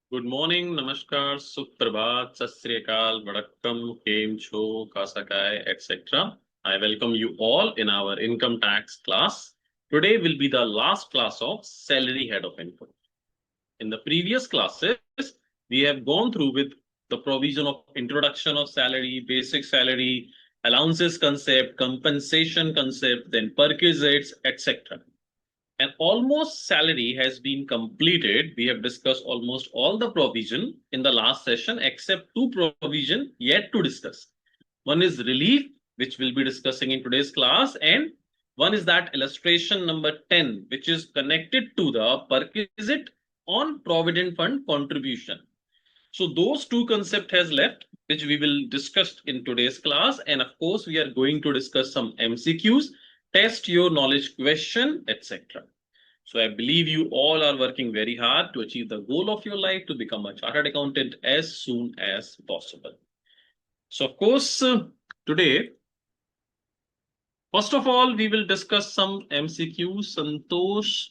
Good morning, namaskar, suprabhat, sat sri akal, vadakkam, kem cho, kasakai, etc. I welcome you all in our income tax class. Today will be the last class of salary head of income. In the previous classes, we have gone through with the provision of introduction of salary, basic salary, allowances concept, compensation concept, then perquisites, etc. And almost salary has been completed. We have discussed almost all the provision in the last session except two provision yet to discuss. One is relief, which we'll be discussing in today's class, and one is that illustration number 10, which is connected to the perquisite on provident fund contribution. So those two concept has left, which we will discuss in today's class. And of course, we are going to discuss some MCQs, test your knowledge question, etc. So I believe you all are working very hard to achieve the goal of your life to become a chartered accountant as soon as possible. So of course, today, first of all, we will discuss some MCQs. Santosh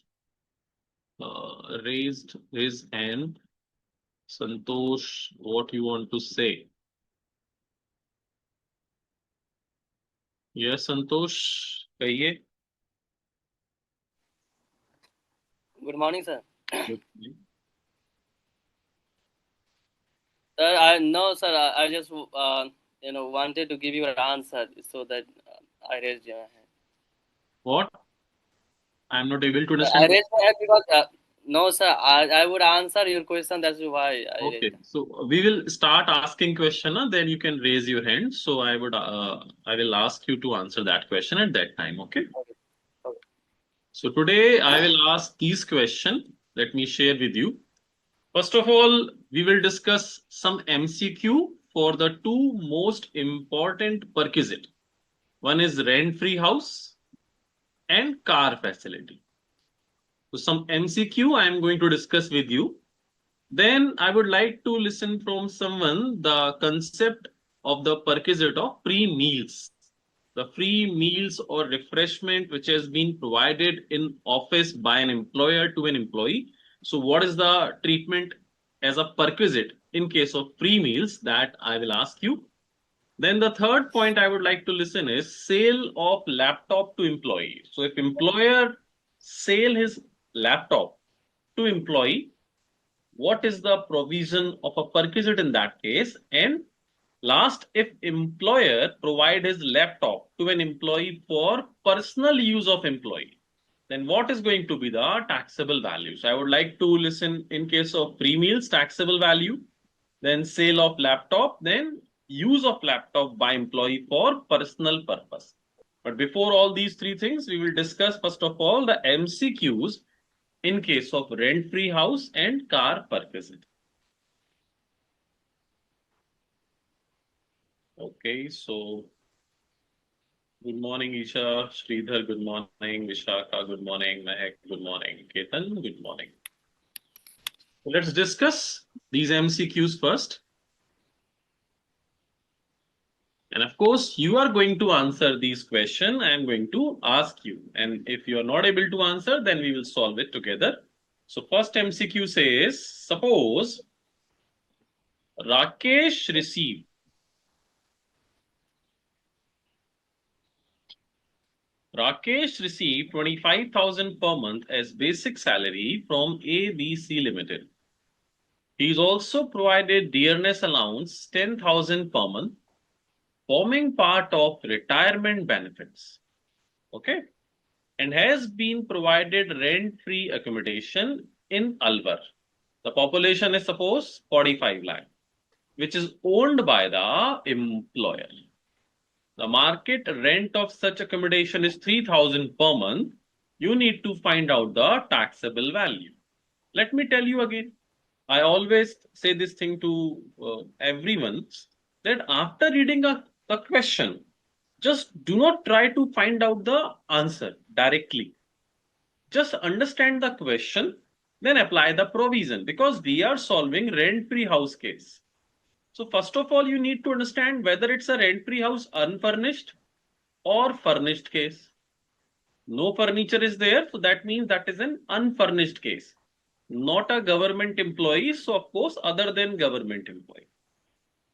raised his hand. Santosh, what you want to say? Yes, Santosh, कहिए. Good morning, sir. Good. Sir, I just wanted to give you an answer so that I raised your hand. What? I am not able to I understand. raised my hand because no, sir, I would answer your question. That's why I Okay, raised it. so we will start asking question, then you can raise your hand. So I will ask you to answer that question at that time. Okay. Okay. Okay. So today I will ask these question. Let me share with you. First of all, we will discuss some MCQ for the two most important perquisite. One is rent-free house and car facility. So some MCQ I am going to discuss with you. Then I would like to listen from someone the concept of the perquisite of free meals. The free meals or refreshment which has been provided in office by an employer to an employee. So what is the treatment as a perquisite in case of free meals, that I will ask you. Then the third point I would like to listen is sale of laptop to employee. So if employer sale his laptop to employee, what is the provision of a perquisite in that case? And last, if employer provide his laptop to an employee for personal use of employee, then what is going to be the taxable value? So I would like to listen in case of free meals, taxable value, then sale of laptop, then use of laptop by employee for personal purpose. But before all these three things, we will discuss first of all the MCQs in case of rent-free house and car perquisite. Okay, so good morning, Isha, Sridhar, good morning, Vishakha, good morning, Mehak, good morning, Ketan, good morning. Let's discuss these MCQs first. And of course, you are going to answer these questions. I am going to ask you. And if you are not able to answer, then we will solve it together. So first MCQ says, suppose Rakesh received Rakesh received 25,000 per month as basic salary from ABC Limited. He is also provided dearness allowance 10,000 per month, forming part of retirement benefits. Okay. And has been provided rent-free accommodation in Alwar. The population is suppose 45 lakh, which is owned by the employer. The market rent of such accommodation is 3,000 per month. You need to find out the taxable value. Let me tell you again. I always say this thing to everyone, that after reading a question, just do not try to find out the answer directly. Just understand the question, then apply the provision, because we are solving rent-free house case. So first of all, you need to understand whether it's a rent-free house unfurnished or furnished case. No furniture is there, so that means that is an unfurnished case. not a government employee. So of course, other than government employee.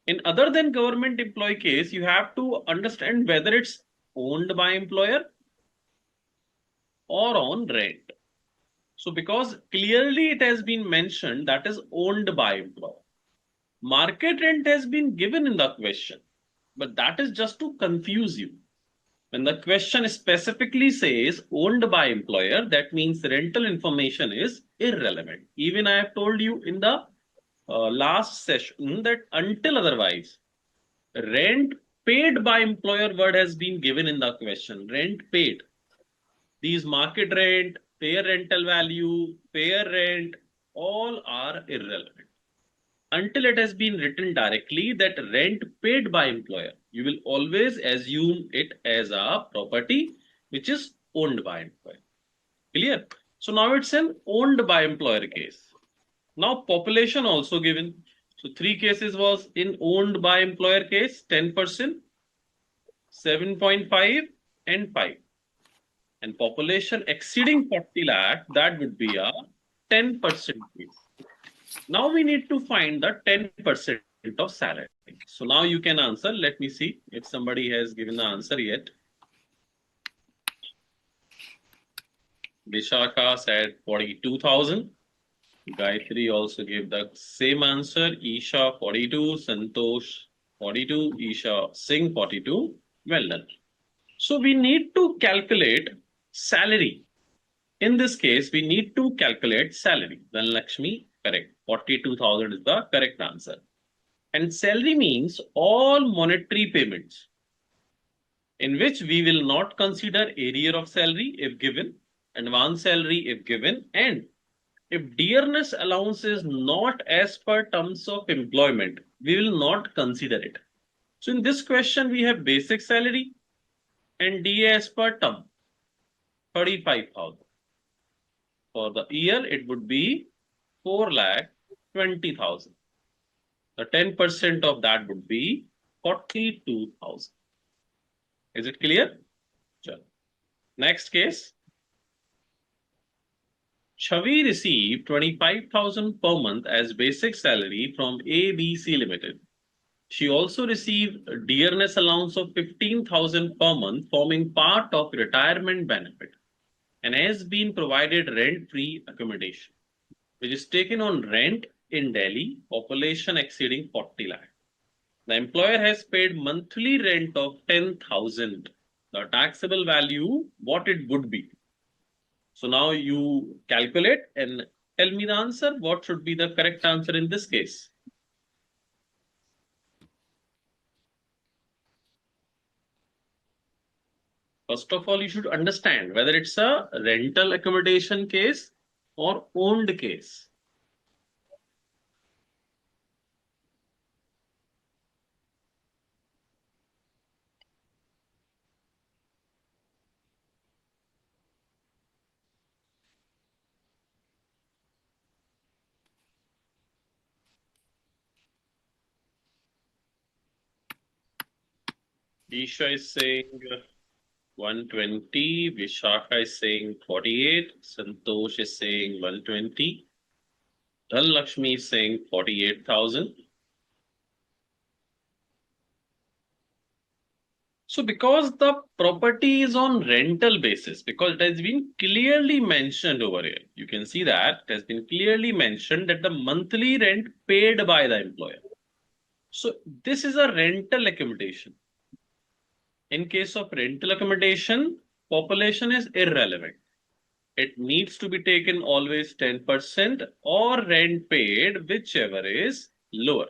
In other than government employee case, you have to understand whether it's owned by employer or on rent. So because clearly it has been mentioned that is owned by employer. Market rent has been given in the question, but that is just to confuse you. When the question specifically says owned by employer, that means rental information is irrelevant. Even I have told you in the last session that until otherwise, rent paid by employer word has been given in the question. Rent paid. These market rent, fair rental value, fair rent, all are irrelevant. Until it has been written directly that rent paid by employer, you will always assume it as a property which is owned by employer. Clear? So now it's an owned by employer case. Now population also given. So three cases was in owned by employer case, 10%, 7.5 and 5. And population exceeding 40 lakh, that would be a 10% case. Now we need to find the 10% of salary. So now you can answer. Let me see if somebody has given the answer yet. Vishakha said 42,000. Gayatri also gave the same answer. Isha 42, Santosh 42, Isha Singh 42. Well done. So we need to calculate salary. In this case, we need to calculate salary. Then Lakshmi, correct. 42,000 is the correct answer. And salary means all monetary payments in which we will not consider arrear of salary if given, advance salary if given, and if dearness allowance is not as per terms of employment, we will not consider it. So in this question, we have basic salary and DA as per term, 35,000. For the year, it would be 4,20,000. The 10% of that would be 42,000. Is it clear? Sure. Next case. Chavi received 25,000 per month as basic salary from ABC Limited. She also received a dearness allowance of 15,000 per month forming part of retirement benefit and has been provided rent-free accommodation, which is taken on rent in Delhi, population exceeding 40 lakh. The employer has paid monthly rent of 10,000. The taxable value, what it would be. So now you calculate and tell me the answer. What should be the correct answer in this case? First of all, you should understand whether it's a rental accommodation case or owned case. Isha is saying 120, Vishakha is saying 48, Santosh is saying 120, Dhanlakshmi is saying 48,000. So because the property is on rental basis, because it has been clearly mentioned over here, you can see that it has been clearly mentioned that the monthly rent paid by the employer. So this is a rental accommodation. In case of rental accommodation, population is irrelevant. It needs to be taken always 10% or rent paid, whichever is lower.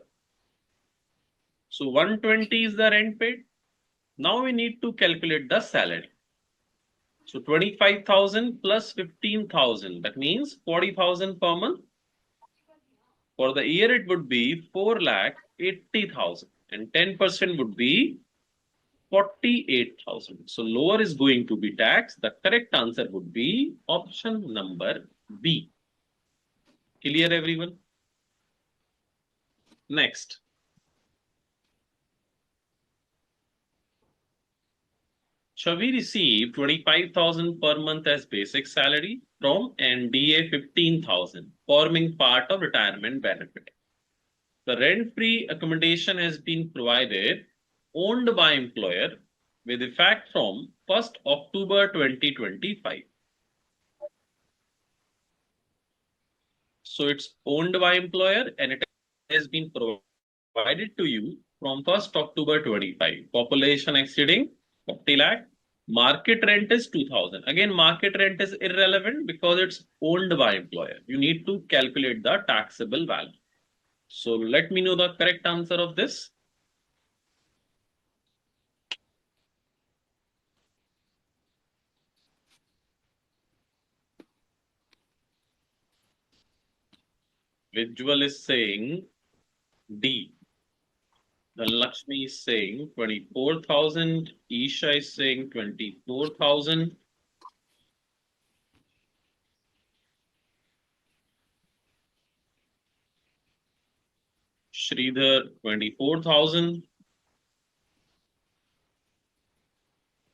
So 120 is the rent paid. Now we need to calculate the salary. So 25,000 plus 15,000, that means 40,000 per month. For the year, it would be 4,80,000 and 10% would be 48,000. So lower is going to be tax. The correct answer would be option number B. Clear, everyone? Next. Chavi received 25,000 per month as basic salary from NDA 15,000. forming part of retirement benefit. The rent-free accommodation has been provided, owned by employer with effect from 1st October 2025. So it's owned by employer and it has been provided to you from 1st October 25. Population exceeding 40 lakh. Market rent is 2000. Again, market rent is irrelevant because it's owned by employer. You need to calculate the taxable value. So let me know the correct answer of this. Visual is saying D. Then Lakshmi is saying 24,000. Isha is saying 24,000. Sridhar 24,000.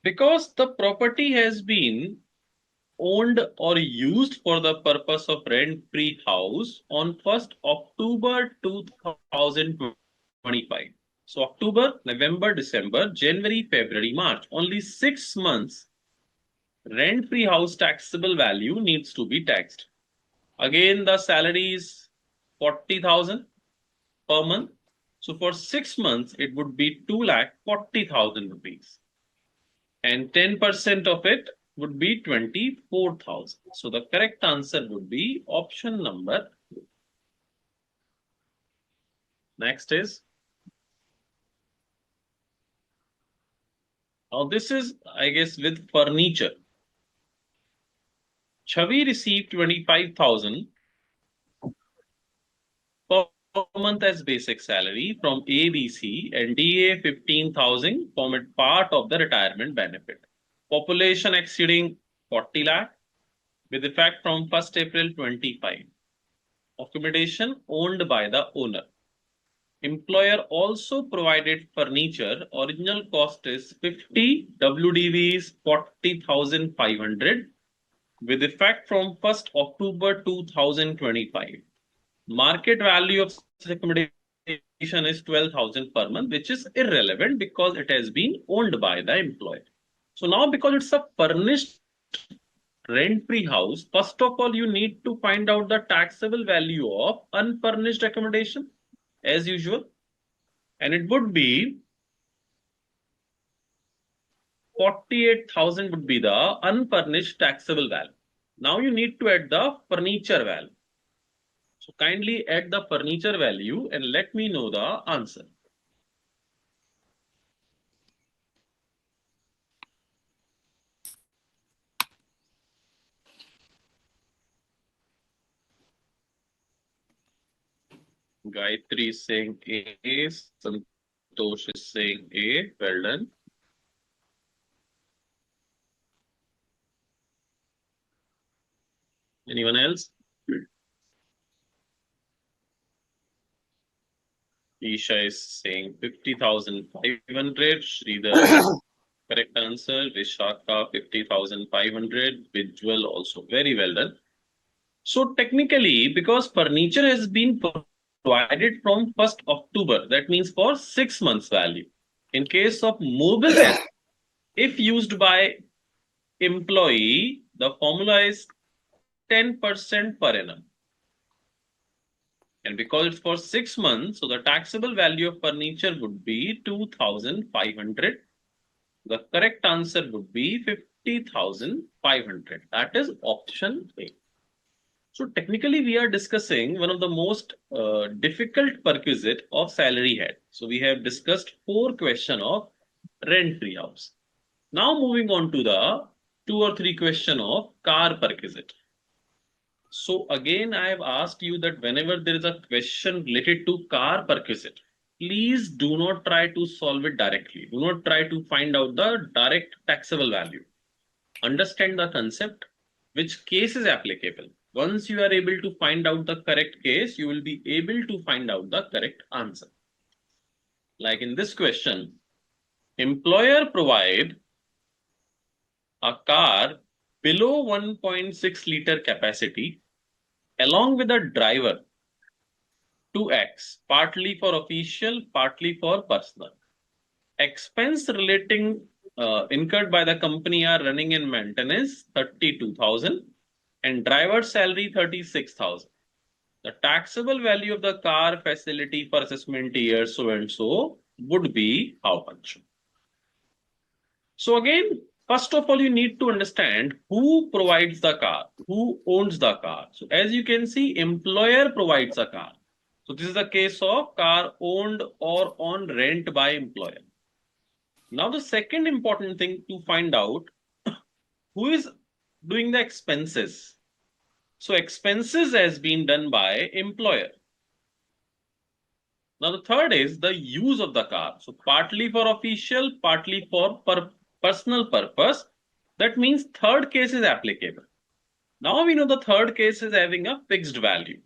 Because the property has been owned or used for the purpose of rent-free house on 1st October 2025. So October, November, December, January, February, March, only 6 months rent-free house taxable value needs to be taxed. Again, the salary is 40,000 per month. So for 6 months, it would be 2,40,000 rupees. And 10% of it would be 24,000. So the correct answer would be option number. Next is, now this is, I guess, with furniture. Chavi received 25,000 per month as basic salary from ABC and DA 15,000 form it part of the retirement benefit. Population exceeding 40 lakh with effect from 1st April 25. Accommodation owned by the owner. Employer also provided furniture. Original cost is 50, WDV is 40,500 with effect from 1st October 2025. Market value of accommodation is 12,000 per month, which is irrelevant because it has been owned by the employer. So now because it's a furnished rent-free house, first of all, you need to find out the taxable value of unfurnished accommodation as usual. And it would be 48,000 would be the unfurnished taxable value. Now you need to add the furniture value. So kindly add the furniture value and let me know the answer. Gayatri is saying A, Santosh is saying A, well done. Anyone else? Isha is saying 50,500. Sridhar, correct answer. Vishaka, 50,500. Visual also very well done. So technically, because furniture has been provided from 1st October, that means for 6 months value. In case of mobile asset, if used by employee, the formula is 10% per annum. And because it's for 6 months, so the taxable value of furniture would be 2,500. The correct answer would be 50,500. That is option A. So technically, we are discussing one of the most difficult perquisite of salary head. So we have discussed 4 questions of rent-free house. Now moving on to the 2 or 3 question of car perquisite. So again, I have asked you that whenever there is a question related to car perquisite, please do not try to solve it directly. Do not try to find out the direct taxable value. Understand the concept, which case is applicable. Once you are able to find out the correct case, you will be able to find out the correct answer. Like in this question, employer provide a car below 1.6 liter capacity along with a driver 2x, partly for official, partly for personal. Expense relating incurred by the company are running and maintenance 32,000 and driver salary 36,000. The taxable value of the car facility for assessment year so and so would be how much? So again, first of all, you need to understand who provides the car, who owns the car. So as you can see, employer provides a car. So this is the case of car owned or on rent by employer. Now the second important thing to find out, who is doing the expenses. So expenses has been done by employer. Now the third is the use of the car. So partly for official, partly for personal purpose. That means third case is applicable. Now we know the third case is having a fixed value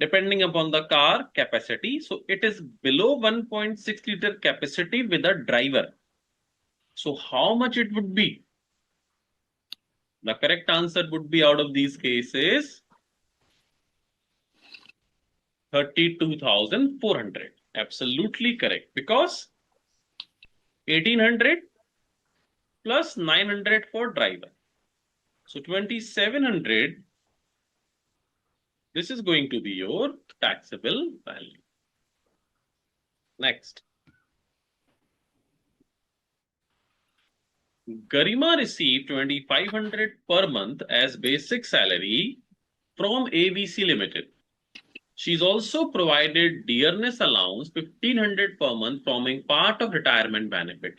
depending upon the car capacity. So it is below 1.6 liter capacity with a driver. So how much it would be? The correct answer would be out of these cases 32,400. Absolutely correct, because 1,800 plus 900 for driver. So 2,700, this is going to be your taxable value. Next. Garima received 2,500 per month as basic salary from ABC Limited. She's also provided dearness allowance 1,500 per month forming part of retirement benefit.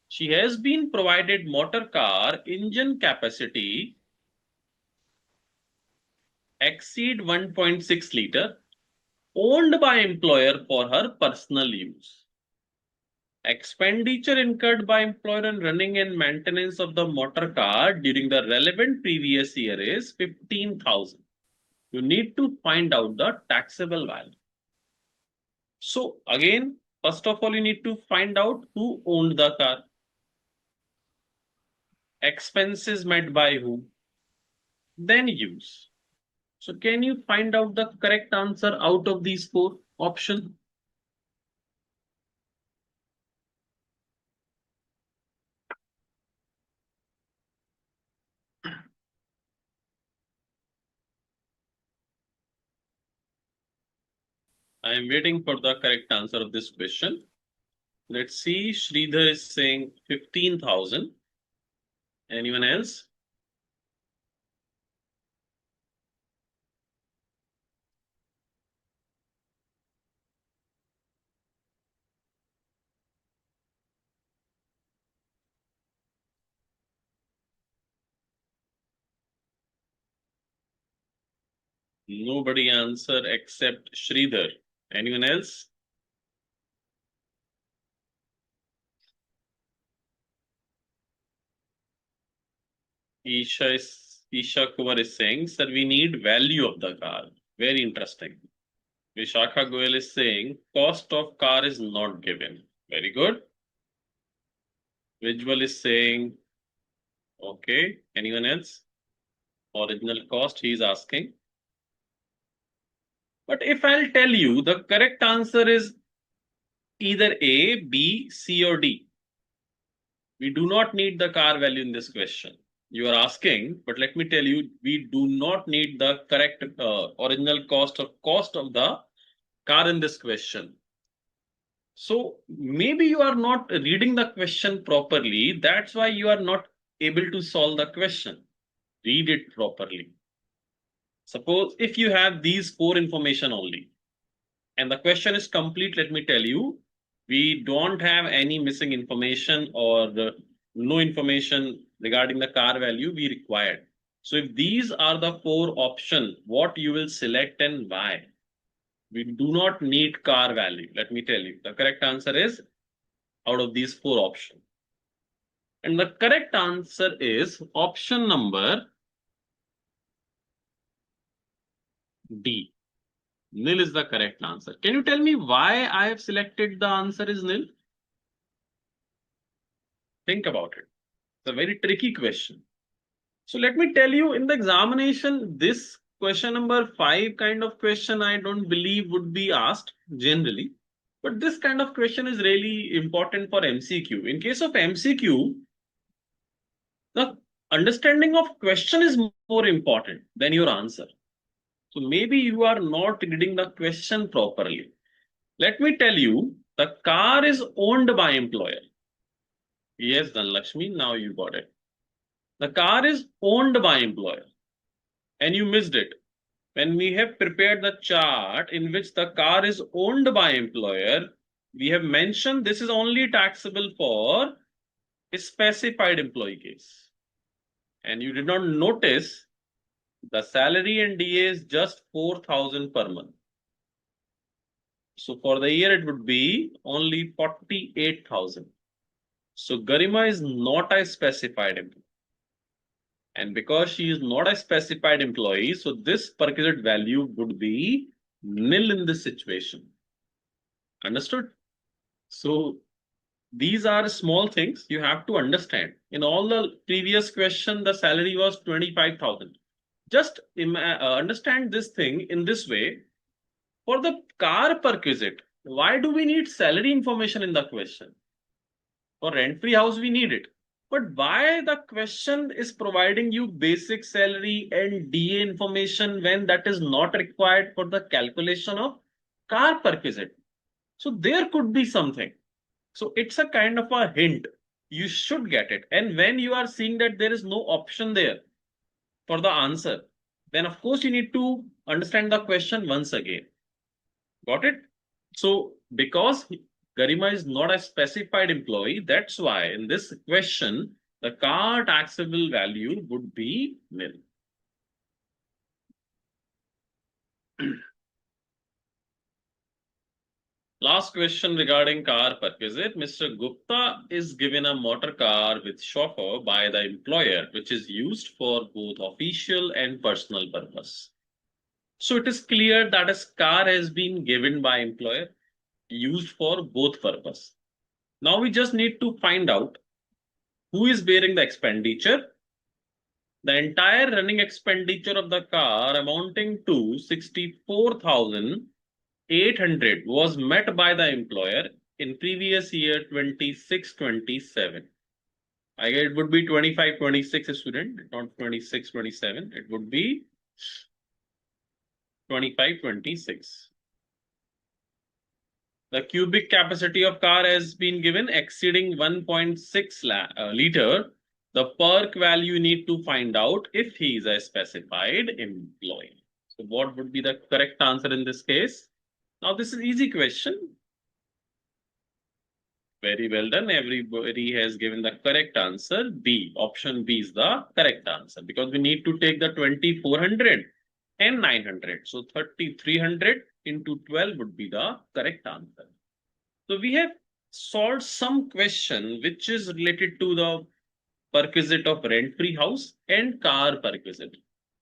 She has been provided motor car engine capacity exceed 1.6 liter owned by employer for her personal use. Expenditure incurred by employer on running and maintenance of the motor car during the relevant previous year is 15,000. You need to find out the taxable value. So again, first of all, you need to find out who owned the car. Expenses met by who? Then use. So can you find out the correct answer out of these four options? I am waiting for the correct answer of this question. Let's see, Sridhar is saying 15,000. Anyone else? Nobody answer except Sridhar. Anyone else? Isha Kumar is saying, sir, we need value of the car. Very interesting. Vishakha Goel is saying, cost of car is not given. Very good. Visual is saying, okay. Anyone else? Original cost, he is asking. But if I'll tell you, the correct answer is either A, B, C, or D. We do not need the car value in this question. You are asking, but let me tell you, we do not need the correct original cost or cost of the car in this question. So maybe you are not reading the question properly. That's why you are not able to solve the question. Read it properly. Suppose if you have these four information only, and the question is complete, let me tell you, we don't have any missing information or no information regarding the car value we required. So if these are the four options, what you will select and why? We do not need car value. Let me tell you, the correct answer is out of these four options. And the correct answer is option number D. Nil is the correct answer. Can you tell me why I have selected the answer is nil? Think about it. It's a very tricky question. So let me tell you, in the examination, this question number 5 kind of question I don't believe would be asked generally. But this kind of question is really important for MCQ. In case of MCQ, the understanding of question is more important than your answer. So maybe you are not reading the question properly. Let me tell you, the car is owned by employer. Yes, Dhanlakshmi, now you got it. The car is owned by employer and you missed it. When we have prepared the chart in which the car is owned by employer, we have mentioned this is only taxable for a specified employee case. And you did not notice the salary and DA is just 4,000 per month. So for the year, it would be only 48,000. So Garima is not a specified employee. And because she is not a specified employee, so this perquisite value would be nil in this situation. Understood? So these are small things you have to understand. In all the previous question, the salary was 25,000. Just understand this thing in this way. For the car perquisite, why do we need salary information in the question? For rent-free house, we need it. But why the question is providing you basic salary and DA information when that is not required for the calculation of car perquisite? So there could be something. So it's a kind of a hint. You should get it. And when you are seeing that there is no option there for the answer, then of course you need to understand the question once again. Got it? So because Garima is not a specified employee, that's why in this question, the car taxable value would be nil. Last question regarding car perquisite. Mr. Gupta is given a motor car with chauffeur by the employer, which is used for both official and personal purpose. So it is clear that a car has been given by employer, used for both purpose. Now we just need to find out who is bearing the expenditure. The entire running expenditure of the car amounting to 64,800 was met by the employer in previous year 26-27. I guess it would be 25-26 student, not 26-27. It would be 25-26. The cubic capacity of car has been given exceeding 1.6 liter. The perk value you need to find out if he is a specified employee. So what would be the correct answer in this case? Now this is easy question. Very well done. Everybody has given the correct answer. B. Option B is the correct answer because we need to take the 2,400 and 900. So 3,300 into 12 would be the correct answer. So we have solved some question which is related to the perquisite of rent-free house and car perquisite,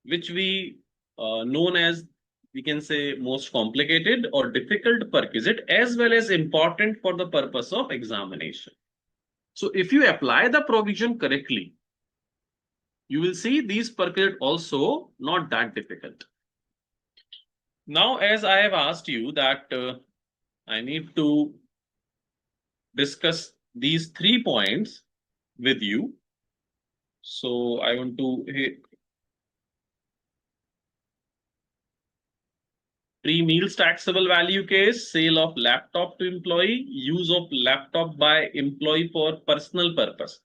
which we known as, we can say, most complicated or difficult perquisite as well as important for the purpose of examination. So if you apply the provision correctly, you will see these perquisite also not that difficult. Now, as I have asked you that I need to discuss these 3 points with you. So I want to free meals taxable value case, sale of laptop to employee, use of laptop by employee for personal purpose.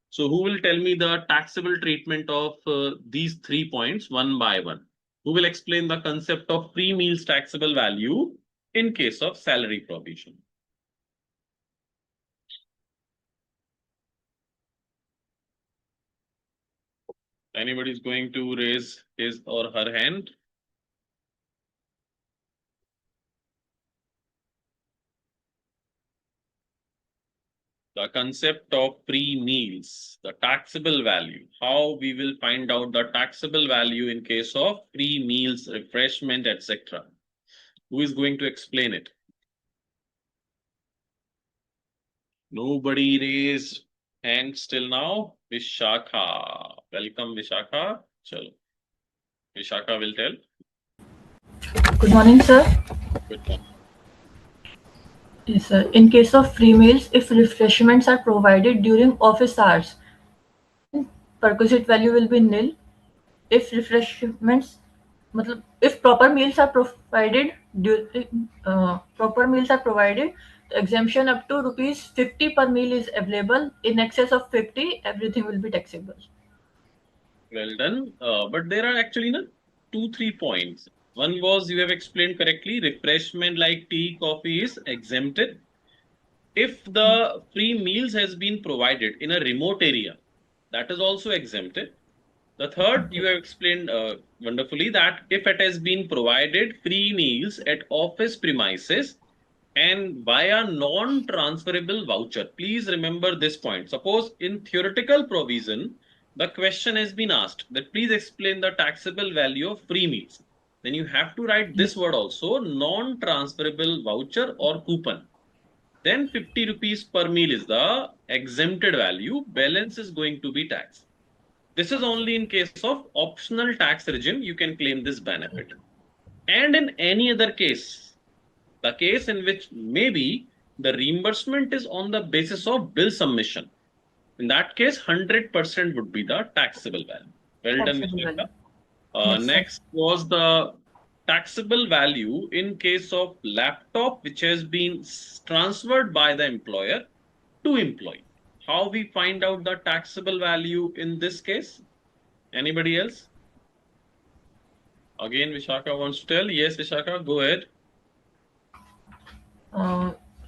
So who will tell me the taxable treatment of these 3 points one by one? Who will explain the concept of free meals taxable value in case of salary provision? Anybody is going to raise his or her hand? The concept of free meals, the taxable value, how we will find out the taxable value in case of free meals, refreshment, etc. Who is going to explain it? Nobody raised hand still now. Vishakha. Welcome, Vishakha. Chalo. Vishaka will tell. Good morning, sir. Good morning. Yes, sir. In case of free meals, if refreshments are provided during office hours, then perquisite value will be nil. If refreshments, if proper meals are provided during the exemption up to rupees 50 per meal is available. In excess of 50, everything will be taxable. Well done. But there are actually no, 2, 3 points. One was you have explained correctly, refreshment like tea, coffee is exempted. If the free meals has been provided in a remote area, that is also exempted. The third, you Okay. have explained wonderfully that if it has been provided free meals at office premises and via non-transferable voucher. Please remember this point. Suppose in theoretical provision, the question has been asked that please explain the taxable value of free meals. Then you have to write this word also, non-transferable voucher or coupon. Then 50 rupees per meal is the exempted value. Balance is going to be taxed. This is only in case of optional tax regime you can claim this benefit. And in any other case, the case in which maybe the reimbursement is on the basis of bill submission. In that case, 100% would be the taxable value. Well done, Taxable value. Vishaka. Yes, sir. Next was the taxable value in case of laptop which has been transferred by the employer to employee. How we find out the taxable value in this case? Anybody else? Again, Vishaka wants to tell. Yes, Vishaka, go ahead.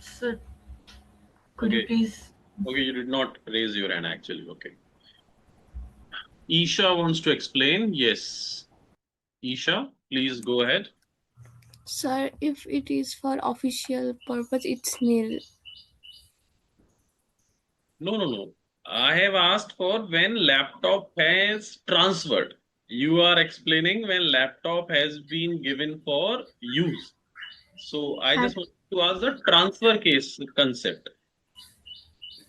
Sir, could you Okay. please? Okay, you did not raise your hand actually. Okay. Isha wants to explain. Yes. Isha, please go ahead. Sir, if it is for official purpose, it's nil. No, no, no. I have asked for when laptop has transferred. You are explaining when laptop has been given for use. So I That, just want to ask the transfer case concept.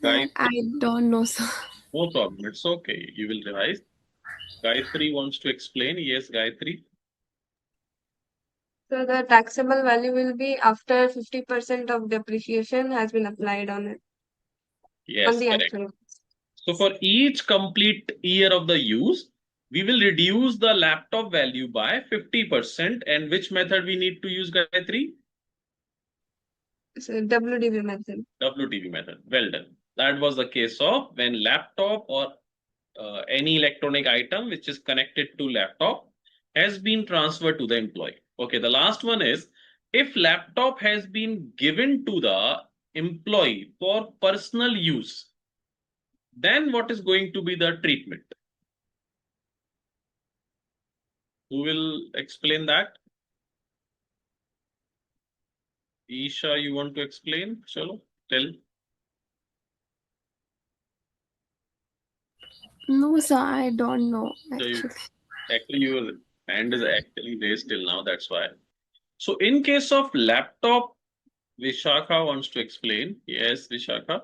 that I Gayatri, don't know, sir. no problem. It's okay. You will revise. Gayatri wants to explain. Yes, Gayatri. So the taxable value will be after 50% of depreciation has been applied on it, on Yes, the correct. actual. So for each complete year of the use, we will reduce the laptop value by 50%. And which method we need to use, Gayatri? So WDV method. WTV method. Well done. That was the case of when laptop or any electronic item which is connected to laptop has been transferred to the employee. Okay, the last one is if laptop has been given to the employee for personal use, then what is going to be the treatment? Who will explain that? Isha, you want to explain? Chalo, tell. No, sir, I don't know So actually. actually, your hand is actually raised till now. That's why. So in case of laptop, Vishakha wants to explain. Yes, Vishakha.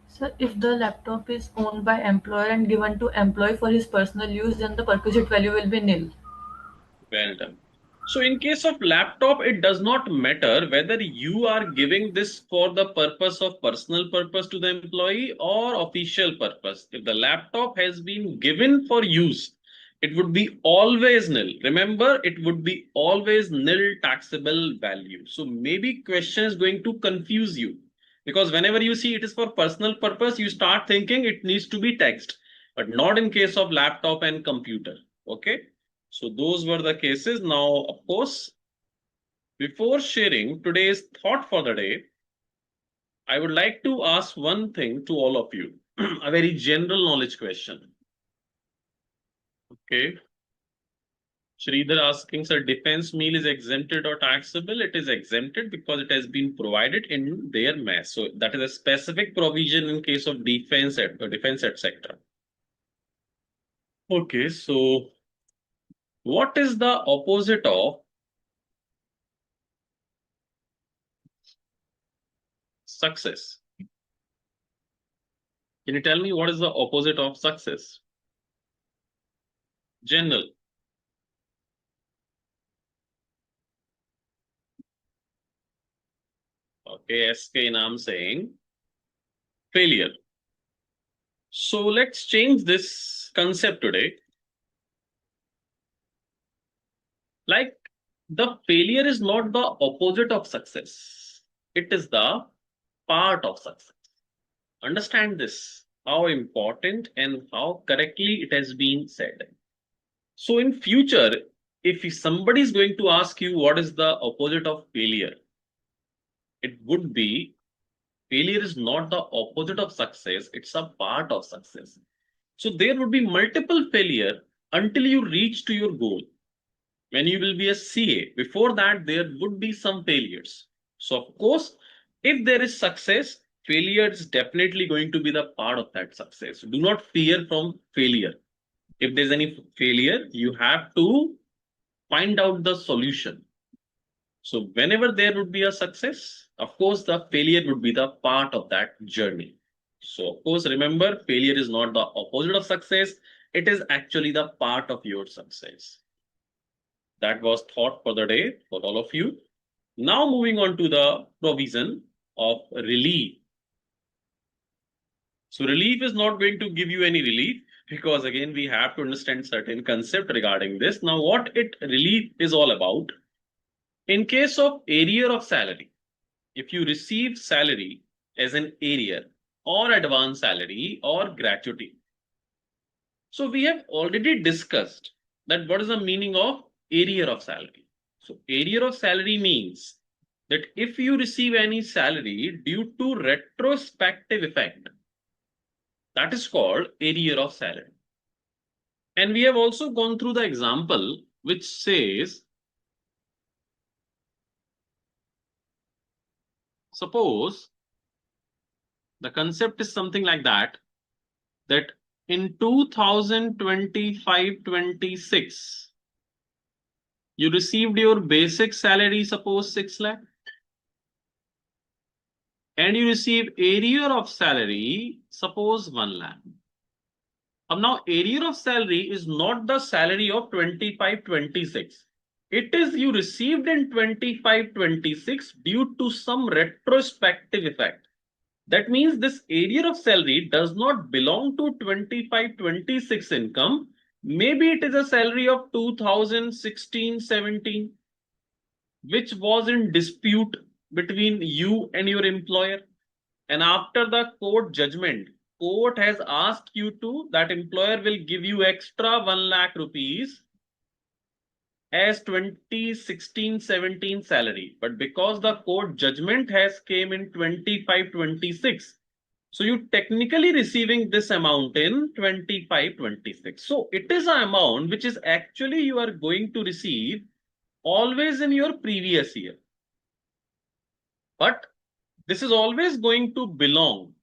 Sir, if the laptop is owned by employer and given to employee for his personal use, then the perquisite value will be nil. Well done. So in case of laptop, it does not matter whether you are giving this for the purpose of personal purpose to the employee or official purpose. If the laptop has been given for use, it would be always nil. Remember, it would be always nil taxable value. So maybe question is going to confuse you because whenever you see it is for personal purpose, you start thinking it needs to be taxed, but not in case of laptop and computer. Okay. So those were the cases. Now, of course, before sharing today's thought for the day, I would like to ask one thing to all of you, a very general knowledge question. Okay. Sridhar asking, sir, defense meal is exempted or taxable? It is exempted because it has been provided in their mass. So that is a specific provision in case of defense, etc. Okay, so what is the opposite of success? Can you tell me what is the opposite of success? General. Okay, SK Nam saying failure. So let's change this concept today. Like, the failure is not the opposite of success. It is the part of success. Understand this, how important and how correctly it has been said. So in future, if somebody is going to ask you what is the opposite of failure, it would be failure is not the opposite of success, it's a part of success. So there would be multiple failure until you reach to your goal. When you will be a CA, before that there would be some failures. So of course, if there is success, failure is definitely going to be the part of that success. Do not fear from failure. If there's any failure, you have to find out the solution. So whenever there would be a success, of course, the failure would be the part of that journey. So of course, remember, failure is not the opposite of success. It is actually the part of your success. That was thought for the day for all of you. Now moving on to the provision of relief. So relief is not going to give you any relief because again, we have to understand certain concept regarding this. Now what relief is all about. In case of arrear of salary, if you receive salary as an arrear or advance salary or gratuity. So we have already discussed that what is the meaning of arrear of salary. So arrear of salary means that if you receive any salary due to retrospective effect, that is called arrear of salary. And we have also gone through the example which says, suppose the concept is something like that in 2025-26, you received your basic salary, suppose 6 lakh, and you receive arrear of salary, suppose 1 lakh. Now, arrear of salary is not the salary of 25-26. It is you received in 25-26 due to some retrospective effect. That means this arrear of salary does not belong to 25-26 income. Maybe it is a salary of 2016-17, which was in dispute between you and your employer. And after the court judgment, court has asked you to, that employer will give you extra 1 lakh rupees as 2016-17 salary. But because the court judgment has came in 25-26, so you technically receiving this amount in 25-26. So it is an amount which is actually you are going to receive always in your previous year. But this is always going to belong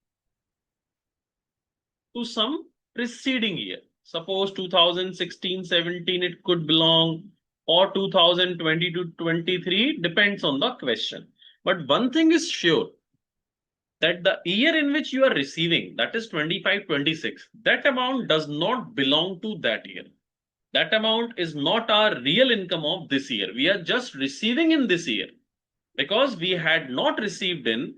to some preceding year. Suppose 2016-17 it could belong, or 2020-23, depends on the question. But one thing is sure, that the year in which you are receiving, that is 25-26, that amount does not belong to that year. That amount is not our real income of this year. We are just receiving in this year because we had not received in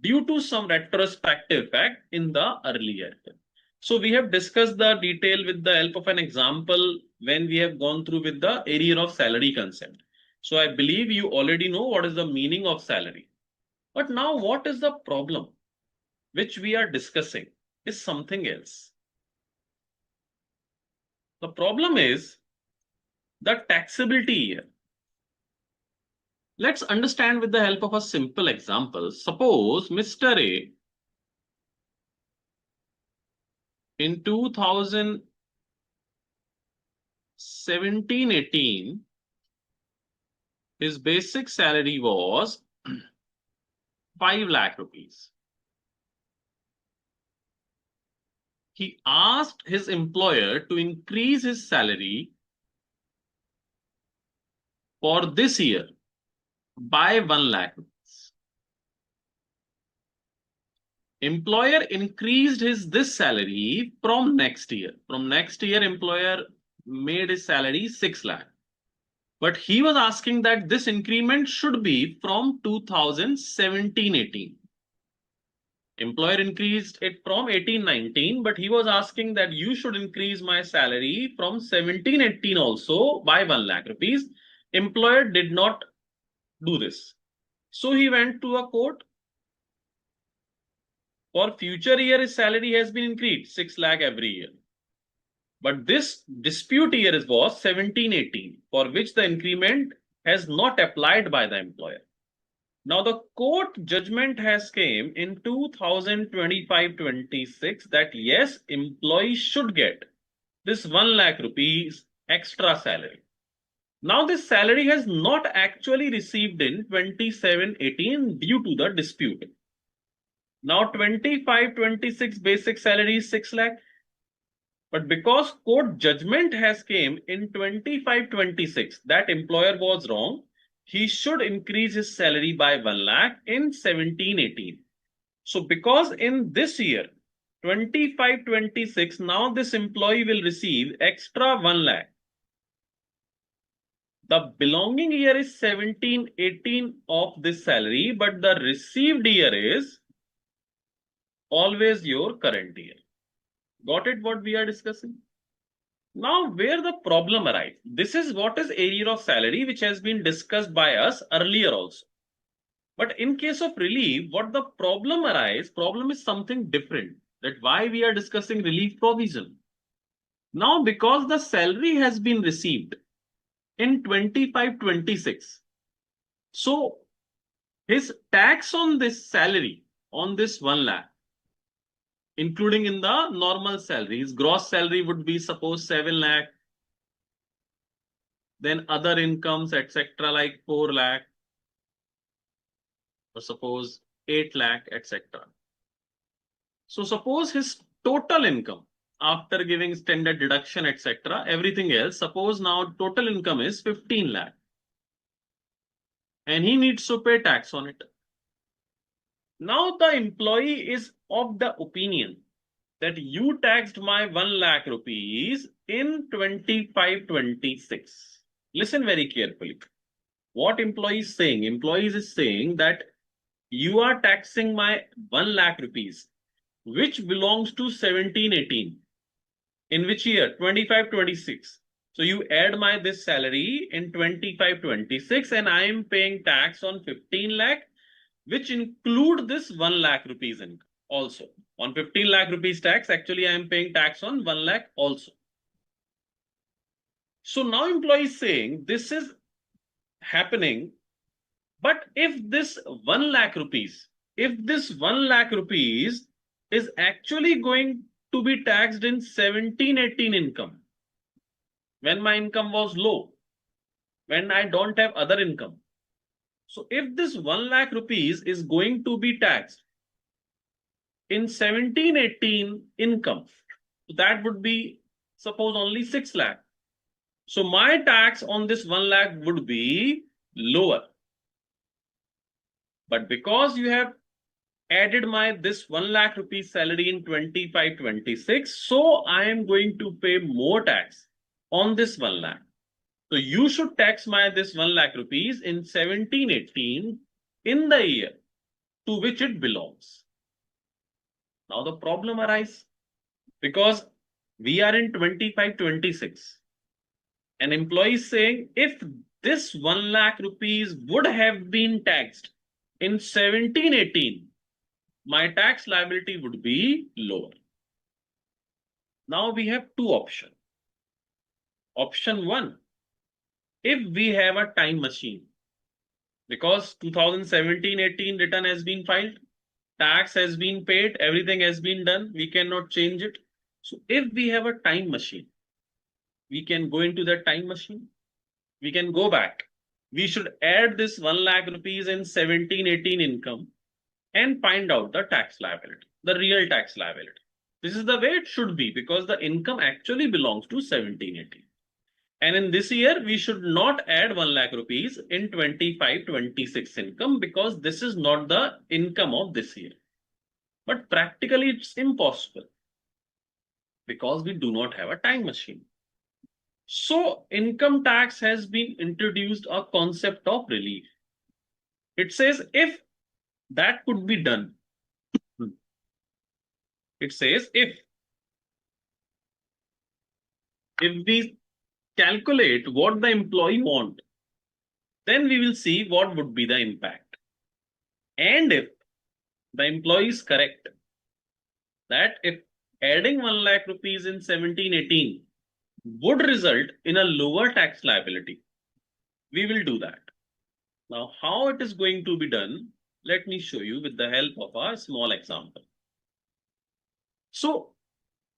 due to some retrospective effect in the earlier year. So we have discussed the detail with the help of an example when we have gone through with the arrear of salary concept. So I believe you already know what is the meaning of salary. But now what is the problem which we are discussing is something else. The problem is the taxability here. Let's understand with the help of a simple example. Suppose Mr. A in 2017-18, his basic salary was 5 lakh rupees. He asked his employer to increase his salary for this year by 1 lakh rupees. Employer increased this salary from next year. From next year, employer made his salary 6 lakh. But he was asking that this increment should be from 2017-18. Employer increased it from 18-19, but he was asking that you should increase my salary from 17-18 also by 1 lakh rupees. Employer did not do this. So he went to a court. For future year, his salary has been increased 6 lakh every year. But this dispute year was 17-18, for which the increment has not applied by the employer. Now the court judgment has came in 2025-26 that yes, employees should get this 1 lakh rupees extra salary. Now this salary has not actually received in 27-18 due to the dispute. Now 25-26 basic salary is 6 lakh. But because court judgment has came in 25-26 that employer was wrong, he should increase his salary by 1 lakh in 17-18. So because in this year, 25-26, now this employee will receive extra 1 lakh. The belonging year is 17-18 of this salary, but the received year is always your current year. Got it what we are discussing? Now, where the problem arises, this is what is area of salary, which has been discussed by us earlier also. But in case of relief, what the problem arises, problem is something different. That why we are discussing relief provision. Now, because the salary has been received in 25-26, so his tax on this salary, on this 1 lakh, including in the normal salary, his gross salary would be suppose 7 lakh, then other incomes, etc., like 4 lakh, or suppose 8 lakh, etc. So suppose his total income after giving standard deduction, etc., everything else, suppose now total income is 15 lakh. And he needs to pay tax on it. Now the employee is of the opinion that you taxed my 1 lakh rupees in 25-26. Listen very carefully. What employee is saying? Employee is saying that you are taxing my 1 lakh rupees, which belongs to 17-18. In which year? 25-26. So you add my this salary in 25-26 and I am paying tax on 15 lakh, which include this 1 lakh rupees income also. On 15 lakh rupees tax, actually I am paying tax on 1 lakh also. So now employee is saying this is happening, but if this 1 lakh rupees, if this 1 lakh rupees is actually going to be taxed in 17-18 income, when my income was low, when I don't have other income. So if this 1 lakh rupees is going to be taxed in 17-18 income, that would be suppose only 6 lakh. So my tax on this 1 lakh would be lower. But because you have added my this 1 lakh rupees salary in 25-26, so I am going to pay more tax on this 1 lakh. So you should tax my this 1 lakh rupees in 17-18 in the year to which it belongs. Now the problem arises because we are in 25-26. An employee is saying if this 1 lakh rupees would have been taxed in 17-18, my tax liability would be lower. Now we have two options. Option one, if we have a time machine, because 2017-18 return has been filed, tax has been paid, everything has been done, we cannot change it. So if we have a time machine, we can go into that time machine, we can go back. We should add this 1 lakh rupees in 17-18 income and find out the tax liability, the real tax liability. This is the way it should be because the income actually belongs to 17-18. And in this year, we should not add 1 lakh rupees in 25-26 income because this is not the income of this year. But practically, it's impossible because we do not have a time machine. So income tax has been introduced a concept of relief. It says if that could be done. It says if we calculate what the employee want, then we will see what would be the impact. And if the employee is correct, that if adding 1 lakh rupees in 17-18 would result in a lower tax liability, we will do that. Now, how it is going to be done, let me show you with the help of a small example. So,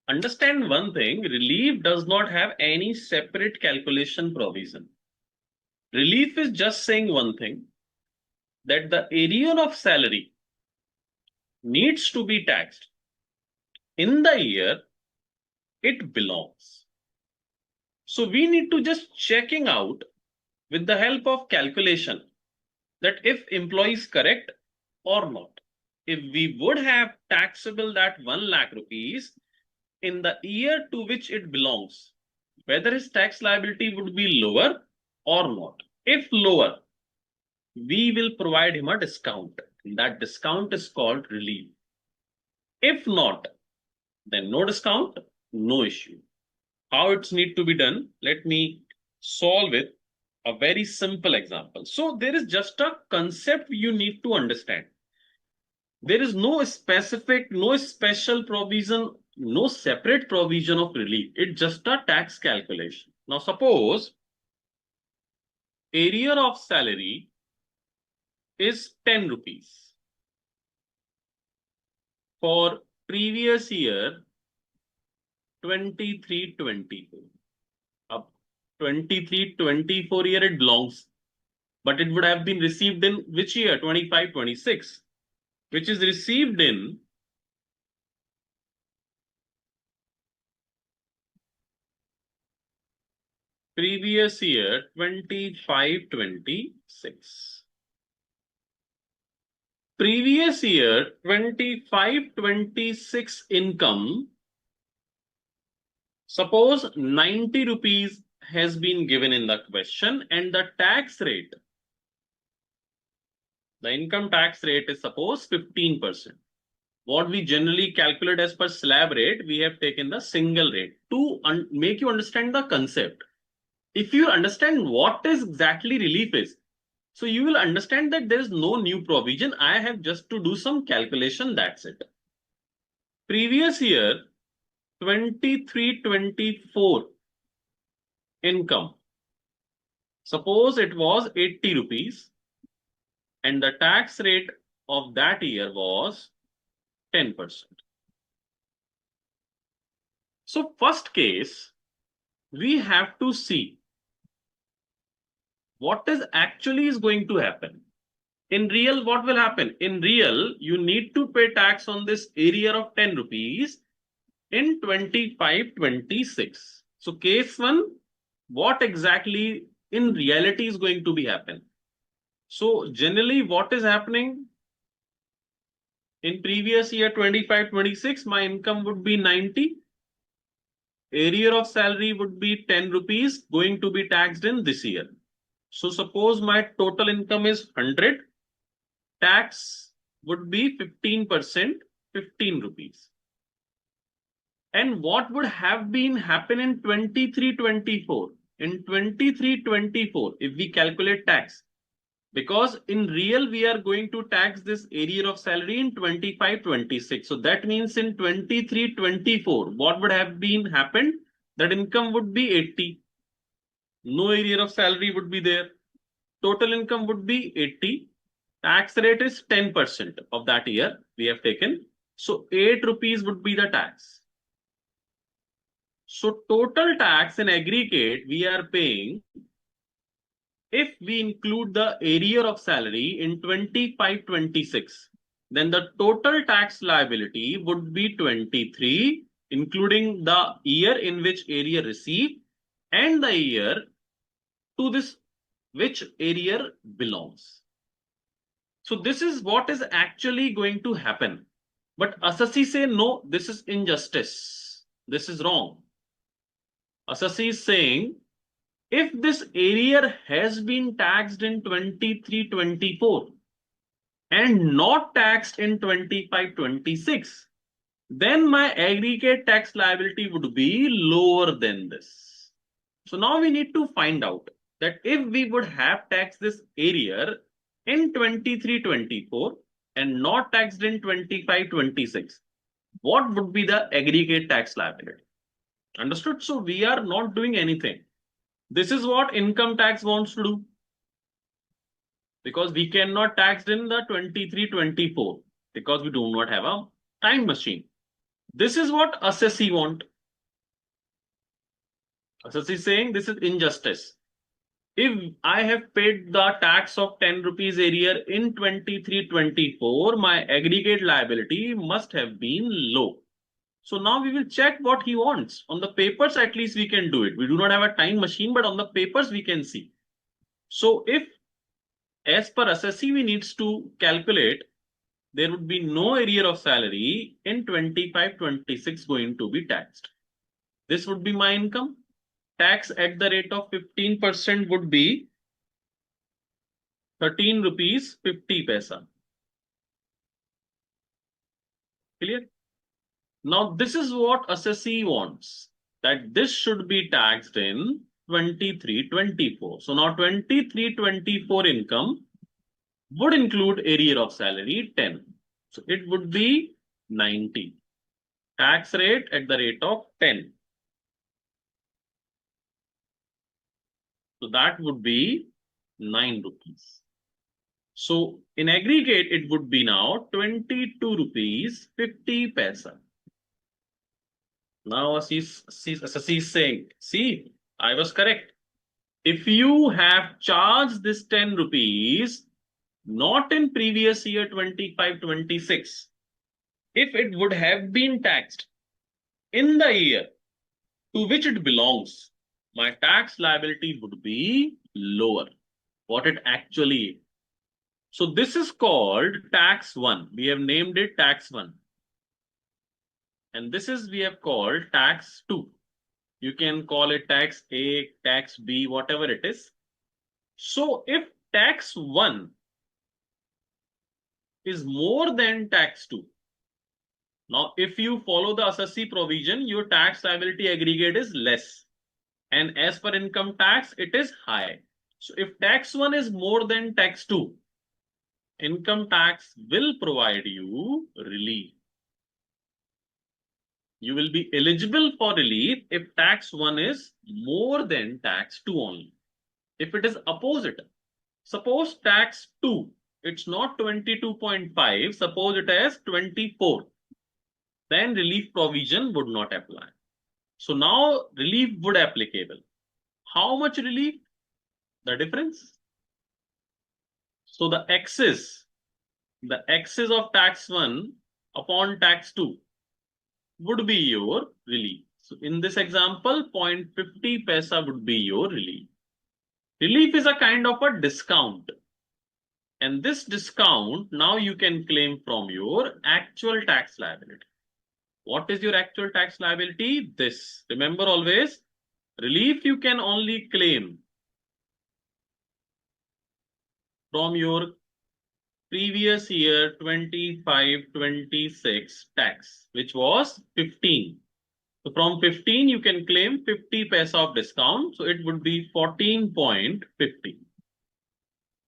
understand one thing, relief does not have any separate calculation provision. Relief is just saying one thing, that the area of salary needs to be taxed in the year it belongs. So we need to just checking out with the help of calculation that if employee is correct or not. If we would have taxable that 1 lakh rupees in the year to which it belongs, whether his tax liability would be lower or not. If lower, we will provide him a discount. That discount is called relief. If not, then no discount, no issue. How it's need to be done? Let me solve it a very simple example. So there is just a concept you need to understand. There is no specific, no special provision, no separate provision of relief. It's just a tax calculation. Now suppose area of salary is 10 rupees. For previous year, 23-24. Up 23-24 year it belongs. But it would have been received in which year? 25-26. Which is received in previous year 25-26. Previous year 25-26 income, suppose 90 rupees has been given in the question and the tax rate, the income tax rate is suppose 15%. What we generally calculate as per slab rate, we have taken the single rate to make you understand the concept. If you understand what is exactly relief is, so you will understand that there is no new provision. I have just to do some calculation, that's it. Previous year, 23-24 income. Suppose it was 80 rupees and the tax rate of that year was 10%. So first case, we have to see what is actually is going to happen. In real, what will happen? In real, you need to pay tax on this area of 10 rupees in 25-26. So case 1, what exactly in reality is going to be happen? So generally what is happening? In previous year 25-26, my income would be 90. Area of salary would be 10 rupees going to be taxed in this year. So suppose my total income is 100. Tax would be 15%, 15 rupees. And what would have been happen in 23-24? In 23-24, if we calculate tax, because in real we are going to tax this area of salary in 25-26. So that means in 23-24, what would have been happened? That income would be 80. No area of salary would be there. Total income would be 80. Tax rate is 10% of that year we have taken. So 8 rupees would be the tax. So total tax in aggregate we are paying, if we include the area of salary in 25-26, then the total tax liability would be 23, including the year in which area received and the year to this which area belongs. So this is what is actually going to happen. But assessee say no, this is injustice. This is wrong. Assessee is saying, if this area has been taxed in 23-24 and not taxed in 25-26, then my aggregate tax liability would be lower than this. So now we need to find out that if we would have taxed this area in 23-24 and not taxed in 25-26, what would be the aggregate tax liability? Understood? So we are not doing anything. This is what income tax wants to do, because we cannot tax in the 23-24 because we do not have a time machine. This is what assessee want. Assessee is saying this is injustice. If I have paid the tax of 10 rupees a year in 23-24, my aggregate liability must have been low. So now we will check what he wants. On the papers, at least we can do it. We do not have a time machine, but on the papers we can see. So if, as per assessee, we needs to calculate, there would be no arrear of salary in 25-26 going to be taxed. This would be my income. Tax at the rate of 15% would be 13 rupees 50 paisa. Clear? Now this is what assessee wants, that this should be taxed in 23-24. So now 23-24 income would include arrear of salary 10. So it would be 90. Tax rate at the rate of 10. So that would be 9 rupees. So in aggregate, it would be now 22 rupees 50 paisa. Now assessee is saying, see, I was correct. If you have charged this 10 rupees, not in previous year 25-26, if it would have been taxed in the year to which it belongs, my tax liability would be lower, what it actually is. So this is called tax 1. We have named it tax 1. And this is we have called tax 2. You can call it tax A, tax B, whatever it is. So if tax 1 is more than tax 2, now if you follow the assessee provision, your tax liability aggregate is less. And as per income tax, it is high. So if tax 1 is more than tax 2, income tax will provide you relief. You will be eligible for relief if tax 1 is more than tax 2 only. If it is opposite, suppose tax 2, it's not 22.5, suppose it has 24, then relief provision would not apply. So now relief would applicable. How much relief? The difference. So the excess of tax 1 upon tax 2 would be your relief. So in this example, 0.50 paisa would be your relief. Relief is a kind of a discount. And this discount now you can claim from your actual tax liability. What is your actual tax liability? This. Remember always, relief you can only claim from your previous year 25-26 tax, which was 15. So from 15, you can claim 50 paisa of discount. So it would be 14.50.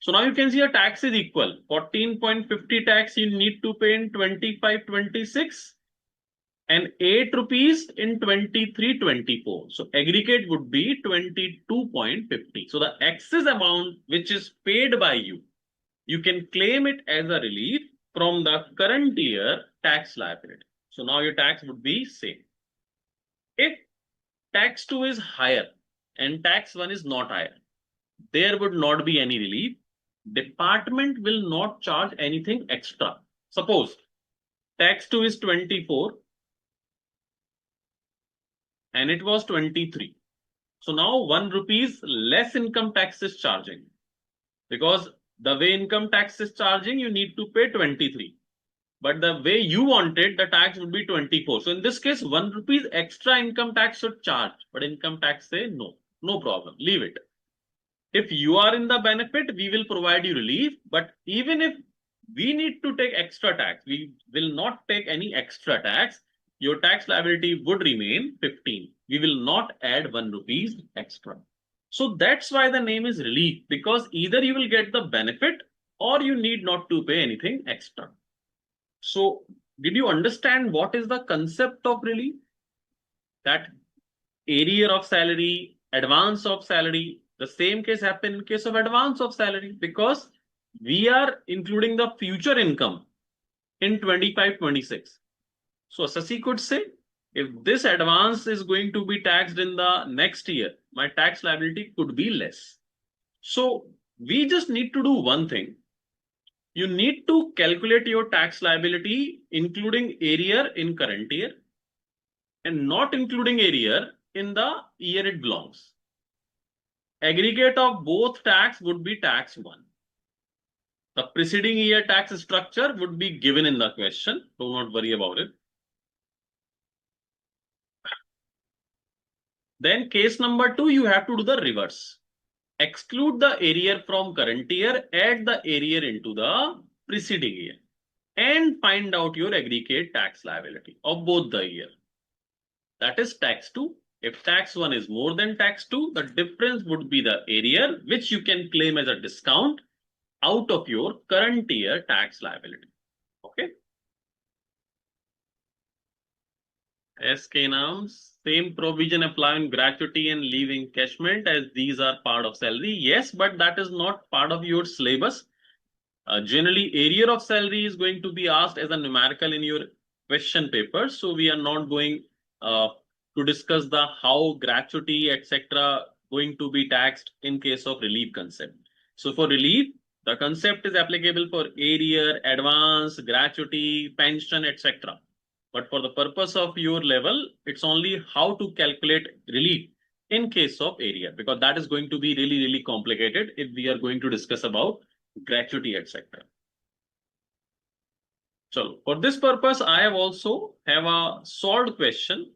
So now you can see a tax is equal. 14.50 tax you need to pay in 25-26 and 8 rupees in 23-24. So aggregate would be 22.50. So the excess amount which is paid by you, you can claim it as a relief from the current year tax liability. So now your tax would be same. If tax 2 is higher and tax 1 is not higher, there would not be any relief. Department will not charge anything extra. Suppose tax 2 is 24 and it was 23. So now 1 rupees less income tax is charging, because the way income tax is charging, you need to pay 23. but the way you want it, the tax would be 24. So in this case, 1 rupees extra income tax should charge, but income tax say no, no problem, leave it. If you are in the benefit, we will provide you relief, but even if we need to take extra tax, we will not take any extra tax. Your tax liability would remain 15. We will not add 1 rupees extra. So that's why the name is relief, because either you will get the benefit or you need not to pay anything extra. So did you understand what is the concept of relief? That arrear of salary, advance of salary, the same case happen in case of advance of salary, because we are including the future income in 25-26. So Sasi could say, if this advance is going to be taxed in the next year, my tax liability could be less. So we just need to do one thing. You need to calculate your tax liability, including arrear in current year and not including arrear in the year it belongs. Aggregate of both tax would be tax 1. The preceding year tax structure would be given in the question. Do not worry about it. Then case number 2, you have to do the reverse. Exclude the arrear from current year, add the arrear into the preceding year, and find out your aggregate tax liability of both the year. That is tax 2. If tax 1 is more than tax 2, the difference would be the arrear, which you can claim as a discount out of your current year tax liability. Okay. SK norms, same provision apply on gratuity and leave encashment as these are part of salary. Yes, but that is not part of your syllabus. Generally, arrear of salary is going to be asked as a numerical in your question paper. So we are not going to discuss the how gratuity, etc. going to be taxed in case of relief concept. So for relief, the concept is applicable for arrear, advance, gratuity, pension, etc. But for the purpose of your level, it's only how to calculate relief in case of arrear, because that is going to be really, really complicated if we are going to discuss about gratuity, etc. So for this purpose, I have also have a solved question.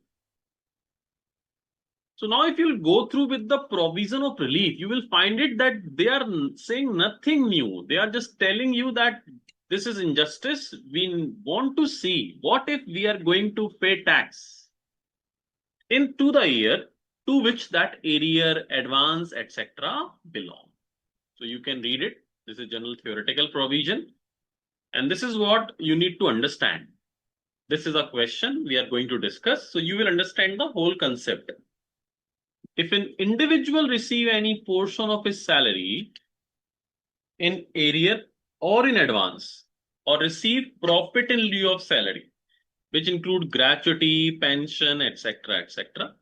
So now if you go through with the provision of relief, you will find it that they are saying nothing new. They are just telling you that this is injustice. We want to see what if we are going to pay tax into the year to which that arrear, advance, etc. belong. So you can read it. This is general theoretical provision. And this is what you need to understand. This is a question we are going to discuss. So you will understand the whole concept. If an individual receive any portion of his salary in arrear or in advance, or receive profit in lieu of salary, which include gratuity, pension, etc., etc.,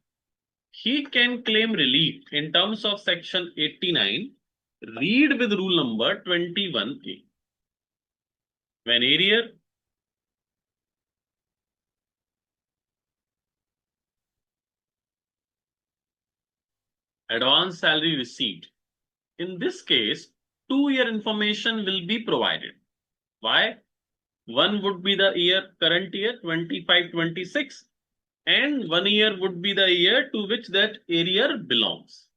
he can claim relief in terms of section 89. Read with rule number 21A. When arrear, advance salary received. In this case, 2-year information will be provided. Why? One would be the year, current year, 25-26, and 1 year would be the year to which that arrear belongs.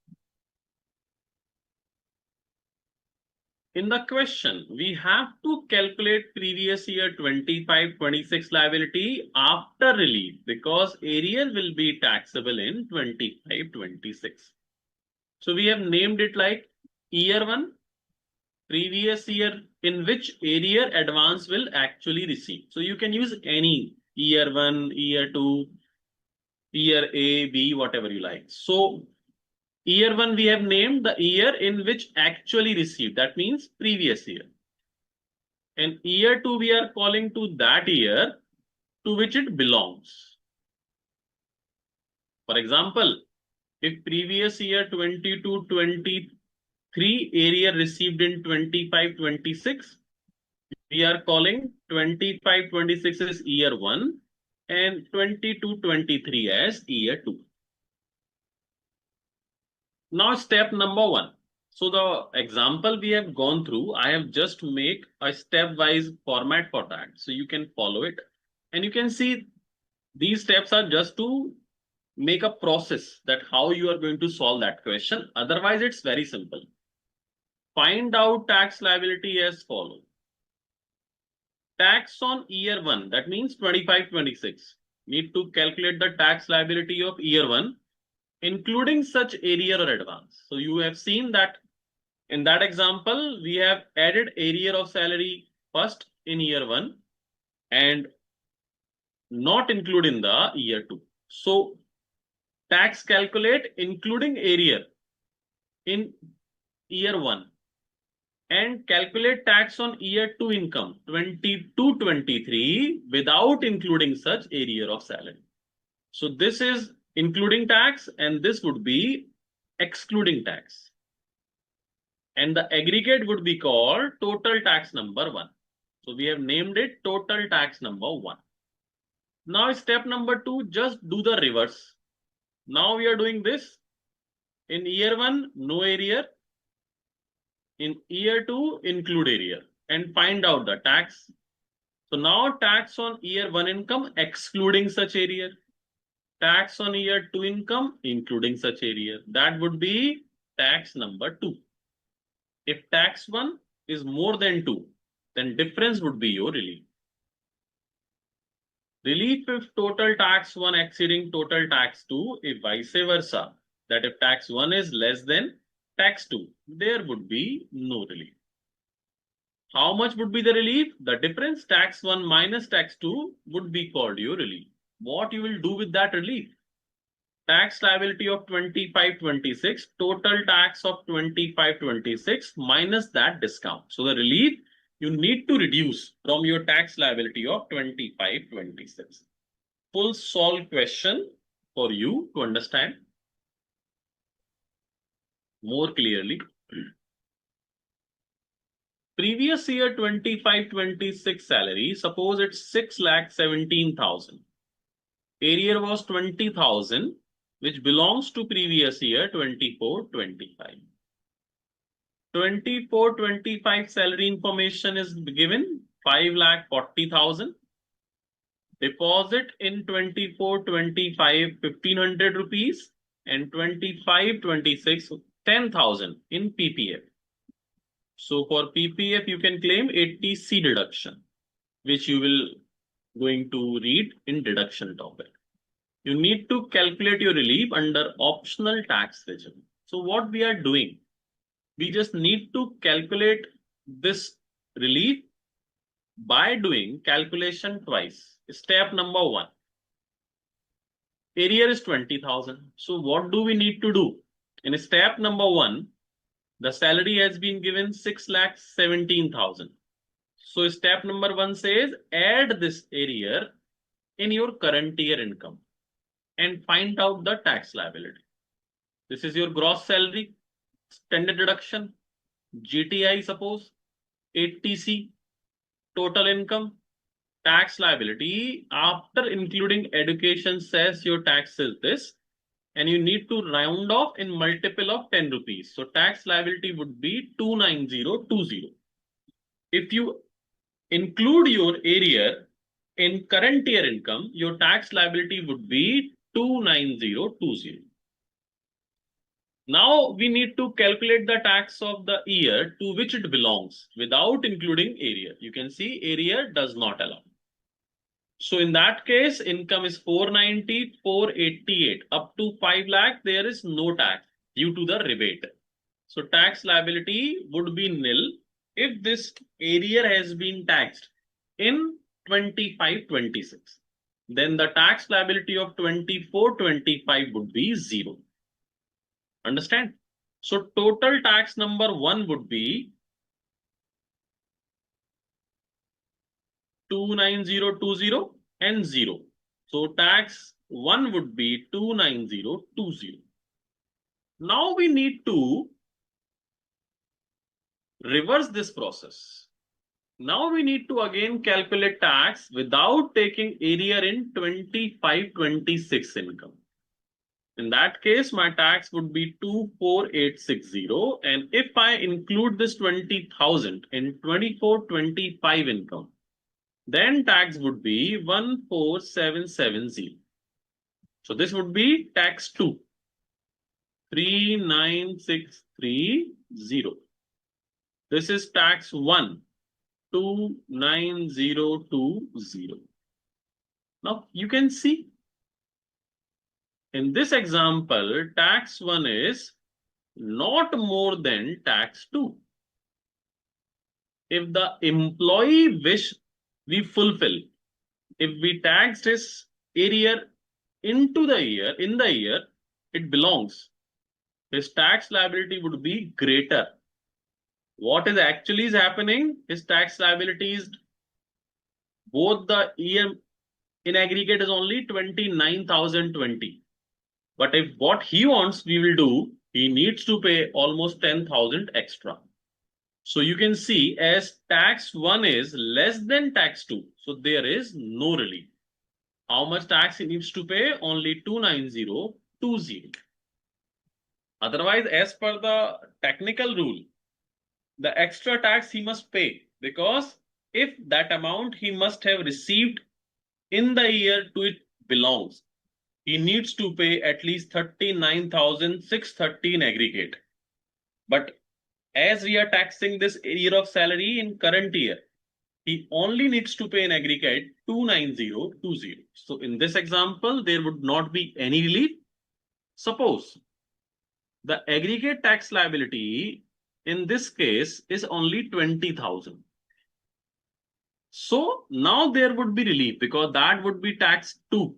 In the question, we have to calculate previous year 25-26 liability after relief, because arrear will be taxable in 25-26. So we have named it like year 1, previous year in which arrear advance will actually receive. So you can use any year 1, year 2, year A, B, whatever you like. So year 1 we have named the year in which actually received. That means previous year. And year 2 we are calling to that year to which it belongs. For example, if previous year 22-23 arrear received in 25-26, we are calling 25-26 as year 1 and 22-23 as year 2. Now step number 1. So the example we have gone through, I have just make a stepwise format for that. So you can follow it. And you can see these steps are just to make a process that how you are going to solve that question. Otherwise, it's very simple. Find out tax liability as follows. Tax on year 1, that means 25-26. Need to calculate the tax liability of year 1, including such arrear or advance. So you have seen that in that example, we have added arrear of salary first in year 1 and not include in the year 2. So tax calculate including arrear in year 1 and calculate tax on year 2 income 22-23 without including such arrear of salary. So this is including tax and this would be excluding tax. And the aggregate would be called total tax number 1. So we have named it total tax number 1. Now step number 2, just do the reverse. Now we are doing this. In year 1, no arrear. In year 2, include arrear and find out the tax. So now tax on year 1 income excluding such arrear. Tax on year 2 income including such arrear. That would be tax number 2. If tax 1 is more than 2, then difference would be your relief. Relief if total tax 1 exceeding total tax 2, if vice versa, that if tax 1 is less than tax 2, there would be no relief. How much would be the relief? The difference, tax 1 minus tax 2, would be called your relief. What you will do with that relief? Tax liability of 25-26, total tax of 25-26 minus that discount. So the relief you need to reduce from your tax liability of 25-26. Full solve question for you to understand more clearly. Previous year 25-26 salary, suppose it's 6,17,000. Arrear was 20,000, which belongs to previous year 24-25. 24-25 salary information is given 5,40,000. Deposit in 24-25 1,500 rupees and 25-26 10,000 in PPF. So for PPF you can claim 80C deduction, which you will going to read in deduction topic. You need to calculate your relief under optional tax regime. So what we are doing, we just need to calculate this relief by doing calculation twice. Step number 1. Arrear is 20,000. So what do we need to do? In step number 1, the salary has been given 6,17,000. So step number 1 says add this arrear in your current year income and find out the tax liability. This is your gross salary, standard deduction, GTI suppose, 80C, total income, tax liability. After including education cess, your tax is this, and you need to round off in multiple of 10 rupees. So tax liability would be 29020. If you include your arrear in current year income, your tax liability would be 29020. Now we need to calculate the tax of the year to which it belongs without including arrear. You can see arrear does not allow. So in that case, income is 490, 488, up to 5 lakh, there is no tax due to the rebate. So tax liability would be nil if this arrear has been taxed in 25-26. Then the tax liability of 24-25 would be 0. Understand? So total tax number 1 would be 29020 and 0. So tax 1 would be 29020. Now we need to reverse this process. Now we need to again calculate tax without taking arrear in 25-26 income. In that case, my tax would be 24,860. And if I include this 20,000 in 24-25 income, then tax would be 14,770. So this would be tax 2, 3,9,630. This is tax 1, 2,9,020. Now you can see in this example, tax 1 is not more than tax 2. If the employee wish we fulfill, if we taxed his area into the year, in the year it belongs, his tax liability would be greater. What is actually happening? His tax liability is both the year in aggregate is only 29,020. But if what he wants we will do, he needs to pay almost 10,000 extra. So you can see as tax 1 is less than tax 2. So there is no relief. How much tax he needs to pay? Only 29020. Otherwise, as per the technical rule, the extra tax he must pay, because if that amount he must have received in the year to it belongs, he needs to pay at least 39,630 in aggregate. But as we are taxing this year of salary in current year, he only needs to pay in aggregate 29020. So in this example, there would not be any relief. Suppose the aggregate tax liability in this case is only 20,000. So now there would be relief because that would be tax 2.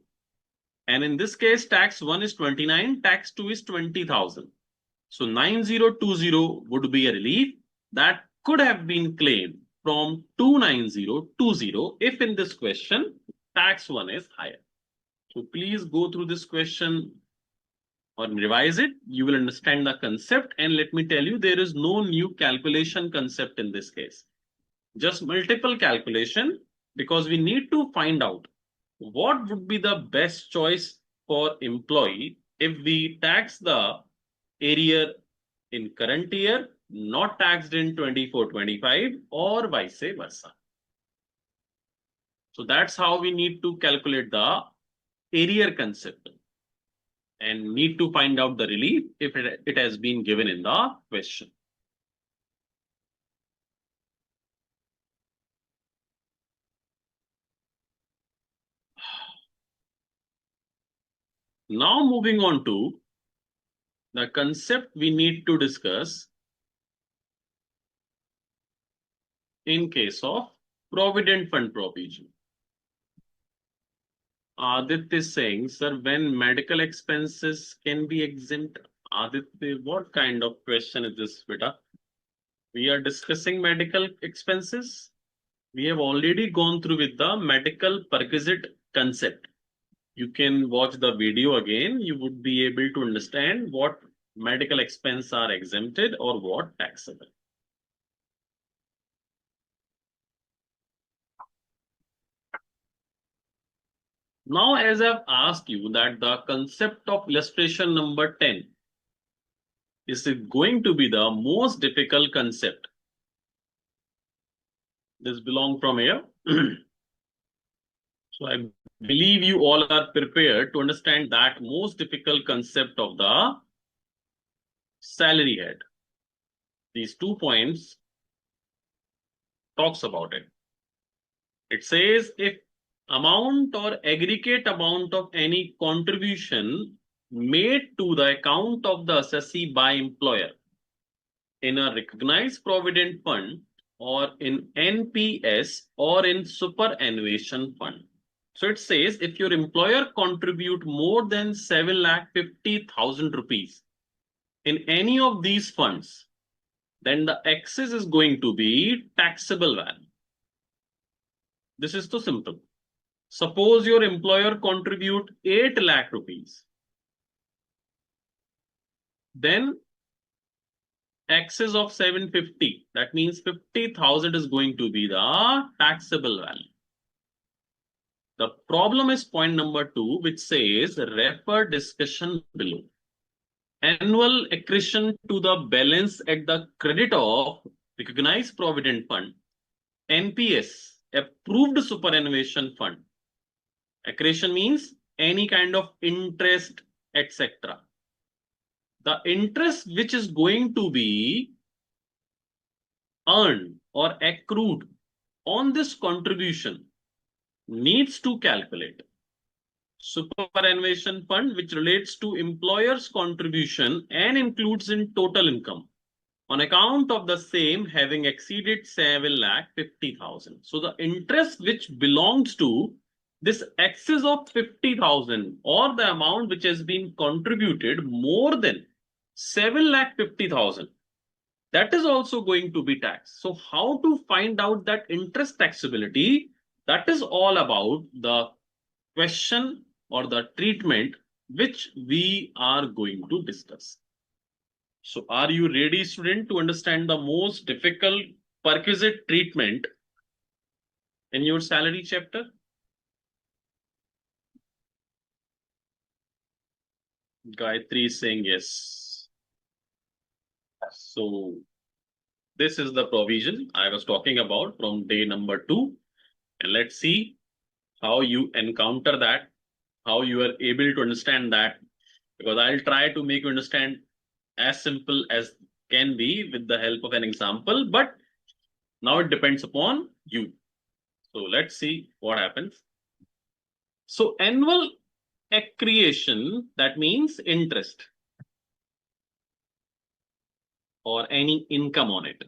And in this case, tax 1 is 29, tax 2 is 20,000. So 9020 would be a relief that could have been claimed from 29020 if in this question tax 1 is higher. So please go through this question or revise it. You will understand the concept, and let me tell you, there is no new calculation concept in this case. Just multiple calculation, because we need to find out what would be the best choice for employee if we tax the area in current year, not taxed in 24-25, or vice versa. So that's how we need to calculate the area concept and need to find out the relief if it has been given in the question. Now moving on to the concept we need to discuss in case of Provident Fund provision. Aditya is saying, sir, when medical expenses can be exempt? Aditya, what kind of question is this, beta? We are discussing medical expenses. We have already gone through with the medical perquisite concept. You can watch the video again. You would be able to understand what medical expenses are exempted or what taxable. Now, as I've asked you that the concept of illustration number 10 is going to be the most difficult concept. This belongs from here. So I believe you all are prepared to understand that most difficult concept of the salary head. These 2 points talks about it. It says if amount or aggregate amount of any contribution made to the account of the assessee by employer in a recognized provident fund or in NPS or in superannuation fund. So it says if your employer contribute more than 7,50,000 rupees in any of these funds, then the excess is going to be taxable value. This is too simple. Suppose your employer contribute 8 lakh rupees. Then excess of 750, that means 50,000 is going to be the taxable value. The problem is point number 2, which says refer discussion below. Annual accretion to the balance at the credit of recognized provident fund, NPS, approved superannuation fund. Accretion means any kind of interest, etc. The interest which is going to be earned or accrued on this contribution needs to calculate superannuation fund, which relates to employer's contribution and includes in total income on account of the same having exceeded 7,50,000. So the interest which belongs to this excess of 50,000 or the amount which has been contributed more than 7,50,000, that is also going to be taxed. So how to find out that interest taxability? That is all about the question or the treatment which we are going to discuss. So are you ready, student, to understand the most difficult perquisite treatment in your salary chapter? Gayatri is saying yes. So this is the provision I was talking about from day number 2. And let's see how you encounter that, how you are able to understand that, because I'll try to make you understand as simple as can be with the help of an example, but now it depends upon you. So let's see what happens. So annual accretion, that means interest or any income on it,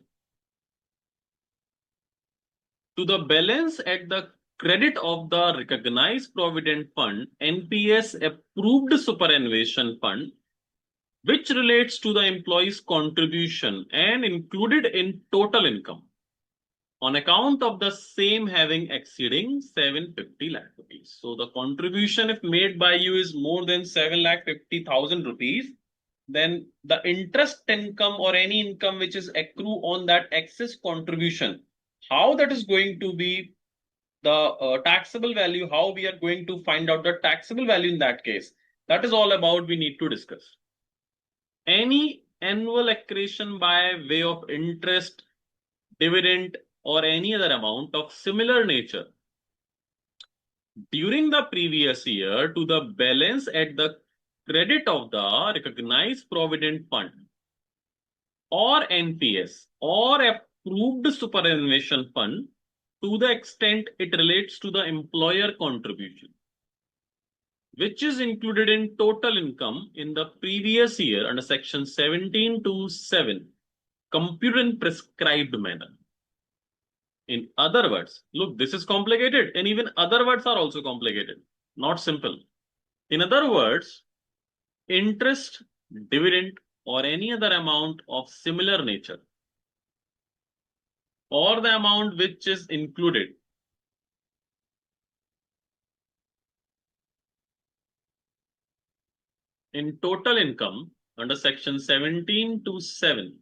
to the balance at the credit of the recognized provident fund, NPS approved superannuation fund, which relates to the employee's contribution and included in total income on account of the same having exceeding 750 lakh rupees. So the contribution if made by you is more than 7,50,000 rupees, then the interest income or any income which is accrue on that excess contribution, how that is going to be the taxable value, how we are going to find out the taxable value in that case, that is all about we need to discuss. Any annual accretion by way of interest, dividend, or any other amount of similar nature during the previous year to the balance at the credit of the recognized provident fund or NPS or approved superannuation fund to the extent it relates to the employer contribution, which is included in total income in the previous year under section 17(2)(7), computed in prescribed manner. In other words, look, this is complicated, and even other words are also complicated, not simple. In other words, interest, dividend, or any other amount of similar nature, or the amount which is included in total income under section 17(2)(7)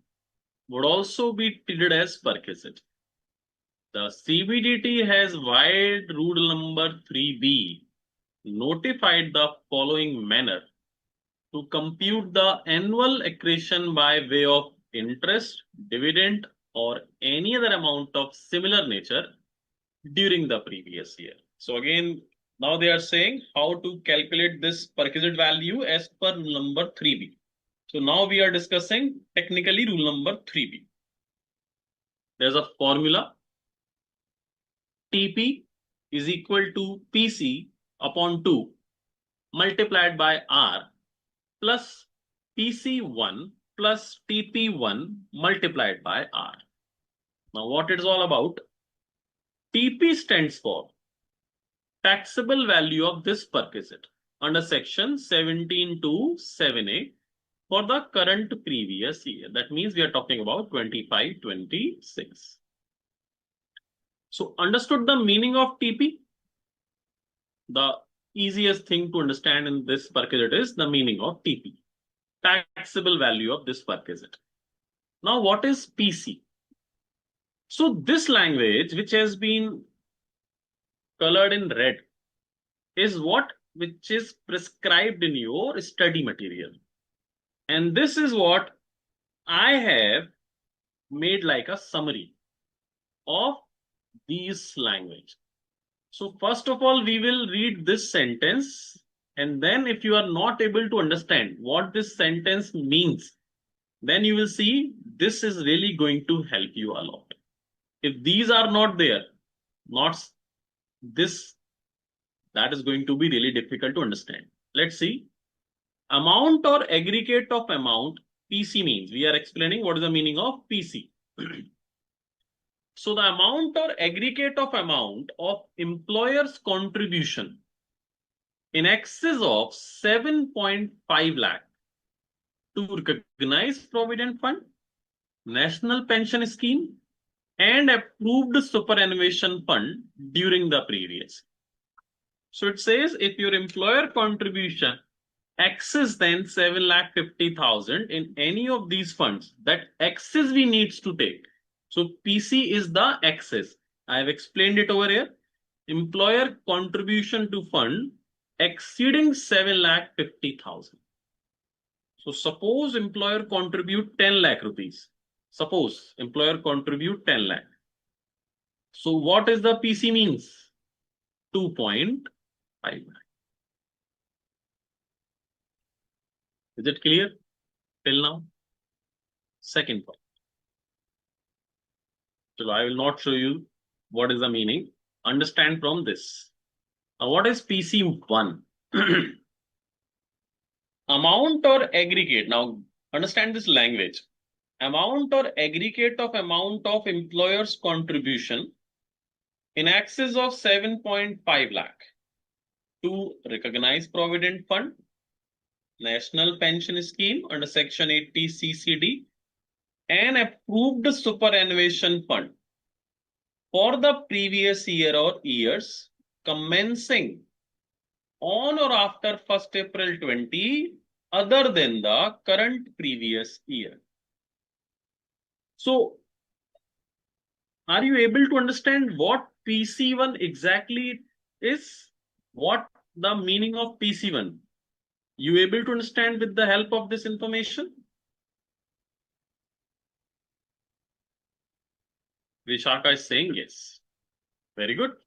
would also be treated as perquisite. The CBDT has wide rule number 3B notified the following manner to compute the annual accretion by way of interest, dividend, or any other amount of similar nature during the previous year. So again, now they are saying how to calculate this perquisite value as per rule number 3B. So now we are discussing technically rule number 3B. There's a formula. TP is equal to PC upon 2 multiplied by R plus PC1 plus TP1 multiplied by R. Now what it is all about? TP stands for taxable value of this perquisite under section 17(2)(7)(a) for the current previous year. That means we are talking about 25-26. So understood the meaning of TP? The easiest thing to understand in this perquisite is the meaning of TP, taxable value of this perquisite. Now what is PC? So this language, which has been colored in red, is what which is prescribed in your study material. And this is what I have made like a summary of these language. So first of all, we will read this sentence, and then if you are not able to understand what this sentence means, then you will see this is really going to help you a lot. If these are not there, not this, that is going to be really difficult to understand. Let's see. Amount or aggregate of amount, PC means. We are explaining what is the meaning of PC. So the amount or aggregate of amount of employer's contribution in excess of 7.5 lakh to recognize Provident Fund, National Pension Scheme, and approved superannuation fund during the previous. So it says if your employer contribution excess than 7,50,000 in any of these funds, that excess we needs to take. So PC is the excess. I have explained it over here. Employer contribution to fund exceeding 7,50,000. So suppose employer contribute 10 lakh rupees. Suppose employer contribute 10 lakh. So what is the PC means? 2.5 lakh. Is it clear till now? Second point. So I will not show you what is the meaning. Understand from this. Now what is PC1? Amount or aggregate. Now understand this language. Amount or aggregate of amount of employer's contribution in excess of 7.5 lakh to recognize Provident Fund, National Pension Scheme under Section 80 CCD, and approved superannuation fund for the previous year or years commencing on or after 1st April 20 other than the current previous year. So are you able to understand what PC1 exactly is? What the meaning of PC1? You able to understand with the help of this information? Vishaka is saying yes. Very good.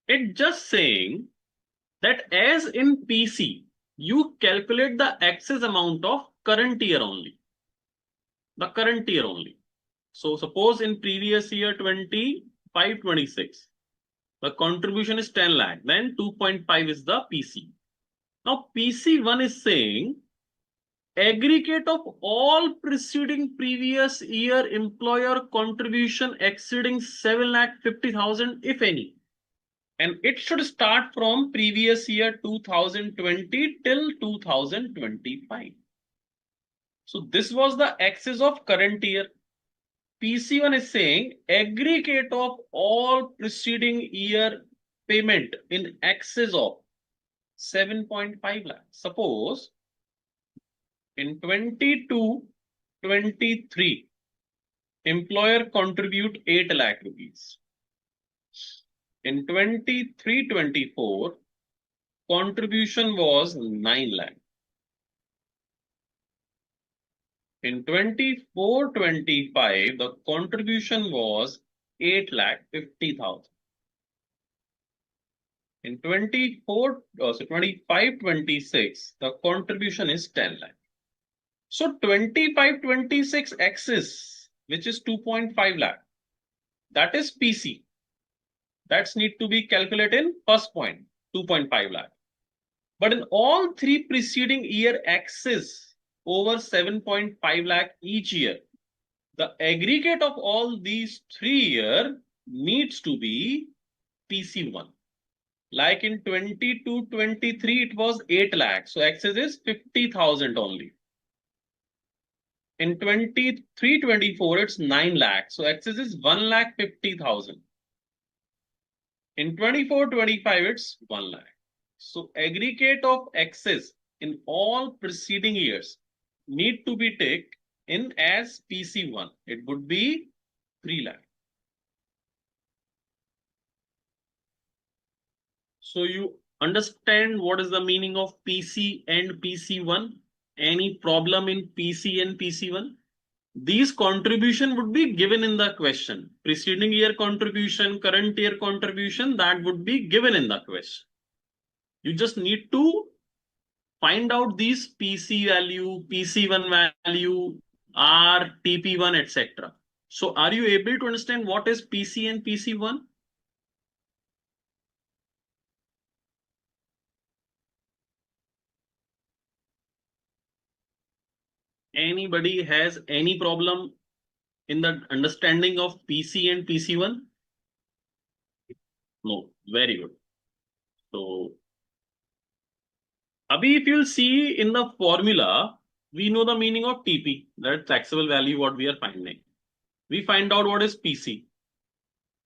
It's just saying that as in PC, you calculate the excess amount of current year only. The current year only. So suppose in previous year 25-26, the contribution is 10 lakh, then 2.5 is the PC. Now PC1 is saying aggregate of all preceding previous year employer contribution exceeding 7,50,000 if any. And it should start from previous year 2020 till 2025. So this was the excess of current year. PC1 is saying aggregate of all preceding year payment in excess of 7.5 lakh. Suppose in 22-23, employer contribute 8 lakh rupees. In 23-24, contribution was 9 lakh. In 24-25, the contribution was 8,50,000. In 25-26, the contribution is 10 lakh. So 25-26 excess, which is 2.5 lakh, that is PC. That's need to be calculated in first point, 2.5 lakh. But in all three preceding year excess over 7.5 lakh each year, the aggregate of all these 3 years needs to be PC1. Like in 22-23, it was 8 lakh. So excess is 50,000 only. In 23-24, it's 9 lakh. So excess is 1,50,000. In 24-25, it's 1 lakh. So aggregate of excess in all preceding years need to be taken in as PC1. It would be 3 lakh. So you understand what is the meaning of PC and PC1? Any problem in PC and PC1? These contribution would be given in the question. Preceding year contribution, current year contribution, that would be given in the question. You just need to find out these PC value, PC1 value, R, TP1, etc. So are you able to understand what is PC and PC1? Anybody has any problem in the understanding of PC and PC1? No, very good. So, Abhi, if you'll see in the formula, we know the meaning of TP, that taxable value, what we are finding. We find out what is PC.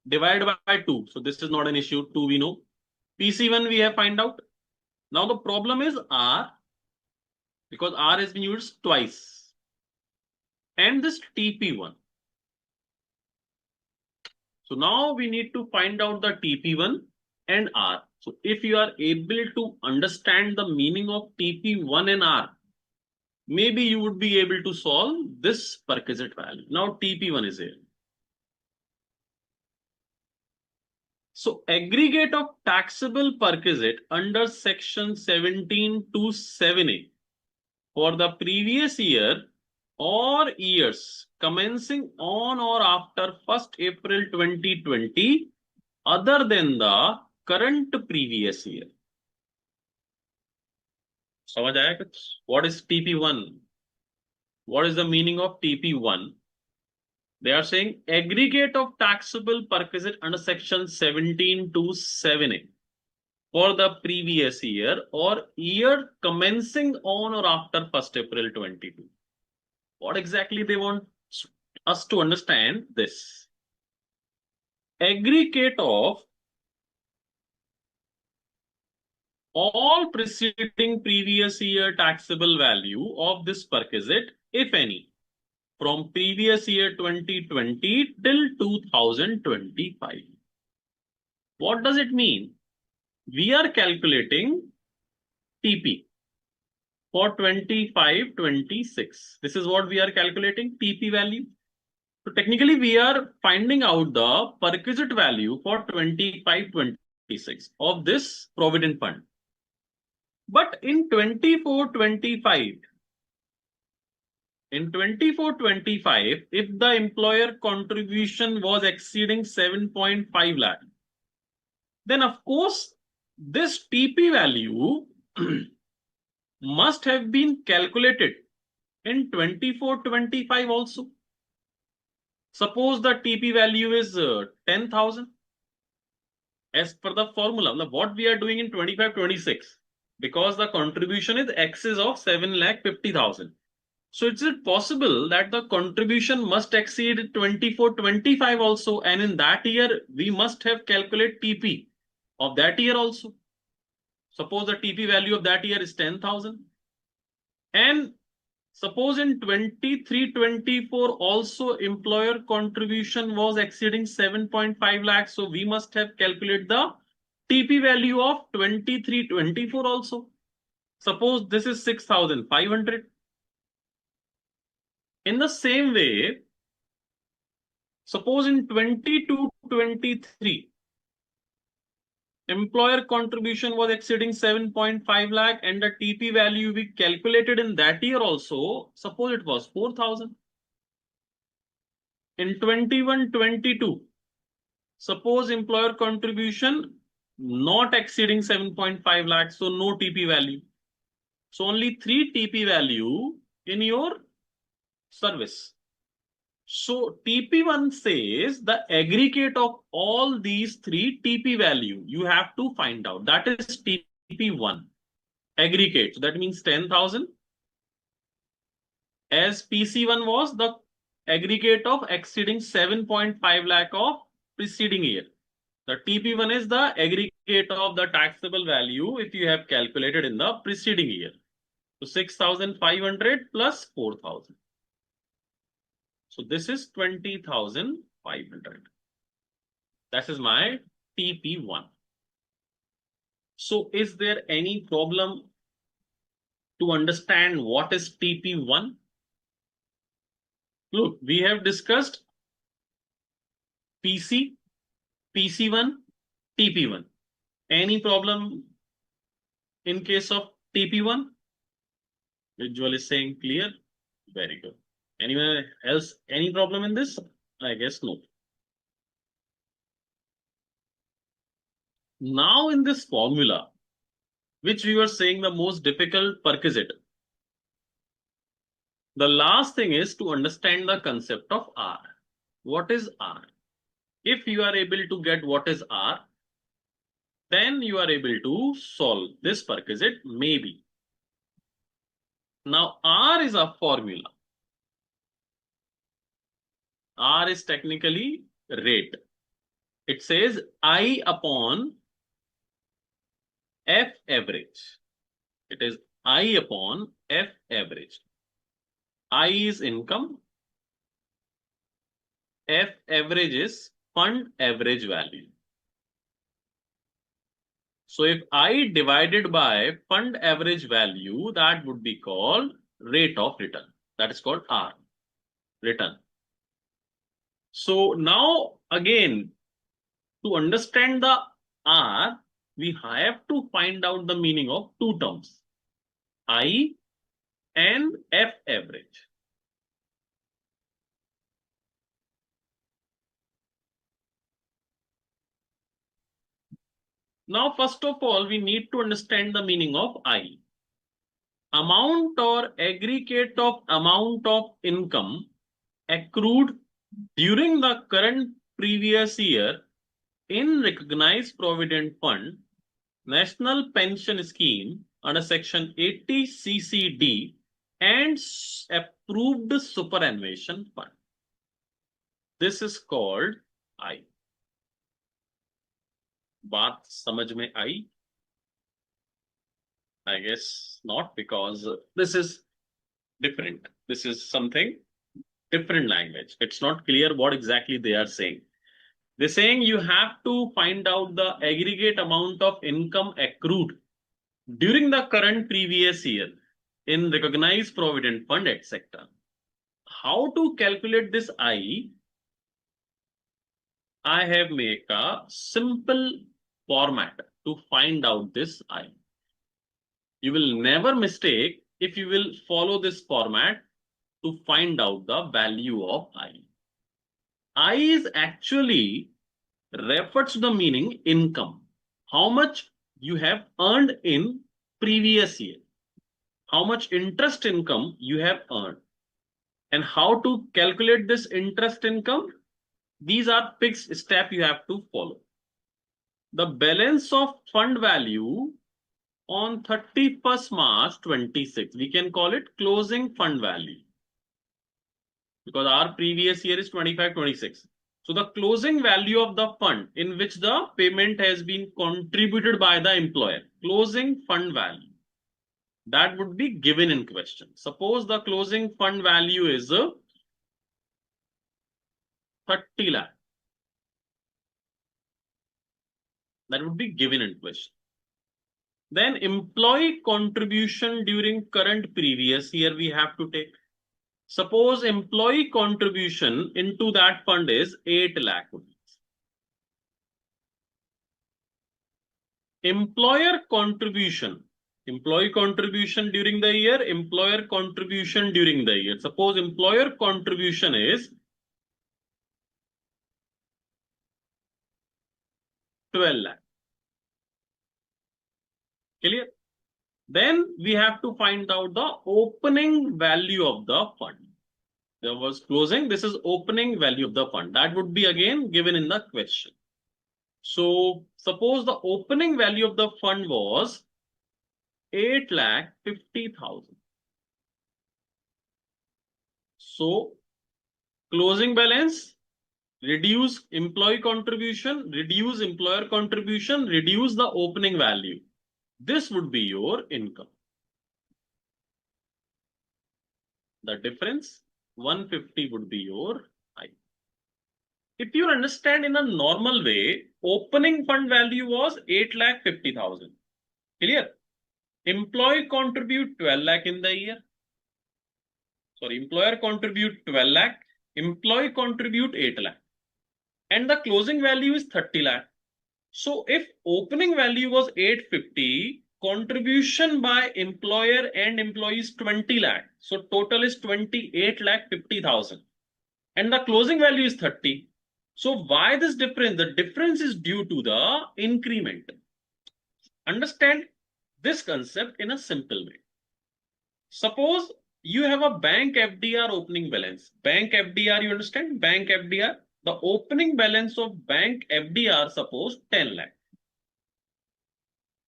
Divide by 2. So this is not an issue. 2 we know. PC1 we have find out. Now the problem is R, because R has been used twice. And this TP1. So now we need to find out the TP1 and R. So if you are able to understand the meaning of TP1 and R, maybe you would be able to solve this perquisite value. Now TP1 is here. So aggregate of taxable perquisite under section 17 to 7A for the previous year or years commencing on or after 1st April 2020 other than the current previous year. समझ आया कुछ? What is TP1? What is the meaning of TP1? They are saying aggregate of taxable perquisite under section 17 to 7A for the previous year or year commencing on or after 1st April 22. What exactly they want us to understand this? Aggregate of all preceding previous year taxable value of this perquisite, if any, from previous year 2020 till 2025. What does it mean? We are calculating TP for 25-26. This is what we are calculating, TP value. So technically we are finding out the perquisite value for 25-26 of this Provident Fund. But in 24-25, if the employer contribution was exceeding 7.5 lakh, then of course this TP value must have been calculated in 24-25 also. Suppose the TP value is 10,000 as per the formula. What we are doing in 25-26, because the contribution is excess of 7,50,000. So is it possible that the contribution must exceed 24-25 also, and in that year we must have calculated TP of that year also. Suppose the TP value of that year is 10,000, and suppose in 23-24 also employer contribution was exceeding 7.5 lakhs, so we must have calculated the TP value of 23-24 also. Suppose this is 6,500. In the same way, suppose in 22-23, employer contribution was exceeding 7.5 lakh and the TP value we calculated in that year also, suppose it was 4,000. In 21-22, suppose employer contribution not exceeding 7.5 lakh, so no TP value. So only 3 TP value in your service. So TP1 says the aggregate of all these 3 TP value you have to find out. That is TP1 aggregate. So that means 10,000. As PC1 was the aggregate of exceeding 7.5 lakh of preceding year. The TP1 is the aggregate of the taxable value if you have calculated in the preceding year. So 6,500 plus 4,000. So this is 20,500. That is my TP1. So is there any problem to understand what is TP1? Look, we have discussed PC, PC1, TP1. Any problem in case of TP1? Visual is saying clear. Very good. Anyone else, any problem in this? I guess no. Now in this formula, which we were saying the most difficult perquisite, the last thing is to understand the concept of R. What is R? If you are able to get what is R, then you are able to solve this perquisite maybe. Now R is a formula. R is technically rate. It says I upon F average. It is I upon F average. I is income. F average is fund average value. So if I divided by fund average value, that would be called rate of return. That is called R, return. So now again, to understand the R, we have to find out the meaning of two terms, I and F average. Now, first of all, we need to understand the meaning of I. Amount or aggregate of amount of income accrued during the current previous year in recognized provident fund, national pension scheme under section 80 CCD and approved superannuation fund. This is called I. बात समझ में आई? I guess not, because this is different. This is something different language. It's not clear what exactly they are saying. They're saying you have to find out the aggregate amount of income accrued during the current previous year in recognized provident fund, etc. How to calculate this I have made a simple format to find out this I. You will never mistake if you will follow this format to find out the value of I. I is actually refers to the meaning income. How much you have earned in previous year. How much interest income you have earned. And how to calculate this interest income? These are fixed steps you have to follow. The balance of fund value on 31st March 26, we can call it closing fund value, because our previous year is 25-26. So the closing value of the fund in which the payment has been contributed by the employer, closing fund value, that would be given in question. Suppose the closing fund value is 30 lakh. That would be given in question. Then employee contribution during current previous year we have to take. Suppose employee contribution into that fund is 8 lakh rupees. Employee contribution during the year, employer contribution during the year. Suppose employer contribution is 12 lakh. Clear? Then we have to find out the opening value of the fund. There was closing, this is opening value of the fund. That would be again given in the question. So suppose the opening value of the fund was 8,50,000. So closing balance, reduce employee contribution, reduce employer contribution, reduce the opening value. This would be your income. The difference, 150 would be your I. If you understand in a normal way, opening fund value was 8,50,000. Clear? Employee contribute 12 lakh in the year. Sorry, employer contribute 12 lakh, employee contribute 8 lakh. And the closing value is 30 lakh. So if opening value was 850, contribution by employer and employees 20 lakh. So total is 28 lakh 50,000. And the closing value is 30. So why this difference? The difference is due to the increment. Understand this concept in a simple way. Suppose you have a bank FDR opening balance. Bank FDR, you understand? Bank FDR. The opening balance of bank FDR, suppose 10 lakh.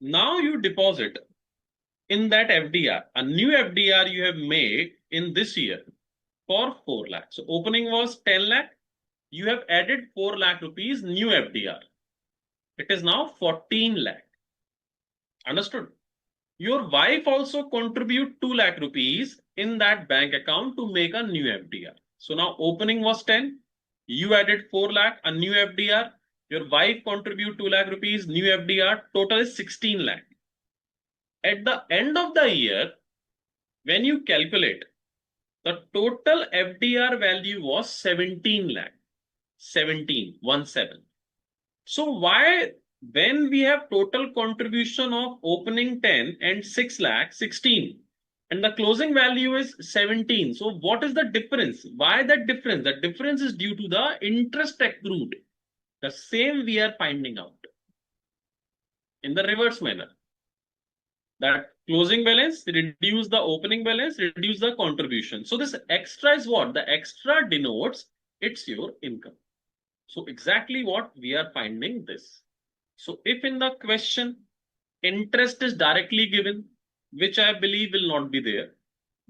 Now you deposit in that FDR, a new FDR you have made in this year for 4 lakh. So opening was 10 lakh. You have added 4 lakh rupees new FDR. It is now 14 lakh. Understood? Your wife also contribute 2 lakh rupees in that bank account to make a new FDR. So now opening was 10. You added 4 lakh, a new FDR. Your wife contribute 2 lakh rupees, new FDR. Total is 16 lakh. At the end of the year, when you calculate, the total FDR value was 17 lakh. 17. So why, when we have total contribution of opening 10 and 6 lakh, 16, and the closing value is 17. So what is the difference? Why that difference? The difference is due to the interest accrued. The same we are finding out in the reverse manner. That closing balance reduce the opening balance, reduce the contribution. So this extra is what? The extra denotes it's your income. So exactly what we are finding this. So if in the question interest is directly given, which I believe will not be there,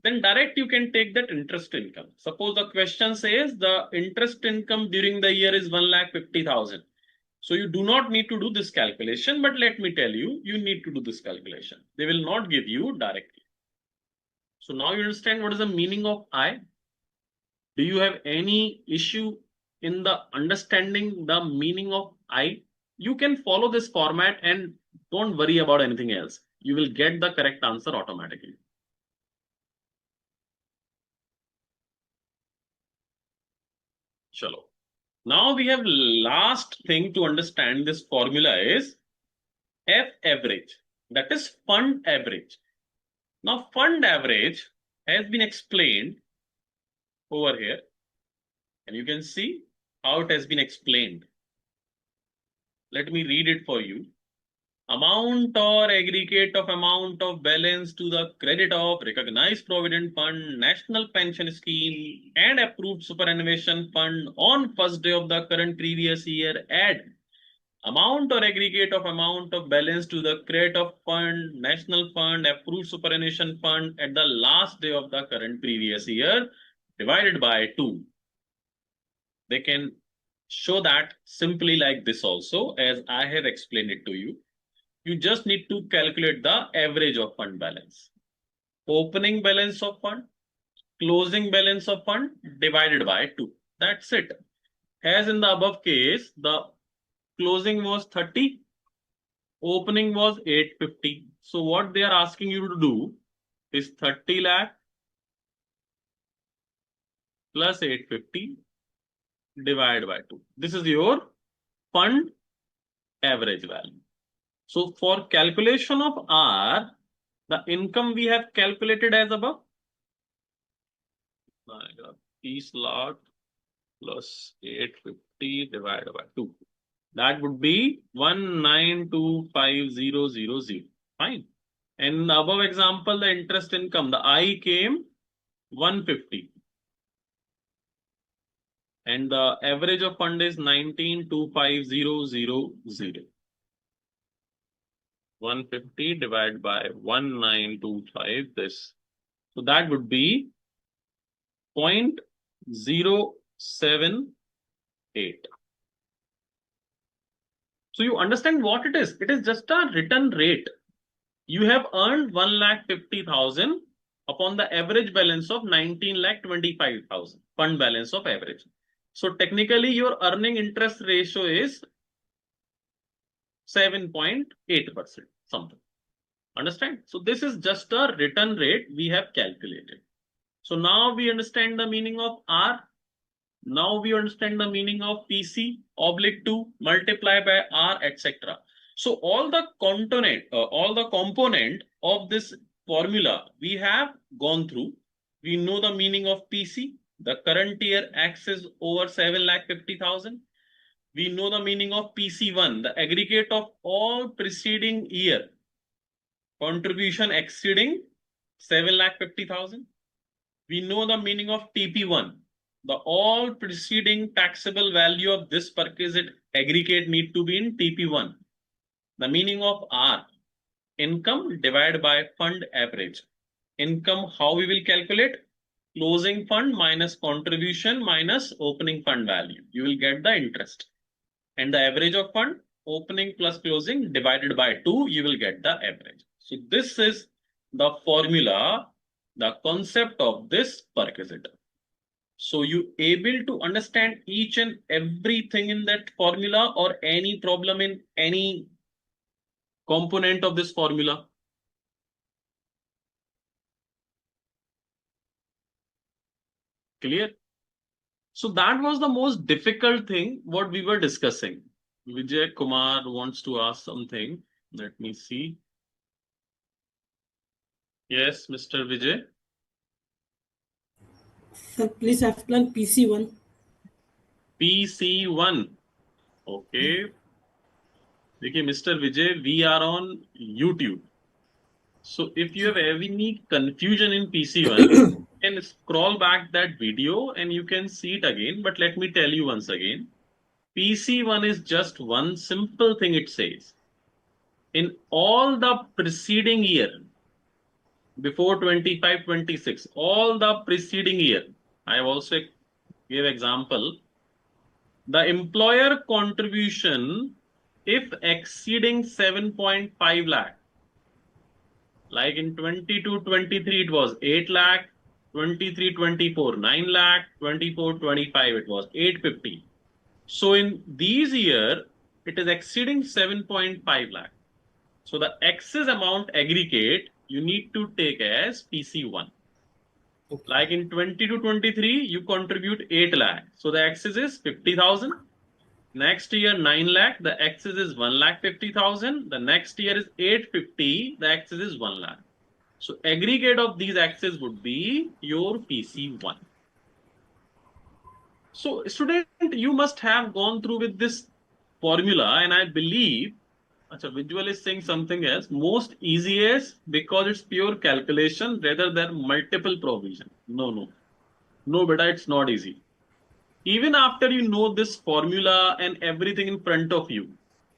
then direct you can take that interest income. Suppose the question says the interest income during the year is 1,50,000. So you do not need to do this calculation, but let me tell you, you need to do this calculation. They will not give you directly. So now you understand what is the meaning of I. Do you have any issue in the understanding the meaning of I? You can follow this format and don't worry about anything else. You will get the correct answer automatically. Chalo. Now we have last thing to understand this formula is F average, that is fund average. Now fund average has been explained over here, and you can see how it has been explained. Let me read it for you. Amount or aggregate of amount of balance to the credit of recognized provident fund, national pension scheme, and approved superannuation fund on first day of the current previous year. Add amount or aggregate of amount of balance to the credit of fund, national fund, approved superannuation fund at the last day of the current previous year divided by 2. They can show that simply like this also, as I have explained it to you. You just need to calculate the average of fund balance. Opening balance of fund, closing balance of fund divided by 2. That's it. As in the above case, the closing was 30, opening was 850. So what they are asking you to do is 30 lakh plus 850 divided by 2. This is your fund average value. So for calculation of R, the income we have calculated as above. Piece lot plus 850 divided by 2. That would be 1925000. Fine. And in the above example, the interest income, the I came 150. And the average of fund is 1925000. 150 divided by 1925, this. So that would be 0.078. So you understand what it is? It is just a return rate. You have earned 1,50,000 upon the average balance of 19,25,000, fund balance of average. So technically your earning interest ratio is 7.8%, something. Understand? So this is just a return rate we have calculated. So now we understand the meaning of R. Now we understand the meaning of PC oblique 2 multiply by R, etc. So all the component of this formula we have gone through. We know the meaning of PC. The current year X is over 7,50,000. We know the meaning of PC1, the aggregate of all preceding year contribution exceeding 7,50,000. We know the meaning of TP1, the all preceding taxable value of this perquisite aggregate need to be in TP1. The meaning of R, income divided by fund average. Income, how we will calculate? Closing fund minus contribution minus opening fund value. You will get the interest. And the average of fund, opening plus closing divided by 2, you will get the average. So this is the formula, the concept of this perquisite. So you able to understand each and everything in that formula, or any problem in any component of this formula? Clear? So that was the most difficult thing what we were discussing. Vijay Kumar wants to ask something. Let me see. Yes, Mr. Vijay. Sir, please explain PC1. PC1. Okay. Okay, Mr. Vijay, we are on YouTube. So if you have any confusion in PC1, you can scroll back that video and you can see it again. But let me tell you once again, PC1 is just one simple thing it says. In all the preceding year, before 25, 26, all the preceding year, I also gave example, the employer contribution, if exceeding 7.5 lakh, like in 22, 23, it was 8 lakh, 23, 24, 9 lakh, 24, 25, it was 850. So in these year, it is exceeding 7.5 lakh. So the excess amount aggregate, you need to take as PC1. Okay. Like in 22, 23, you contribute 8 lakh. So the excess is 50,000. Next year, 9 lakh, the excess is 1,50,000. The next year is 850, the excess is 1 lakh. So aggregate of these excess would be your PC1. So student, you must have gone through with this formula, and I believe, visual is saying something else, most easiest because it's pure calculation rather than multiple provision. No, beta, it's not easy. Even after you know this formula and everything in front of you,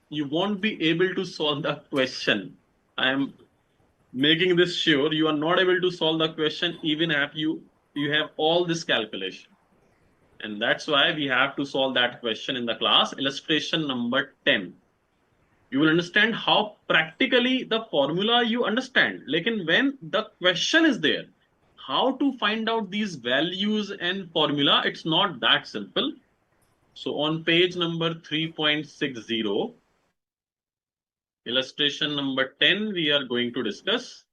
you won't be able to solve the question. I am making this sure you are not able to solve the question even if you have all this calculation. And that's why we have to solve that question in the class. Illustration number 10. You will understand how practically the formula you understand. Like when the question is there, how to find out these values and formula, it's not that simple. So on page number 3.60, illustration number 10, we are going to discuss.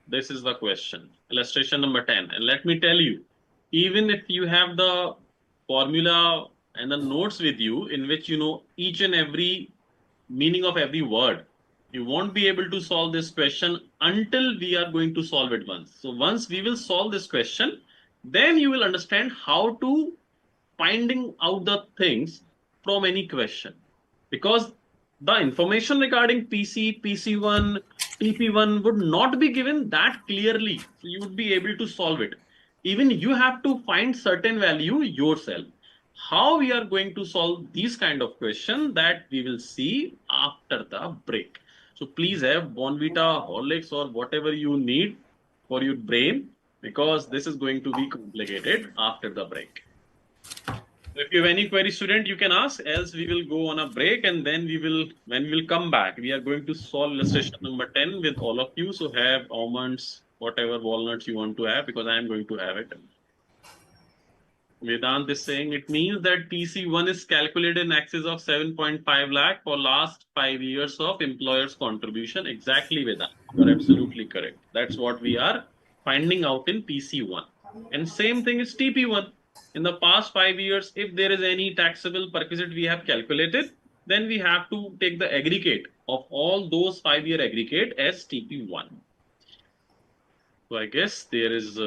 This is the question, illustration number 10. And let me tell you, even if you have the formula and the notes with you in which you know each and every meaning of every word, you won't be able to solve this question until we are going to solve it once. So once we will solve this question, then you will understand how to finding out the things from any question. Because the information regarding PC, PC1, TP1 would not be given that clearly. So you would be able to solve it. Even you have to find certain value yourself. How we are going to solve these kind of questions, that we will see after the break. So please have Bonvita, Horlicks, or whatever you need for your brain, because this is going to be complicated after the break. If you have any query, student, you can ask, else we will go on a break, and then when we will come back, we are going to solve illustration number 10 with all of you. So have almonds, whatever walnuts you want to have, because I am going to have it. Vedant is saying it means that PC1 is calculated in excess of 7.5 lakh for last 5 years of employer's contribution. Exactly, Vedant. You are absolutely correct. That's what we are finding out in PC1. And same thing is TP1. In the past 5 years, if there is any taxable perquisite we have calculated, then we have to take the aggregate of all those 5-year aggregate as TP1. So I guess there is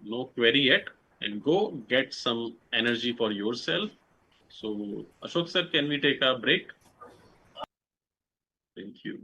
no query yet, and go get some energy for yourself. So Ashok sir, can we take a break? Thank you.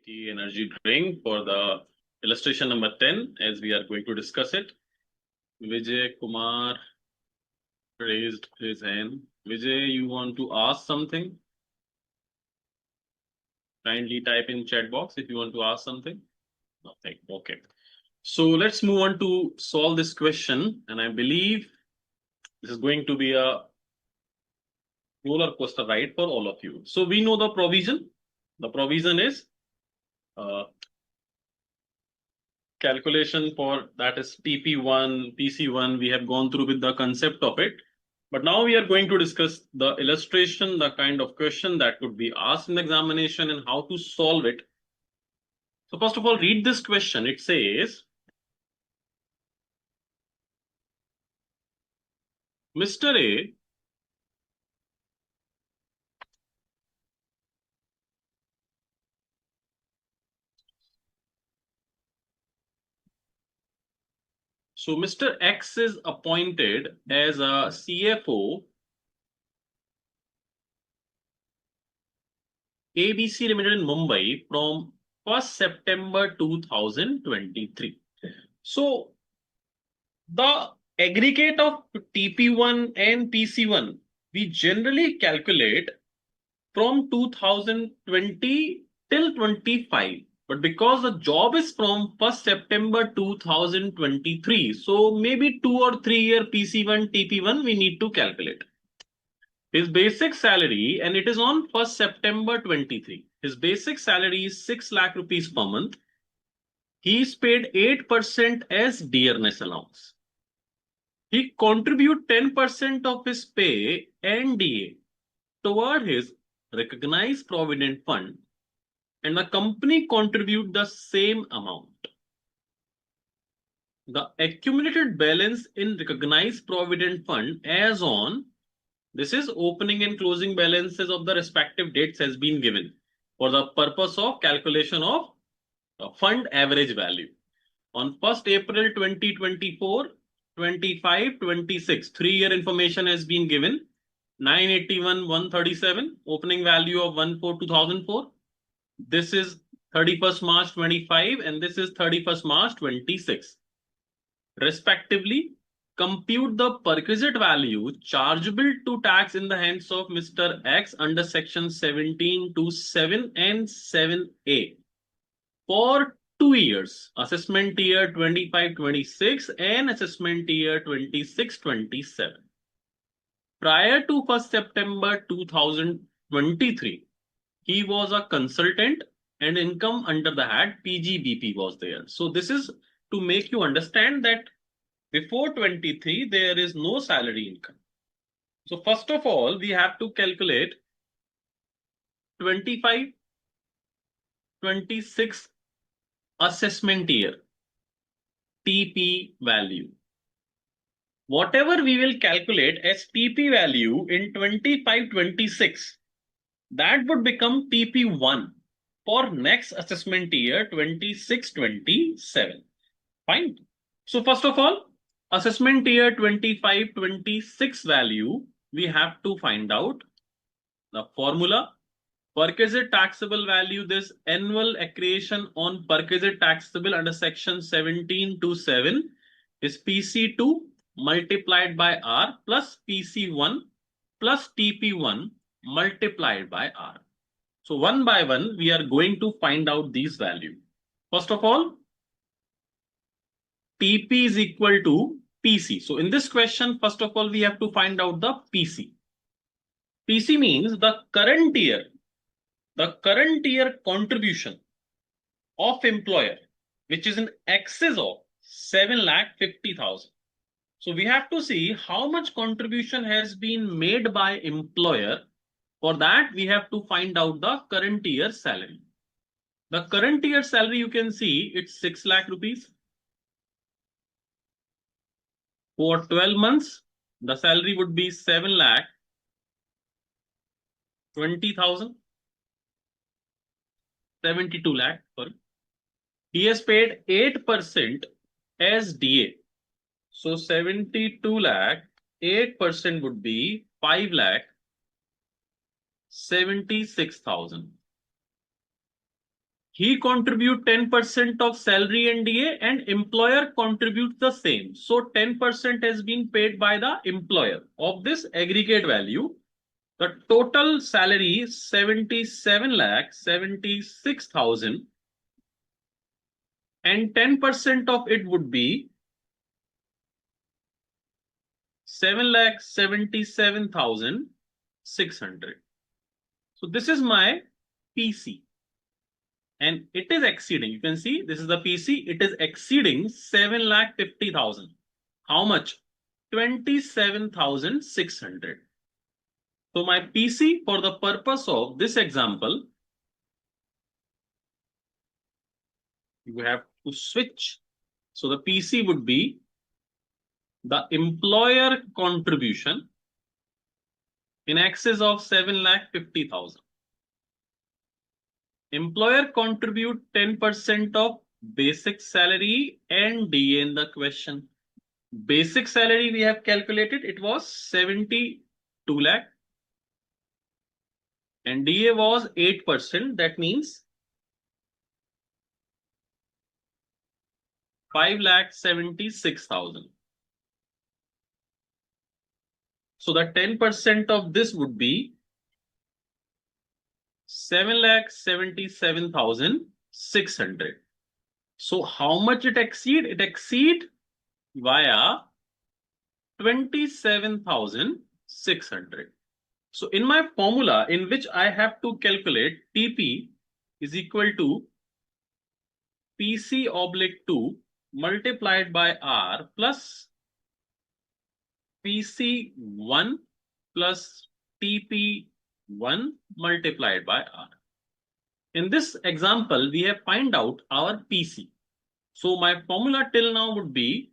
key energy drink for the illustration number 10, as we are going to discuss it. Vijay Kumar raised his hand. Vijay, you want to ask something? Kindly type in chat box if you want to ask something. Nothing. Okay. So let's move on to solve this question. And I believe this is going to be a roller coaster ride for all of you. So we know the provision. The provision is calculation for that is TP1, PC1. We have gone through with the concept of it. But now we are going to discuss the illustration, the kind of question that could be asked in the examination and how to solve it. So first of all, read this question. It says, Mr. A So Mr. X is appointed as a CFO ABC Limited in Mumbai from 1st September 2023. So the aggregate of TP1 and PC1, we generally calculate from 2020 till 25. But because the job is from 1st September 2023, so maybe 2 or 3 year PC1, TP1, we need to calculate. His basic salary, and it is on 1st September 23. His basic salary is 6 lakh rupees per month. He is paid 8% as dearness allowance. He contribute 10% of his pay and DA toward his recognized provident fund, and the company contribute the same amount. The accumulated balance in recognized provident fund as on, this is opening and closing balances of the respective dates has been given for the purpose of calculation of fund average value. On 1st April 2024, 25, 26, 3-year information has been given. 981, 137, opening value of 1/4/2004. This is 31st March 25 and this is 31st March 26. Respectively, compute the perquisite value chargeable to tax in the hands of Mr. X under section 17(2)(7) and 7A for 2 years, assessment year 25-26 and assessment year 26-27. Prior to 1st September 2023, he was a consultant and income under the head PGBP was there. So this is to make you understand that before 23, there is no salary income. So first of all, we have to calculate 25, 26 assessment year, TP value. Whatever we will calculate as TP value in 25-26, that would become TP1 for next assessment year 26-27. Fine. So first of all, assessment year 25-26 value, we have to find out the formula. Perquisite taxable value, this annual accretion on perquisite taxable under section 17(2)(7 is PC2 multiplied by R plus PC1 plus TP1 multiplied by R. So one by one, we are going to find out these values. First of all, TP is equal to PC. So in this question, first of all, we have to find out the PC. PC means the current year contribution of employer, which is in excess of 7,50,000. So we have to see how much contribution has been made by employer. For that, we have to find out the current year salary. The current year salary, you can see it's 6 lakh rupees. For 12 months, the salary would be 7,20,000. 72 lakh, sorry. He has paid 8% as DA. So 72 lakh, 8% would be 5,76,000. he contribute 10% of salary and DA and employer contributes the same. So 10% has been paid by the employer. Of this aggregate value, the total salary is 77,76,000 and 10% of it would be 7,77,600. So this is my PC. And it is exceeding, you can see this is the PC, it is exceeding 7,50,000. How much? 27,600. So my PC for the purpose of this example, you have to switch. So the PC would be the employer contribution in excess of 7,50,000. Employer contribute 10% of basic salary and DA in the question. Basic salary we have calculated, it was 72 lakh and DA was 8%. That means 5,76,000. So the 10% of this would be 7,77,600. So how much it exceed? It exceed via 27,600. So in my formula in which I have to calculate TP is equal to PC/2 multiplied by R plus PC1 plus TP1 multiplied by R. In this example, we have find out our PC. So my formula till now would be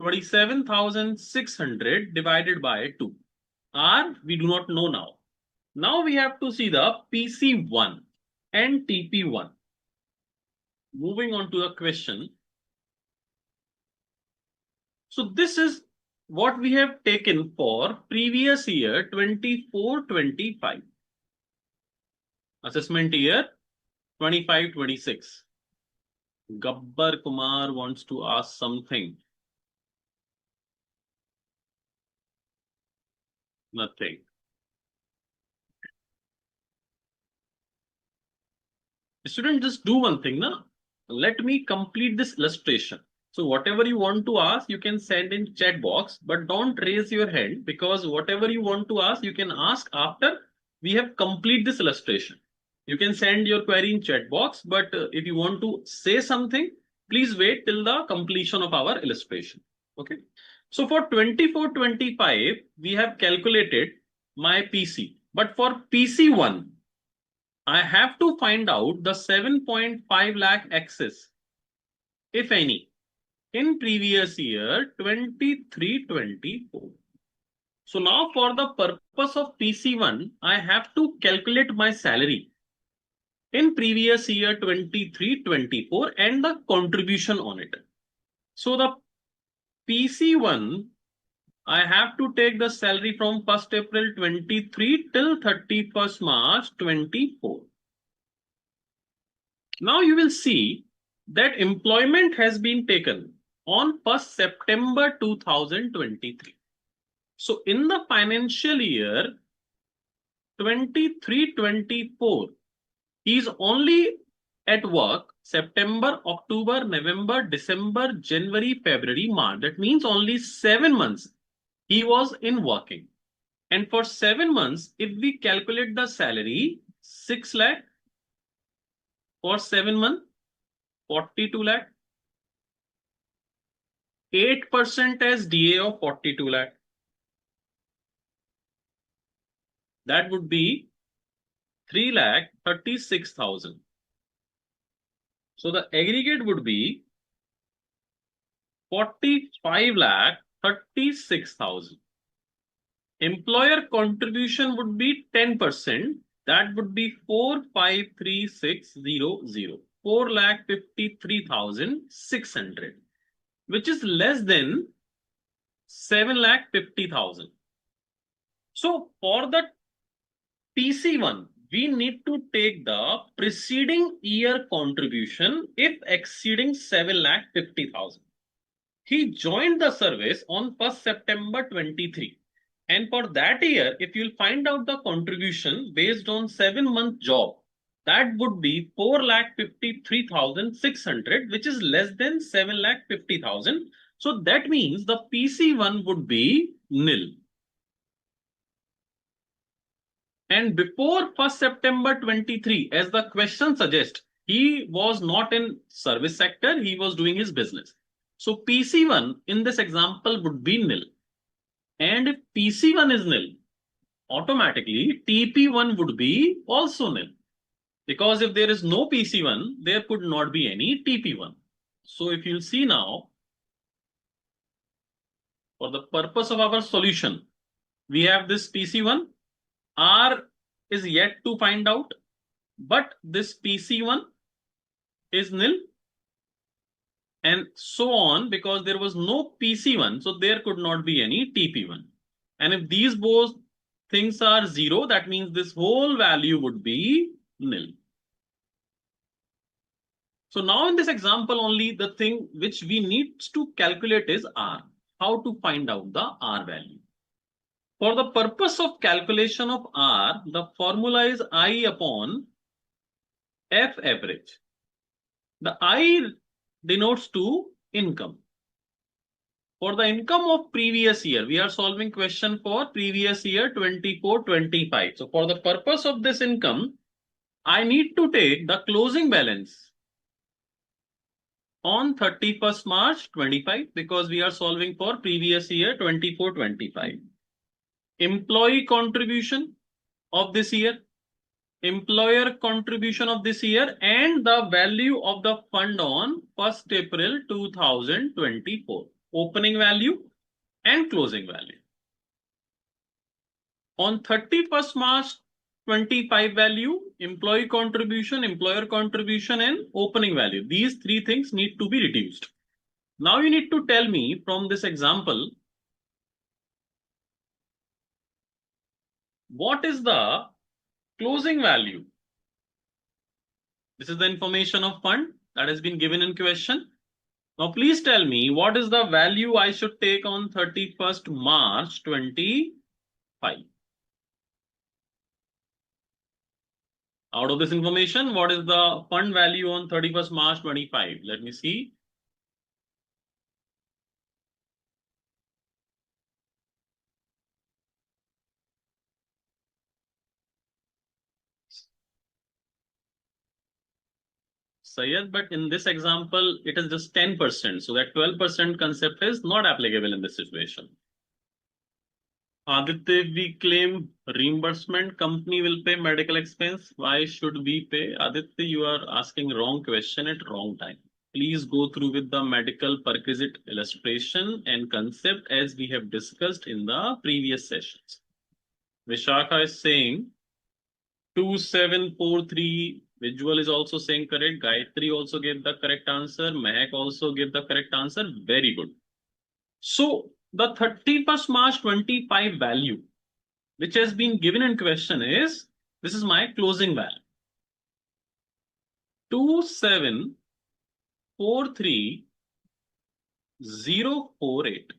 27,600 divided by 2. R we do not know now. Now we have to see the PC1 and TP1. Moving on to the question. So this is what we have taken for previous year 24-25. Assessment year 25-26. Gabbar Kumar wants to ask something. Nothing. Student, just do one thing, na? Let me complete this illustration. So whatever you want to ask, you can send in chat box, but don't raise your hand because whatever you want to ask, you can ask after we have complete this illustration. You can send your query in chat box, but if you want to say something, please wait till the completion of our illustration. Okay. So for 24-25, we have calculated my PC, but for PC1, I have to find out the 7.5 lakh excess, if any, in previous year 23-24. So now for the purpose of PC1, I have to calculate my salary in previous year 23-24 and the contribution on it. So the PC1, I have to take the salary from 1st April 23 till 31st March 24. Now you will see that employment has been taken on 1st September 2023. So in the financial year 23-24, he is only at work September, October, November, December, January, February, March. That means only 7 months he was in working. And for 7 months, if we calculate the salary, 6 lakh for 7 months, 42 lakh, 8% as DA of 42 lakh. That would be 3,36,000. So the aggregate would be 45,36,000. Employer contribution would be 10%. That would be 4,53,600. 4,53,600, which is less than 7,50,000. So for the PC1, we need to take the preceding year contribution if exceeding 7,50,000. He joined the service on 1st September 23. And for that year, if you'll find out the contribution based on 7-month job, that would be 4,53,600, which is less than 7,50,000. So that means the PC1 would be nil. And before 1st September 23, as the question suggests, he was not in service sector, he was doing his business. So PC1 in this example would be nil. And if PC1 is nil, automatically TP1 would be also nil. Because if there is no PC1, there could not be any TP1. So if you'll see now, for the purpose of our solution, we have this PC1. R is yet to find out, but this PC1 is nil. And so on, because there was no PC1, so there could not be any TP1. And if these both things are 0, that means this whole value would be nil. So now in this example, only the thing which we need to calculate is R. How to find out the R value? For the purpose of calculation of R, the formula is I upon F average. The I denotes to income. For the income of previous year, we are solving question for previous year 24-25. So for the purpose of this income, I need to take the closing balance on 31st March 25 because we are solving for previous year 24-25. Employee contribution of this year, employer contribution of this year, and the value of the fund on 1st April 2024. Opening value and closing value. On 31st March 25 value, employee contribution, employer contribution, and opening value. These three things need to be reduced. Now you need to tell me from this example, what is the closing value? This is the information of fund that has been given in question. Now please tell me what is the value I should take on 31st March 25. Out of this information, what is the fund value on 31st March 25? Let me see. Sayed, but in this example, it is just 10%. So that 12% concept is not applicable in this situation. Aditya, we claim reimbursement, company will pay medical expense. Why should we pay? Aditya, you are asking wrong question at wrong time. Please go through with the medical perquisite illustration and concept as we have discussed in the previous sessions. Vishakha is saying 2743. Visual is also saying correct. Gayatri also gave the correct answer. Mehak also gave the correct answer. Very good. So the 31st March 25 value, which has been given in question is, this is my closing value. 2743048.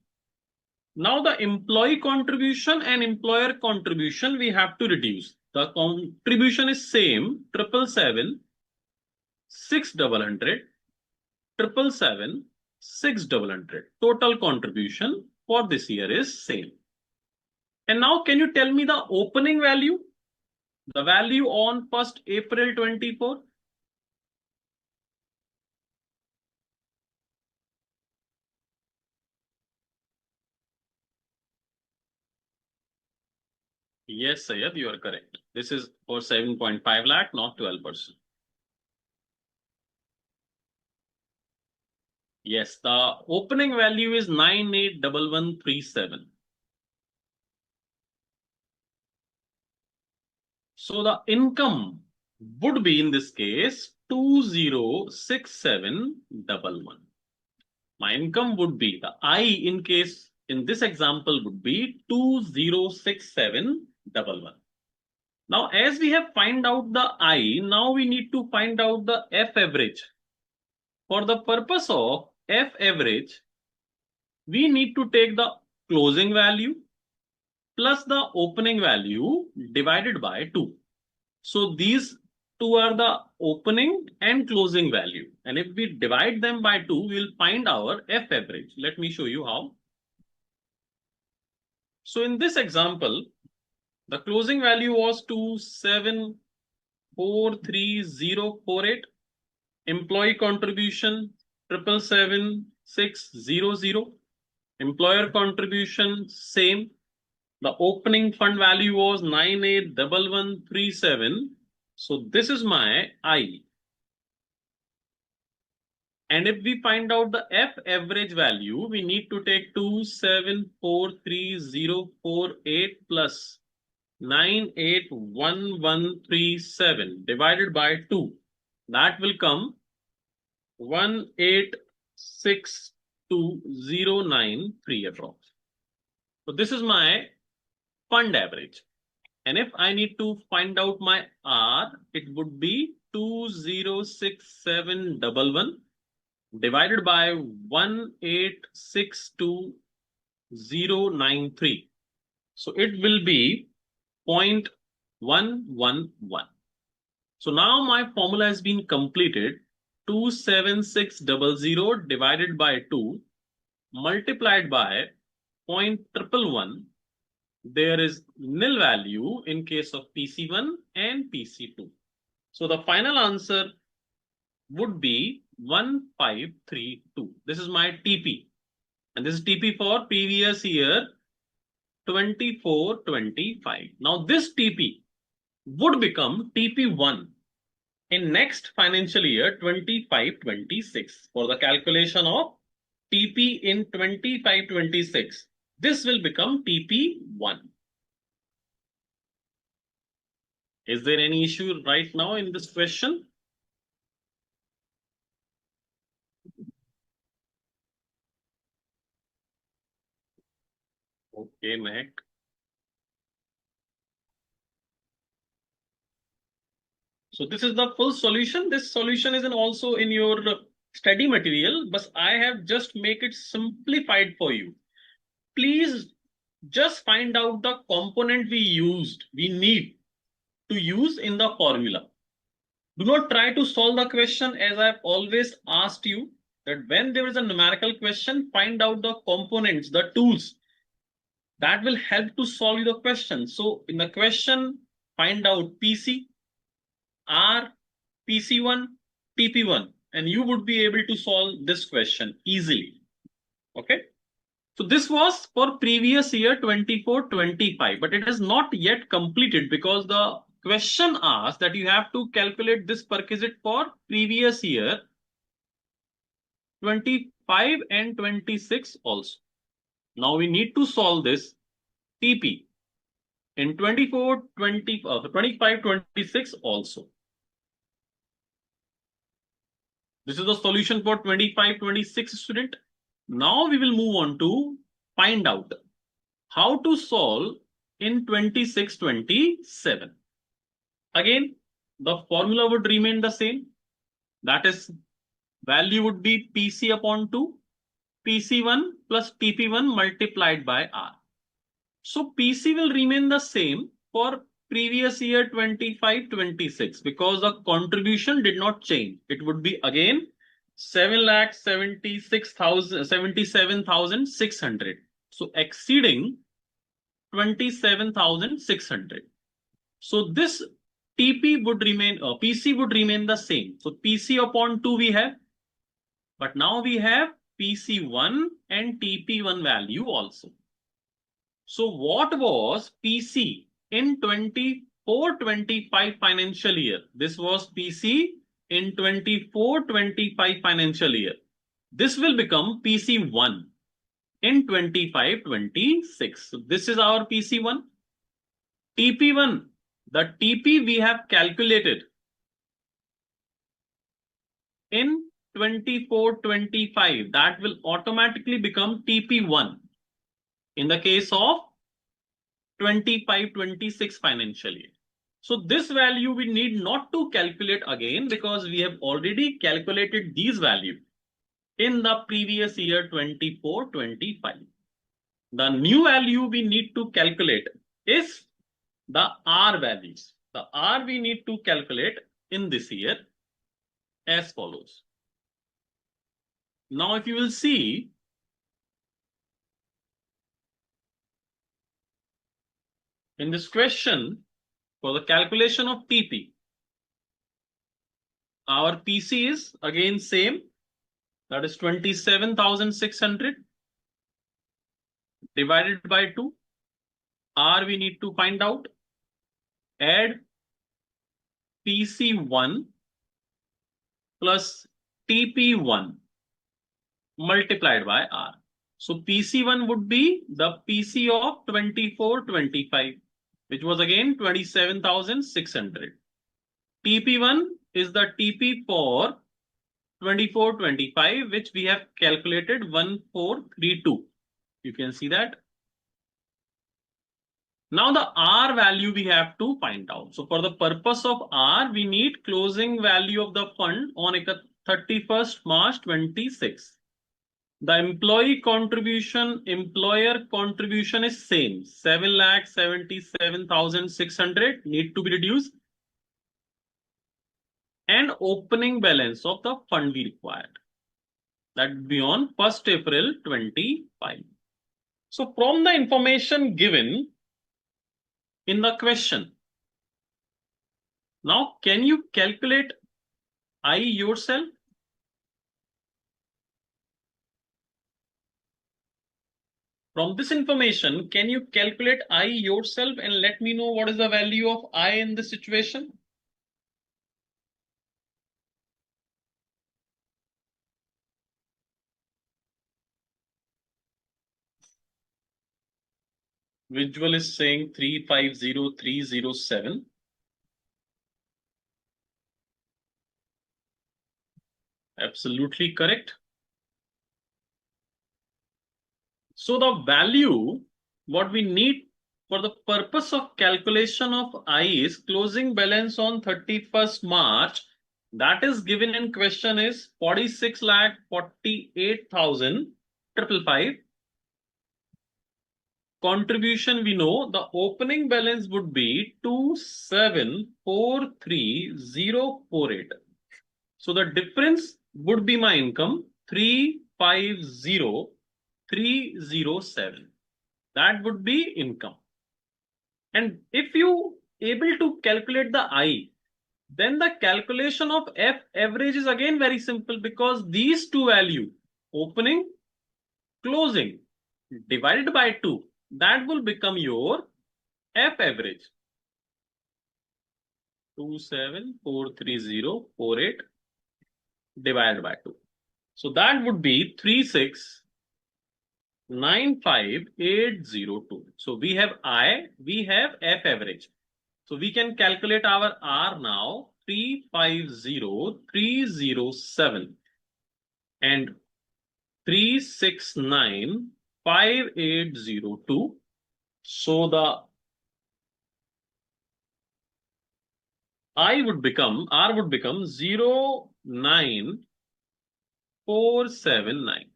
Now the employee contribution and employer contribution we have to reduce. The contribution is same, 777, 600, 777, 600. Total contribution for this year is same. And now can you tell me the opening value? The value on 1st April 24? Yes, Sayed, you are correct. This is for 7.5 lakh, not 12%. Yes, the opening value is 981137. So the income would be in this case 206711. My income would be, the I in this example would be 206711. Now, as we have find out the I, now we need to find out the F average. For the purpose of F average, we need to take the closing value plus the opening value divided by 2. So these two are the opening and closing value. And if we divide them by 2, we will find our F average. Let me show you how. So in this example, the closing value was 27,430,48. Employee contribution 777,600. Employer contribution same. The opening fund value was 98,1137. So this is my I. And if we find out the F average value, we need to take 27,430,48 plus 98,1137 divided by 2. That will come 186,2093 approx. So this is my fund average. And if I need to find out my R, it would be 206711 divided by 1862093. So it will be 0.111. So now my formula has been completed. 27600 divided by 2 multiplied by 0.111. There is nil value in case of PC1 and PC2. So the final answer would be 1532. This is my TP. And this is TP for previous year 24-25. Now this TP would become TP1 in next financial year 25-26 for the calculation of TP in 25-26. This will become TP1. Is there any issue right now in this question? Okay, Mehak. So this is the full solution. This solution is also in your study material, but I have just make it simplified for you. Please just find out the component we need to use in the formula. Do not try to solve the question as I've always asked you that when there is a numerical question, find out the components, the tools that will help to solve the question. So in the question, find out PC, R, PC1, TP1, and you would be able to solve this question easily. Okay. So this was for previous year 24-25, but it is not yet completed because the question asks that you have to calculate this perquisite for previous year 25 and 26 also. Now we need to solve this TP in 25-26 also. This is the solution for 25-26 student. Now we will move on to find out how to solve in 26-27. Again, the formula would remain the same. That is, value would be PC upon 2, PC1 plus TP1 multiplied by R. So PC will remain the same for previous year 25-26 because the contribution did not change. It would be again 7,77,600. So exceeding 27,600. So this TP would remain, PC would remain the same. So PC upon 2 we have, but now we have PC1 and TP1 value also. So what was PC in 24-25 financial year? This was PC in 24-25 financial year. This will become PC1 in 25-26. So this is our PC1. TP1, the TP we have calculated in 24-25, that will automatically become TP1 in the case of 25-26 financial year. So this value we need not to calculate again because we have already calculated these values in the previous year 24-25. The new value we need to calculate is the R values. The R we need to calculate in this year as follows. Now, if you will see, in this question, for the calculation of TP, our PC is again same, that is 27,600 divided by 2. R we need to find out. Add PC1 plus TP1 multiplied by R. So PC1 would be the PC of 24-25, which was again 27,600. TP1 is the TP for 24-25, which we have calculated 1432. You can see that. Now the R value we have to find out. So for the purpose of R, we need closing value of the fund on 31st March 26. The employee contribution, employer contribution is same. 7,77,600 need to be reduced. And opening balance of the fund we required. That would be on 1st April 25. So from the information given in the question, now can you calculate I yourself? From this information, can you calculate I yourself and let me know what is the value of I in this situation? Visual is saying 350,307. Absolutely correct. So the value, what we need for the purpose of calculation of I is closing balance on 31st March. That is given in question is 46,48,555. Contribution we know the opening balance would be 27,430,48. So the difference would be my income 350,307. That would be income. And if you able to calculate the I, then the calculation of F average is again very simple because these two values, opening, closing, divided by 2, that will become your F average. 27,430,48 divided by 2. So that would be 36,95,802. So we have I, we have F average. So we can calculate our R now, 350,307 and 369,5802. So the R would become 0.9479.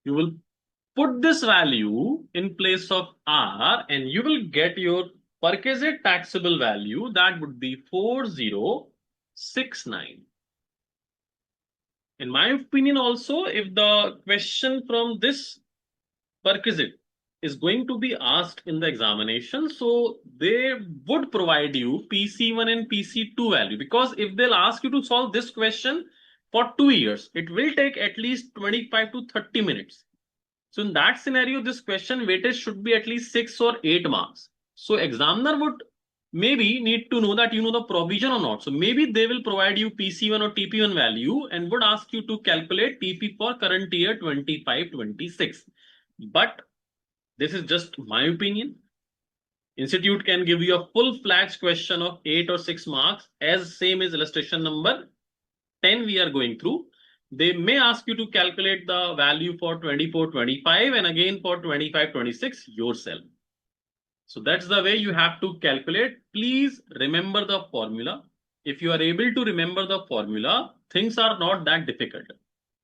You will put this value in place of R and you will get your perquisite taxable value. That would be 4069. In my opinion also, if the question from this perquisite is going to be asked in the examination, so they would provide you PC1 and PC2 value, because if they'll ask you to solve this question for 2 years, it will take at least 25 to 30 minutes. So in that scenario, this question weightage should be at least 6 or 8 marks. So examiner would maybe need to know that you know the provision or not. So maybe they will provide you PC1 or TP1 value and would ask you to calculate TP for current year 25-26. But this is just my opinion. Institute can give you a full-fledged question of 8 or 6 marks, as same as illustration number 10 we are going through. They may ask you to calculate the value for 24-25 and again for 25-26 yourself. So that's the way you have to calculate. Please remember the formula. If you are able to remember the formula, things are not that difficult.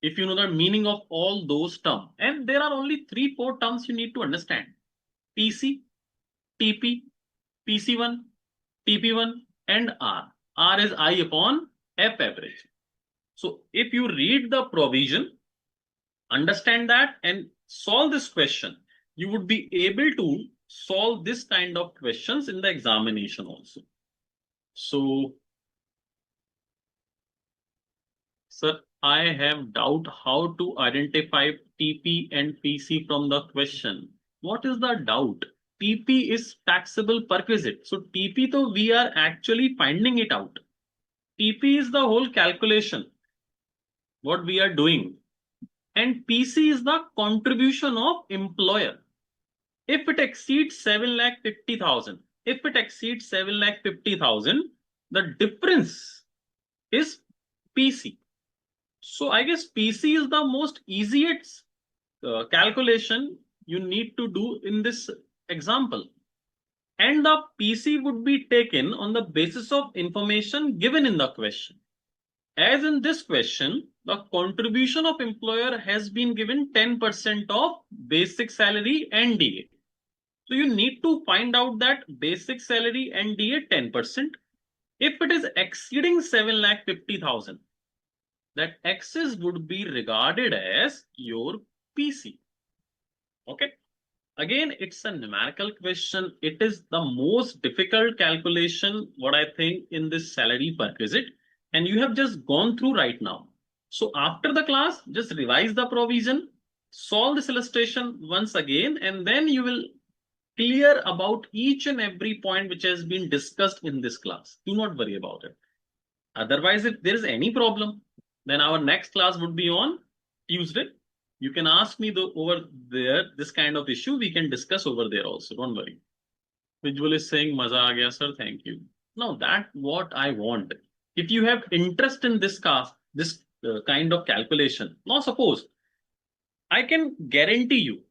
If you know the meaning of all those terms, and there are only 3-4 terms you need to understand: PC, TP, PC1, TP1, and R. R is I upon F average. So if you read the provision, understand that, and solve this question, you would be able to solve this kind of questions in the examination also. So, sir, I have doubt how to identify TP and PC from the question. What is the doubt? TP is taxable perquisite. So TP, though, we are actually finding it out. TP is the whole calculation, what we are doing. And PC is the contribution of employer. If it exceeds 7,50,000, if it exceeds 7,50,000, the difference is PC. So I guess PC is the most easiest calculation you need to do in this example. And the PC would be taken on the basis of information given in the question. As in this question, the contribution of employer has been given 10% of basic salary and DA. So you need to find out that basic salary and DA 10%. If it is exceeding 7,50,000, that excess would be regarded as your PC. Okay. Again, it's a numerical question. It is the most difficult calculation, what I think, in this salary perquisite. And you have just gone through right now. So after the class, just revise the provision, solve this illustration once again, and then you will clear about each and every point which has been discussed in this class. Do not worry about it. Otherwise, if there is any problem, then our next class would be on Tuesday. You can ask me over there, this kind of issue, we can discuss over there also. Don't worry. Visual is saying, Maza aa gaya, sir. Thank you. Now, that's what I want. If you have interest in this class, this kind of calculation, now suppose I can guarantee you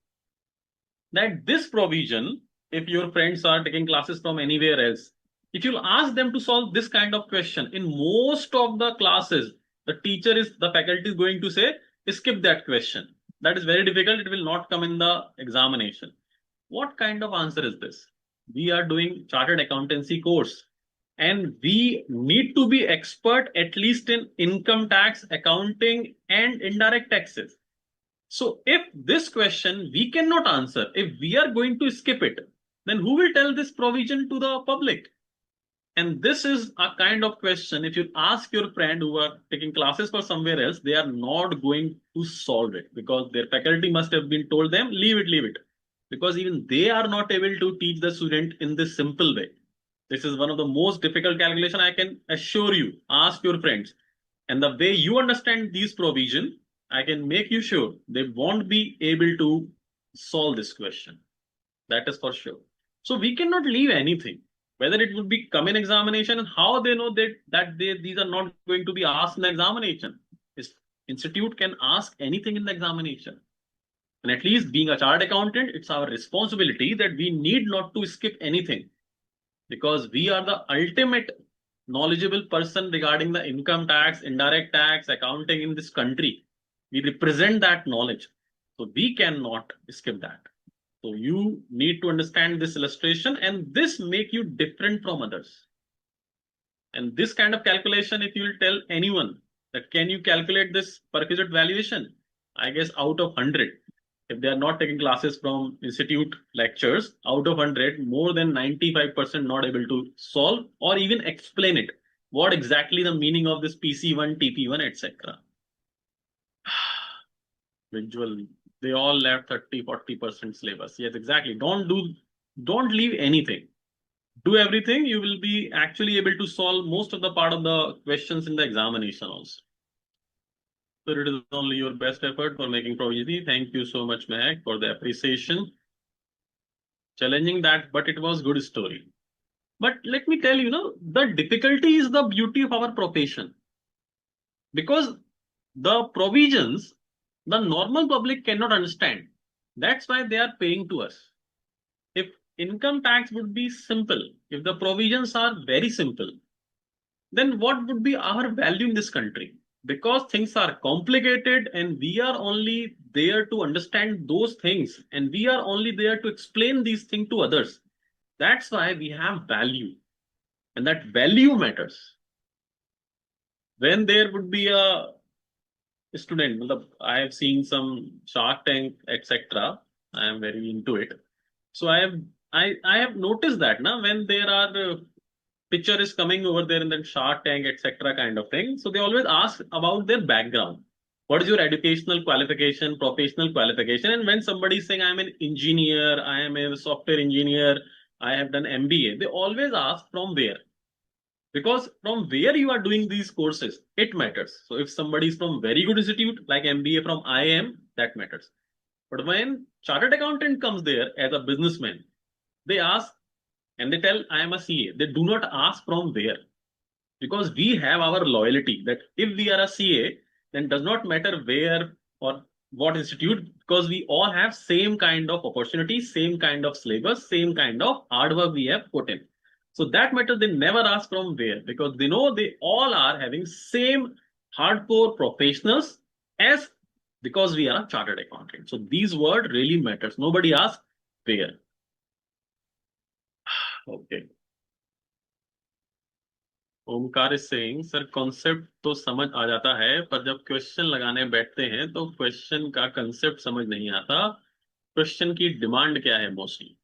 that this provision, if your friends are taking classes from anywhere else, if you'll ask them to solve this kind of question, in most of the classes, the faculty is going to say, skip that question. That is very difficult. It will not come in the examination. What kind of answer is this? We are doing chartered accountancy course, and we need to be expert at least in income tax, accounting, and indirect taxes. So if this question we cannot answer, if we are going to skip it, then who will tell this provision to the public? And this is a kind of question, if you ask your friend who are taking classes for somewhere else, they are not going to solve it because their faculty must have been told them, leave it. Because even they are not able to teach the student in this simple way. This is one of the most difficult calculation, I can assure you. Ask your friends. And the way you understand these provision, I can make you sure they won't be able to solve this question. That is for sure. So we cannot leave anything. Whether it would be come in examination, and how they know that these are not going to be asked in the examination. This institute can ask anything in the examination. And at least being a chartered accountant, it's our responsibility that we need not to skip anything. Because we are the ultimate knowledgeable person regarding the income tax, indirect tax, accounting in this country. We represent that knowledge. So we cannot skip that. So you need to understand this illustration, and this make you different from others. And this kind of calculation, if you will tell anyone that can you calculate this perquisite valuation, I guess out of 100, if they are not taking classes from institute lectures, out of 100, more than 95% not able to solve or even explain it. What exactly the meaning of this PC1, TP1, etc. Visual. They all left 30-40% syllabus. Yes, exactly. Don't leave anything. Do everything. You will be actually able to solve most of the part of the questions in the examination also. So it is only your best effort for making provision. Thank you so much, Mehak, for the appreciation. Challenging that, but it was good story. But let me tell you, the difficulty is the beauty of our profession. Because the provisions, the normal public cannot understand. That's why they are paying to us. If income tax would be simple, if the provisions are very simple, then what would be our value in this country? Because things are complicated and we are only there to understand those things and we are only there to explain these things to others. That's why we have value, and that value matters. When there would be a student, I have seen some Shark Tank, etc. I am very into it. So I have noticed that now when there are picture is coming over there in the Shark Tank, etc. kind of thing. So they always ask about their background. What is your educational qualification, professional qualification? And when somebody is saying I'm an engineer, I am a software engineer, I have done MBA, they always ask from where. Because from where you are doing these courses, it matters. So if somebody is from very good institute like MBA from IIM, that matters. But when chartered accountant comes there as a businessman, they ask and they tell I am a CA. They do not ask from where, because we have our loyalty that if we are a CA, then does not matter where or what institute, because we all have same kind of opportunity, same kind of syllabus, same kind of hard work we have put in. So that matter, they never ask from where, because they know they all are having same hardcore professionals as, because we are a chartered accountant. So these word really matters. Nobody asks where. Okay. Omkar is saying sir concept तो समझ आ जाता है, पर जब question लगाने बैठते हैं तो क्वेश्चन का कंसेप्ट समझ नहीं आता, क्वेश्चन की डिमांड क्या है मोस्टली।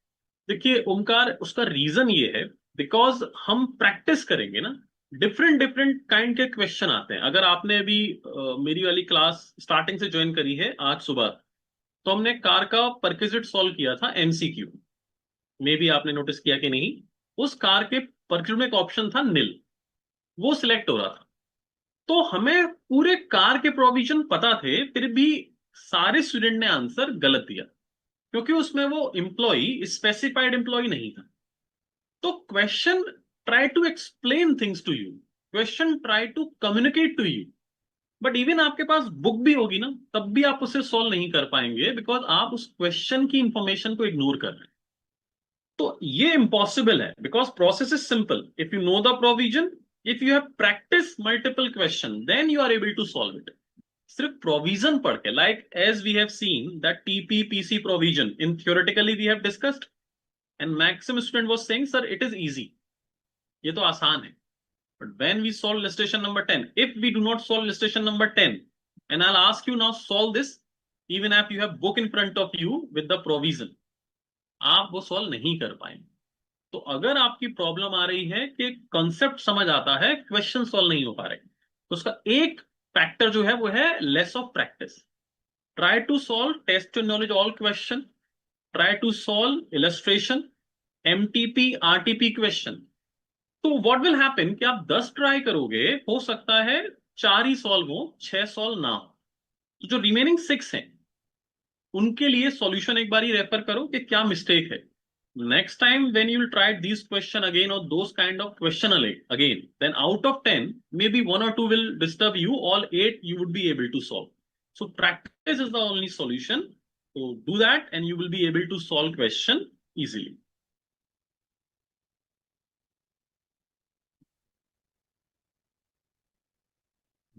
देखिए ओमकार, उसका रीजन ये है बिकॉज हम प्रैक्टिस करेंगे ना, डिफरेंट डिफरेंट काइंड के क्वेश्चन आते हैं। अगर आपने अभी मेरी वाली क्लास स्टार्टिंग से ज्वाइन करी है आज सुबह, तो हमने कार का परक्विजिट सॉल्व किया था MCQ, मे भी आपने नोटिस किया कि नहीं। उस कार के परक्विजिट में एक ऑप्शन था निल, वो सिलेक्ट हो रहा था। तो हमें पूरे कार के प्रोविजन पता थे, फिर भी सारे स्टूडेंट ने आंसर गलत दिया, क्योंकि उसमें वो एम्प्लॉय स्पेसिफाइड एम्प्लॉय नहीं था। तो question try to explain things to you, question try to communicate to you, but even आपके पास बुक भी होगी ना, तब भी आप उसे सॉल्व नहीं कर पाएंगे, बिकॉज आप उस क्वेश्चन की इंफॉर्मेशन को इग्नोर कर रहे हैं। तो ये इम्पॉसिबल है, because process is simple. If you know the provision, if you have practiced multiple questions, then you are able to solve it. सिर्फ प्रोविजन पढ़ के, like as we have seen that TP-PC provision in theoretically we have discussed, and maximum student was saying sir it is easy, ये तो आसान है। But when we solve illustration number 10, if we do not solve illustration number 10, and I'll ask you now solve this, even if you have book in front of you with the provision, आप वो solve नहीं कर पाएंगे। तो अगर आपकी problem आ रही है कि कॉन्सेप्ट समझ आता है, क्वेश्चन सॉल्व नहीं हो पा रहे, तो उसका एक फैक्टर जो है वो है less of practice. Try to solve test to knowledge all question, try to solve illustration, MTP RTP क्वेश्चन। तो व्हाट विल हैपन कि आप 10 ट्राई करोगे, हो सकता है 4 ही सॉल्व हो, 6 सॉल्व ना हो। तो जो रिमेनिंग 6 हैं उनके लिए सॉल्यूशन एक बार ही रेफर करो कि क्या मिस्टेक है। Next time when you will try these question again or those kind of question again, then out of 10 maybe 1 or 2 will disturb you, all 8 you would be able to solve. So practice is the only solution. So do that and you will be able to solve question easily.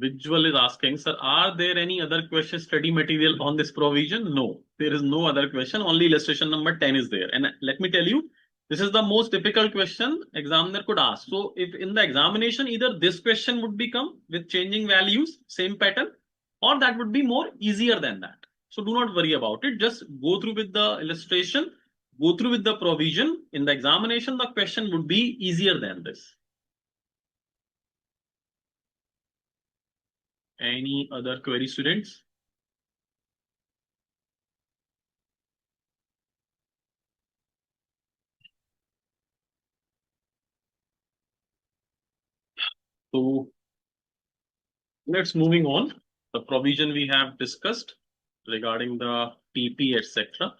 Visual is asking, sir, are there any other question study material on this provision? No, there is no other question, only illustration number 10 is there. And let me tell you, this is the most difficult question examiner could ask. So if in the examination, either this question would become with changing values, same pattern, or that would be more easier than that. So do not worry about it. Just go through with the illustration, go through with the provision. In the examination, the question would be easier than this. Any other query, students? So let's moving on. The provision we have discussed regarding the TP, etc.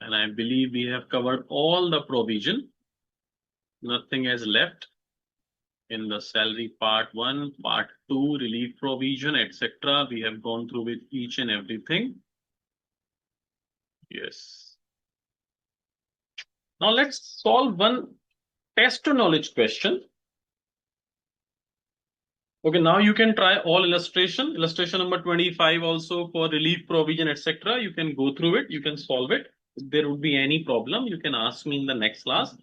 And I believe we have covered all the provision. Nothing has left in the salary part 1, part 2, relief provision, etc. We have gone through with each and everything. Yes. Now let's solve one test knowledge question. Okay, now you can try all illustration. Illustration number 25 also for relief provision, etc. You can go through it. You can solve it. If there would be any problem, you can ask me in the next class.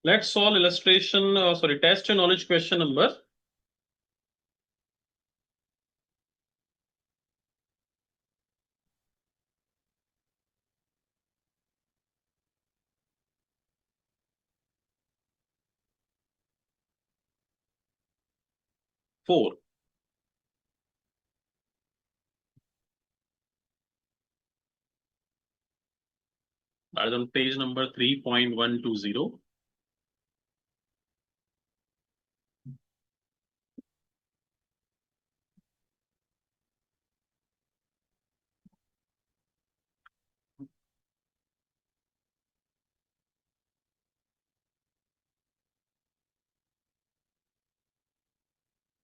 Let's solve illustration, test knowledge question number 4. That is on page number 3.120.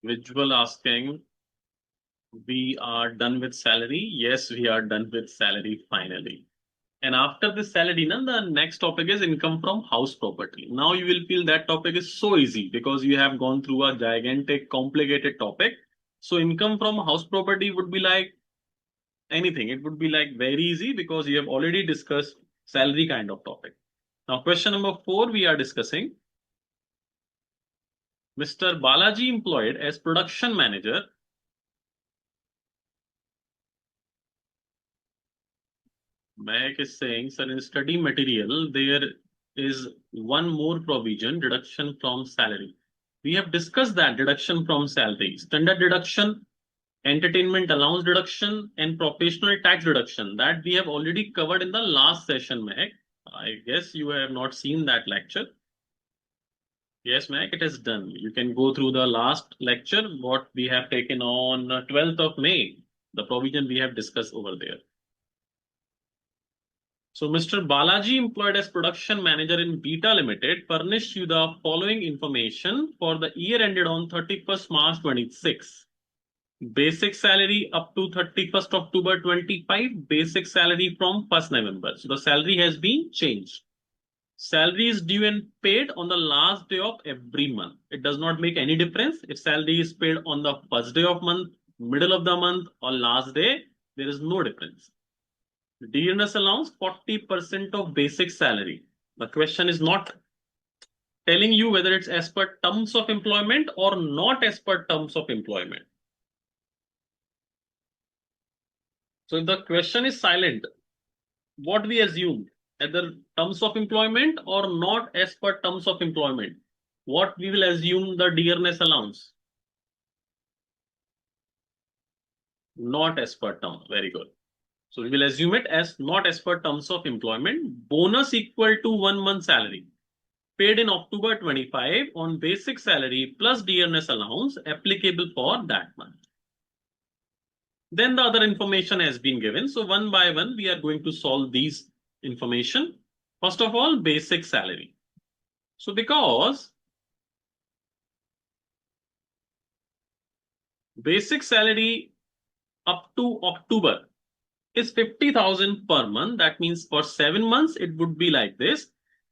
Visual asking, we are done with salary. Yes, we are done with salary finally. And after the salary, the next topic is income from house property. Now you will feel that topic is so easy because you have gone through a gigantic, complicated topic. So income from house property would be like anything. It would be like very easy because you have already discussed salary kind of topic. Now question number 4 we are discussing. Mr. Balaji employed as production manager. Mac is saying, sir, in study material, there is one more provision, deduction from salary. We have discussed that deduction from salary, standard deduction, entertainment allowance deduction, and professional tax deduction that we have already covered in the last session, Mac. I guess you have not seen that lecture. Yes, Mac, it is done. You can go through the last lecture, what we have taken on 12th of May, the provision we have discussed over there. So Mr. Balaji, employed as production manager in Beta Limited, furnished you the following information for the year ended on 31st March 26. Basic salary up to 31st October 25, basic salary from 1st November. So the salary has been changed. Salary is due and paid on the last day of every month. It does not make any difference if salary is paid on the first day of month, middle of the month, or last day. There is no difference. Dearness allowance 40% of basic salary. The question is not telling you whether it's as per terms of employment or not as per terms of employment. So if the question is silent, what we assume, either terms of employment or not as per terms of employment, what we will assume the dearness allowance? Not as per term. Very good. So we will assume it as not as per terms of employment. Bonus equal to 1 month salary paid in October 25 on basic salary plus dearness allowance applicable for that month. Then the other information has been given. So one by one, we are going to solve these information. First of all, basic salary. So because basic salary up to October is 50,000 per month. That means for 7 months, it would be like this.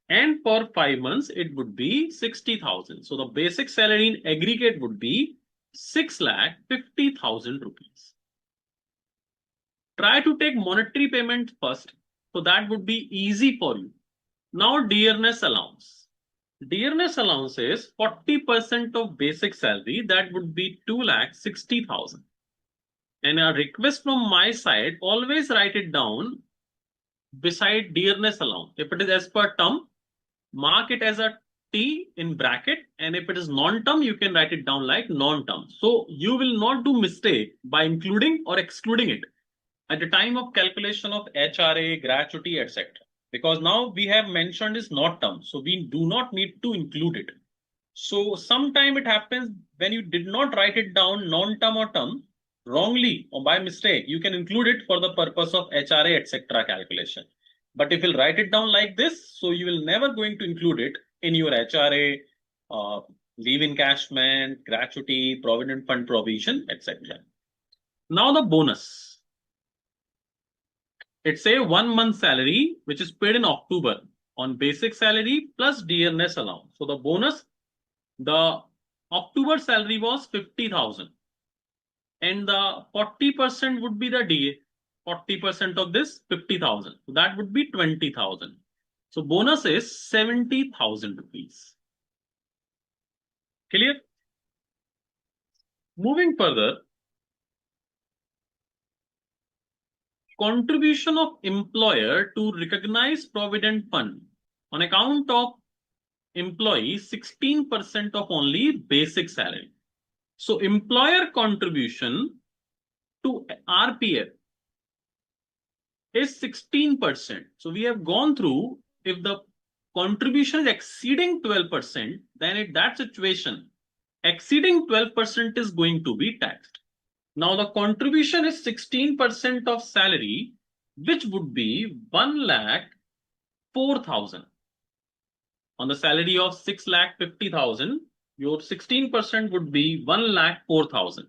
And for 5 months, it would be 60,000. So the basic salary in aggregate would be 6,50,000 rupees. Try to take monetary payment first. So that would be easy for you. Now dearness allowance. Dearness allowance is 40% of basic salary. That would be 2,60,000. And a request from my side, always write it down beside dearness allowance. If it is as per term, mark it as a T in bracket. And if it is non-term, you can write it down like non-term. So you will not do mistake by including or excluding it at the time of calculation of HRA, gratuity, etc. Because now we have mentioned is not term. So we do not need to include it. So sometime it happens when you did not write it down non-term or term, wrongly or by mistake, you can include it for the purpose of HRA, etc. calculation. But if you'll write it down like this, so you will never going to include it in your HRA, leave encashment, gratuity, provident fund provision, etc. Now the bonus. It's a 1 month salary, which is paid in October. on basic salary plus dearness allowance. So the bonus, the October salary was 50,000 and the 40% would be the DA. 40% of this 50,000. So that would be 20,000. So bonus is 70,000 rupees. Clear? Moving further, contribution of employer to recognize Provident Fund on account of employee 16% of only basic salary. So employer contribution to RPF is 16%. So we have gone through, if the contribution is exceeding 12%, then in that situation, exceeding 12% is going to be taxed. Now the contribution is 16% of salary, which would be 1,04,000. On the salary of 6,50,000, your 16% would be 1,04,000.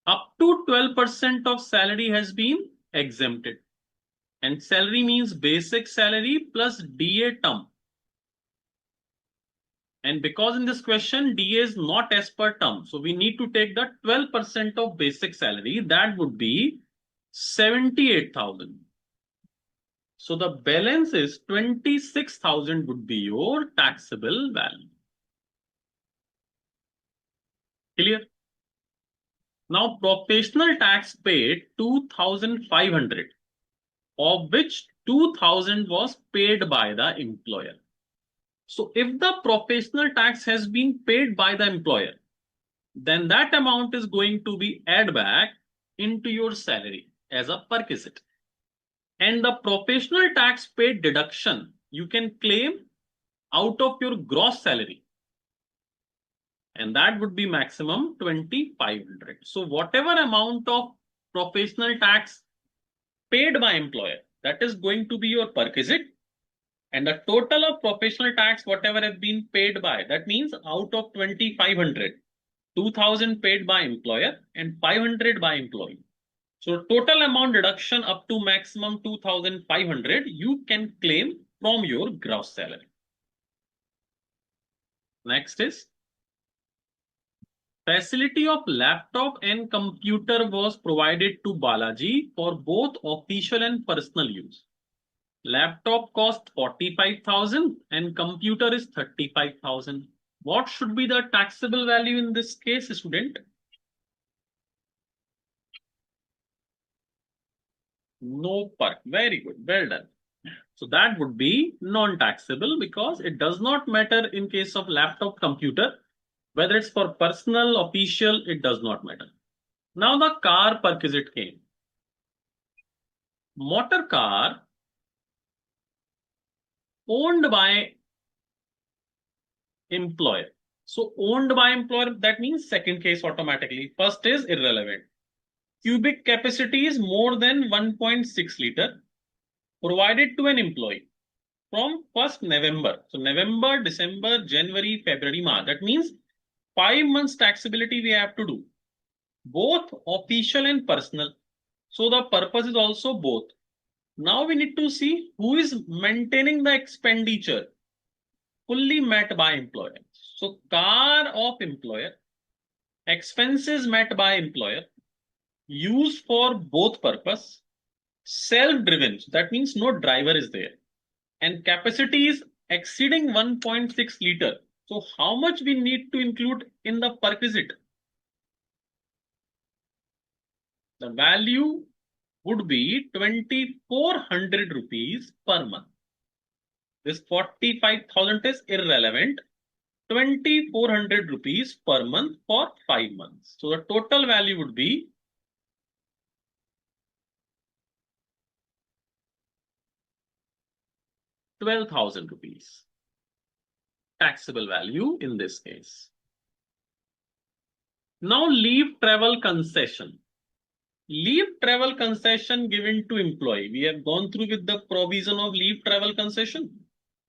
Up to 12% of salary has been exempted. And salary means basic salary plus DA term. And because in this question, DA is not as per term, so we need to take the 12% of basic salary. That would be 78,000. So the balance is 26,000 would be your taxable value. Clear? Now professional tax paid 2,500, of which 2,000 was paid by the employer. So if the professional tax has been paid by the employer, then that amount is going to be add back into your salary as a perquisite. And the professional tax paid deduction you can claim out of your gross salary. And that would be maximum 2,500. So whatever amount of professional tax paid by employer, that is going to be your perquisite. And the total of professional tax, whatever has been paid by, that means out of 2,500, 2,000 paid by employer and 500 by employee. So total amount deduction up to maximum 2,500 you can claim from your gross salary. Next is facility of laptop and computer was provided to Balaji for both official and personal use. Laptop cost 45,000 and computer is 35,000. What should be the taxable value in this case, student? No perk. Very good. Well done. So that would be non-taxable because it does not matter in case of laptop computer, whether it's for personal, official, it does not matter. Now the car perquisite came. Motor car owned by employer. So owned by employer, that means second case automatically. First is irrelevant. Cubic capacity is more than 1.6 liter provided to an employee from 1st November. So November, December, January, February, March. That means 5 months taxability we have to do. Both official and personal. So the purpose is also both. Now we need to see who is maintaining the expenditure fully met by employer. So car of employer, expenses met by employer, used for both purpose, self-driven. So that means no driver is there. And capacity is exceeding 1.6 liter. So how much we need to include in the perquisite? The value would be 2,400 rupees per month. This 45,000 is irrelevant. 2,400 rupees per month for 5 months. So the total value would be 12,000 rupees. Taxable value in this case. Now leave travel concession. Leave travel concession given to employee. We have gone through with the provision of leave travel concession.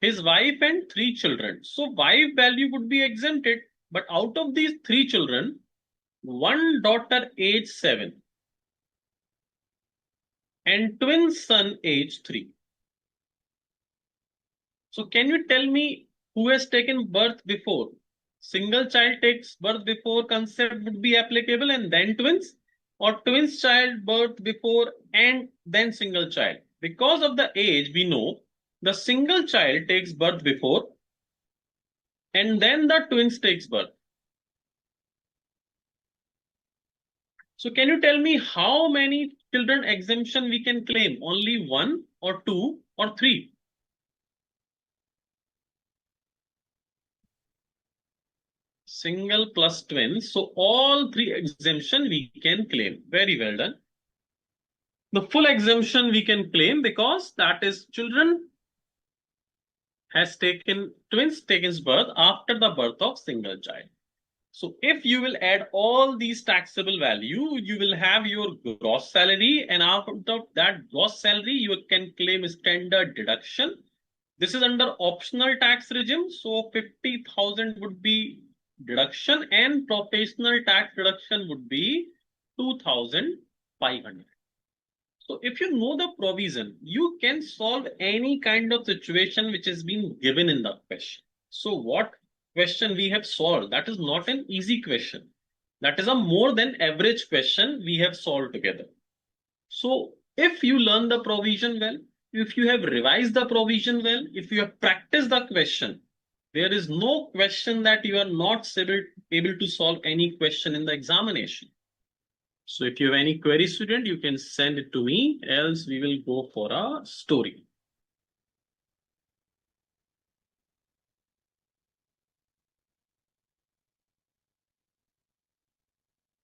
His wife and 3 children. So wife value would be exempted. But out of these 3 children, 1 daughter age 7 and twin son age 3. So can you tell me who has taken birth before? Single child takes birth before concept would be applicable and then twins, or twins child birth before and then single child? Because of the age, we know the single child takes birth before and then the twins takes birth. So can you tell me how many children exemption we can claim? Only one or two or three? Single plus twins. So all three exemption we can claim. Very well done. The full exemption we can claim because that is children has taken twins taken birth after the birth of single child. So if you will add all these taxable value, you will have your gross salary, and out of that gross salary, you can claim standard deduction. This is under optional tax regime. So 50,000 would be deduction and professional tax deduction would be 2,500. So if you know the provision, you can solve any kind of situation which has been given in the question. So what question we have solved, that is not an easy question. That is a more than average question we have solved together. So if you learn the provision well, if you have revised the provision well, if you have practiced the question, there is no question that you are not able to solve any question in the examination. So if you have any query, student, you can send it to me, else we will go for a story.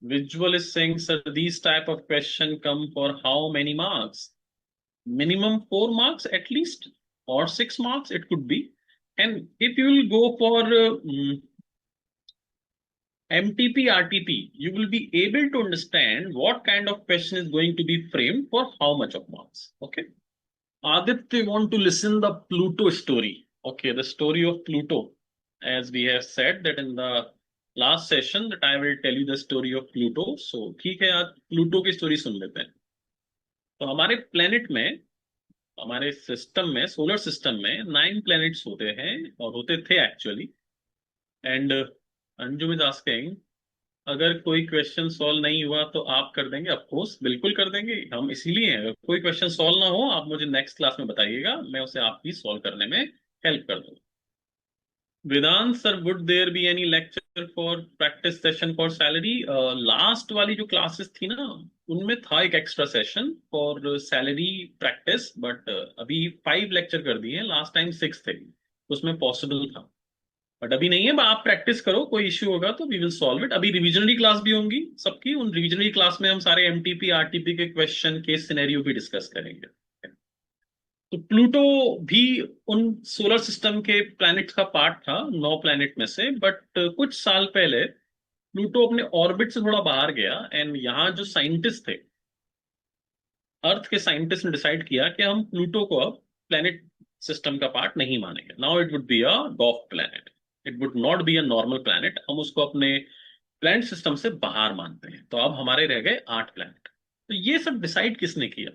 Visual is saying, sir, these type of question come for how many marks? Minimum 4 marks at least, or 6 marks it could be. And if you will go for MTP, RTP, you will be able to understand what kind of question is going to be framed for how much of marks. Okay. Aditya want to listen the Pluto story. Okay, the story of Pluto. As we have said that in the last session that I will tell you the story of Pluto. So ठीक है, आज Pluto की story सुन लेते हैं. तो हमारे planet में, हमारे system में, solar system में 9 planets होते हैं और होते थे actually. And Anjum is asking, अगर कोई क्वेश्चन सॉल्व नहीं हुआ तो आप कर देंगे? ऑफ कोर्स बिल्कुल कर देंगे, हम इसीलिए हैं. अगर कोई क्वेश्चन सॉल्व ना हो आप मुझे नेक्स्ट क्लास में बताइएगा, मैं उसे आपकी सॉल्व करने में हेल्प कर दूंगा. Vedant sir, would there be any lecture for practice session for salary? Last वाली जो क्लासेस थी ना, उनमें था एक extra session for salary practice, but अभी 5 लेक्चर कर दिए. लास्ट टाइम 6 थे, उसमें पॉसिबल था, बट अभी नहीं है. आप प्रैक्टिस करो, कोई इश्यू होगा तो वी विल सॉल्व इट. अभी रिविजनरी क्लास भी होंगी सबकी, उन रिविजनरी क्लास में हम सारे एमटीपी आरटीपी के क्वेश्चन के सिनेरियो भी डिस्कस करेंगे. तो प्लूटो भी उन सोलर सिस्टम के प्लैनेट का पार्ट था, 9 प्लैनेट में से. बट कुछ साल पहले प्लूटो अपने ऑर्बिट से थोड़ा बाहर गया, एंड यहाँ जो साइंटिस्ट थे, अर्थ के साइंटिस्ट ने डिसाइड किया कि हम प्लूटो को अब प्लैनेट सिस्टम का पार्ट नहीं मानेंगे. Now it would be a डॉफ planet, it would not be a normal planet. हम उसको अपने प्लैनेट सिस्टम से बाहर मानते हैं. तो अब हमारे रह गए 8 प्लैनेट. तो ये सब डिसाइड किसने किया?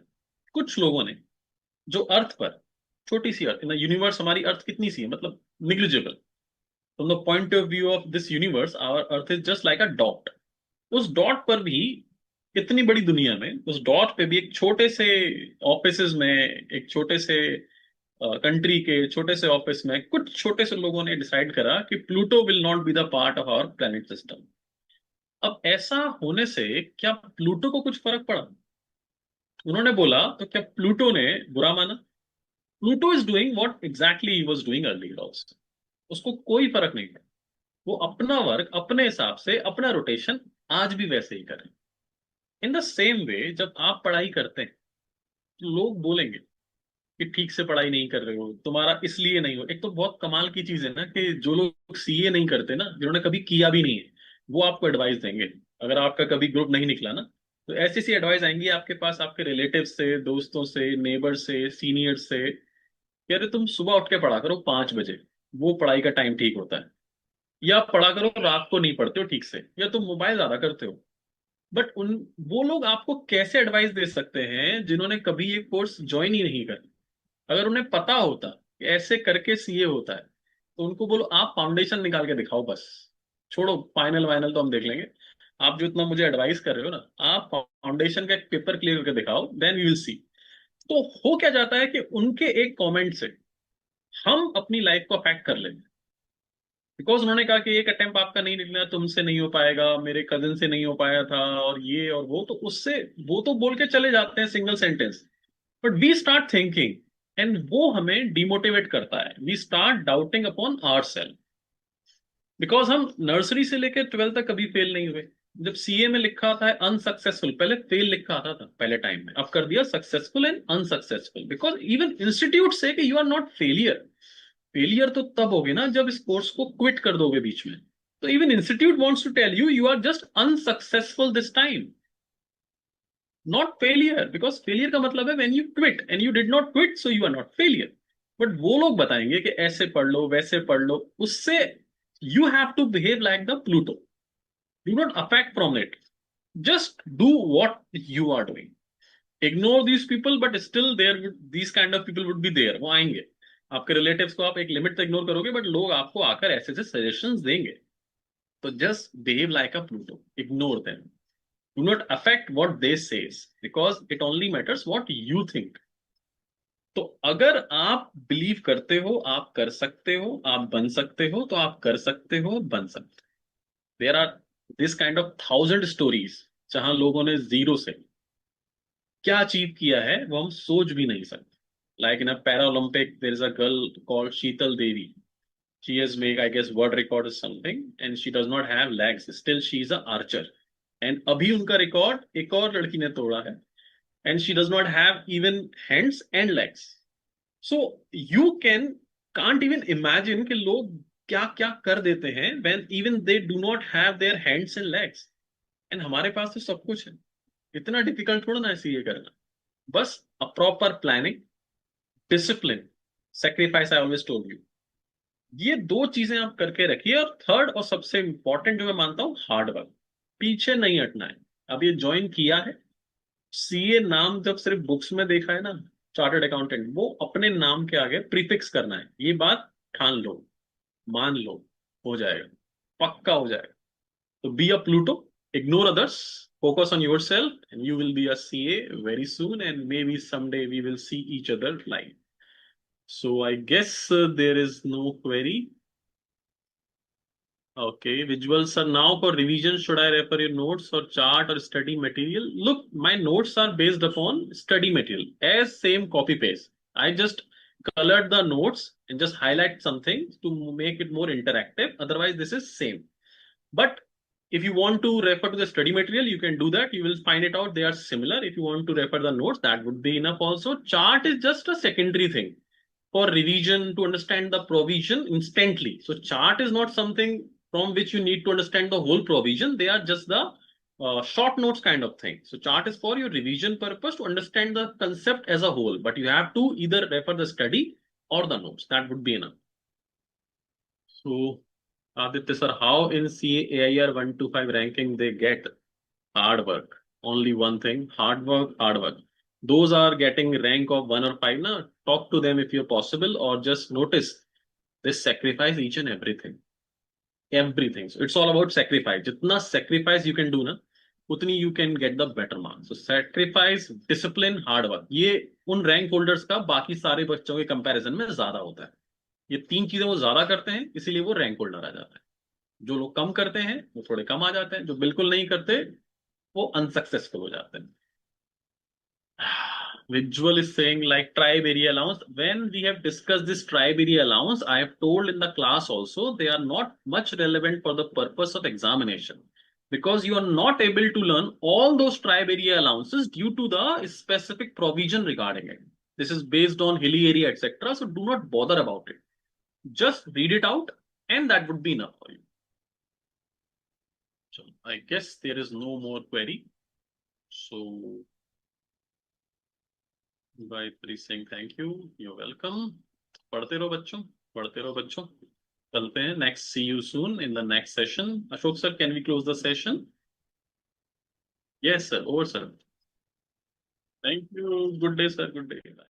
कुछ लोगों ने, जो अर्थ पर, छोटी सी अर्थ इन द यूनिवर्स, हमारी अर्थ कितनी सी है, मतलब negligible. From the point of view of this universe, our earth is just like a dot. उस डॉट पर भी, इतनी बड़ी दुनिया में, उस डॉट पे भी एक छोटे से ऑफिसेज में, एक छोटे से कंट्री के छोटे से ऑफिस में कुछ छोटे से लोगों ने डिसाइड करा कि Pluto will not be the part of our planet system. अब ऐसा होने से क्या प्लूटो को कुछ फर्क पड़ा? उन्होंने बोला तो क्या प्लूटो ने बुरा माना? Pluto is doing what exactly he was doing earlier also. उसको कोई फर्क नहीं पड़ा. वो अपना वर्क अपने हिसाब से, अपना रोटेशन आज भी वैसे ही करें. इन द सेम वे, जब आप पढ़ाई करते हैं तो लोग बोलेंगे कि ठीक से पढ़ाई नहीं कर रहे हो, तुम्हारा इसलिए नहीं हो. एक तो बहुत कमाल की चीज है ना कि जो लोग सीए नहीं करते ना, जिन्होंने कभी किया भी नहीं है, वो आपको एडवाइस देंगे. अगर आपका कभी ग्रुप नहीं निकला ना, तो ऐसी सी एडवाइस आएंगी आपके पास, आपके रिलेटिव से, दोस्तों से, नेबर से, सीनियर से, कि अरे तुम सुबह उठ के पढ़ा करो 5 बजे, वो पढ़ाई का टाइम ठीक होता है. या आप पढ़ा करो, रात को नहीं पढ़ते हो ठीक से, या तुम मोबाइल ज्यादा करते हो. बट वो लोग आपको कैसे एडवाइस दे सकते हैं जिन्होंने कभी ये कोर्स ज्वाइन ही नहीं करा? अगर उन्हें पता होता ऐसे करके सीए होता है। तो उनको बोलो आप फाउंडेशन निकाल के दिखाओ बस, छोड़ो फाइनल वाइनल तो हम देख लेंगे। आप जो इतना मुझे एडवाइस कर रहे हो ना, आप फाउंडेशन का एक पेपर क्लियर करके दिखाओ, देन यू विल सी। तो हो क्या जाता है कि उनके एक कमेंट से हम अपनी लाइफ को अफेक्ट कर लेंगे। बिकॉज उन्होंने कहा कि एक अटेम्प्ट आपका नहीं निकला, तुमसे नहीं हो पाएगा, मेरे कजिन से नहीं हो पाया था, और ये और वो, तो उससे वो तो बोल के चले जाते हैं single sentence, but we start thinking, and वो हमें डिमोटिवेट करता है। We start doubting upon our self. Because हम नर्सरी से लेकर ट्वेल्थ तक कभी फेल नहीं हुए। जब सीए में लिखा था अनसक्सेसफुल, पहले फेल लिखा आता था पहले टाइम में, अब कर दिया successful and unsuccessful. Because even institute से कि you are not failure. Failure तो तब होगे ना जब इस कोर्स को क्विट कर दोगे बीच में। तो even institute wants to tell you you are just unsuccessful this time, not failure. Because failure का मतलब है when you quit, and you did not quit so you are not failure. But वो लोग बताएंगे कि ऐसे पढ़ लो वैसे पढ़ लो, उससे you have to behave like the Pluto. Do not affect from it, just do what you are doing. Ignore these people, but still these kind of people would be there, वो आएंगे। आपके रिलेटिव्स को आप एक limit तक ignore करोगे, but लोग आपको आकर ऐसे ऐसे सजेशंस देंगे। तो just behave like a Pluto, ignore them, do not affect what they says, because it only matters what you think. तो अगर आप बिलीव करते हो आप कर सकते हो, आप बन सकते हो, तो आप कर सकते हो, बन सकते हो। There are this kind of 1000 stories जहां लोगों ने जीरो से क्या अचीव किया है वो हम सोच भी नहीं सकते। Like in a para Olympic there is a girl called Sheetal Devi. She has make I guess world record is something, and she does not have legs, still she is a archer. And अभी उनका record एक और लड़की ने तोड़ा है, and she does not have even hands and legs. So you can can't even imagine कि लोग क्या क्या कर देते हैं when even they do not have their hands and legs. And हमारे पास तो सब कुछ है। इतना डिफिकल्ट थोड़ा ना है सीए करना। बस a proper planning, discipline, sacrifice, I always told you, ये दो चीजें आप करके रखिए। और थर्ड और सबसे इंपॉर्टेंट जो मैं मानता हूं, हार्ड वर्क। पीछे नहीं हटना है। अब ये ज्वाइन किया है सीए, नाम जब सिर्फ बुक्स में देखा है ना, चार्टर्ड अकाउंटेंट, वो अपने नाम के आगे प्रीफिक्स करना है। ये बात ठान लो, मान लो, हो जाएगा, पक्का हो जाएगा। तो be a Pluto, ignore others, focus on yourself, and you will be a CA very soon, and maybe someday we will see each other live. So I guess there is no query. Okay, visuals are now for revision. Should I refer your notes or chart or study material? Look, my notes are based upon study material as same copy paste. I just colored the notes and just highlight something to make it more interactive. Otherwise, this is same. But if you want to refer to the study material, you can do that. You will find it out. They are similar. If you want to refer the notes, that would be enough also. Chart is just a secondary thing for revision to understand the provision instantly. So chart is not something from which you need to understand the whole provision. They are just the short notes kind of thing. So chart is for your revision purpose to understand the concept as a whole. But you have to either refer the study or the notes. That would be enough. So Aditya sir, how in CAIR 1 to 5 ranking they get hard work? Only one thing, hard work, hard work. Those are getting rank of 1 or 5 now. Talk to them if you're possible, or just notice they sacrifice each and everything. Everything. So it's all about sacrifice. Jitna sacrifice you can do na, utni you can get the better marks. So sacrifice, discipline, hard work. ये उन rank holders का बाकी सारे बच्चों के comparison में ज्यादा होता है। ये तीन चीजें वो ज्यादा करते हैं, इसीलिए वो रैंक होल्डर आ जाता है। जो लोग कम करते हैं वो थोड़े कम आ जाते हैं, जो बिल्कुल नहीं करते वो अनसक्सेसफुल हो जाते हैं। Visual is saying like tribe area allowance. When we have discussed this tribe area allowance, I have told in the class also they are not much relevant for the purpose of examination, because you are not able to learn all those tribe area allowances due to the specific provision regarding it. This is based on hilly area, etc. So do not bother about it. Just read it out, and that would be enough for you. So I guess there is no more query. So Gayatri saying thank you. You're welcome. पढ़ते रहो बच्चों, पढ़ते रहो बच्चों। चलते हैं next. See you soon in the next session. Ashok sir, can we close the session? Yes sir. Over sir. Thank you. Good day sir. Good day. Bye.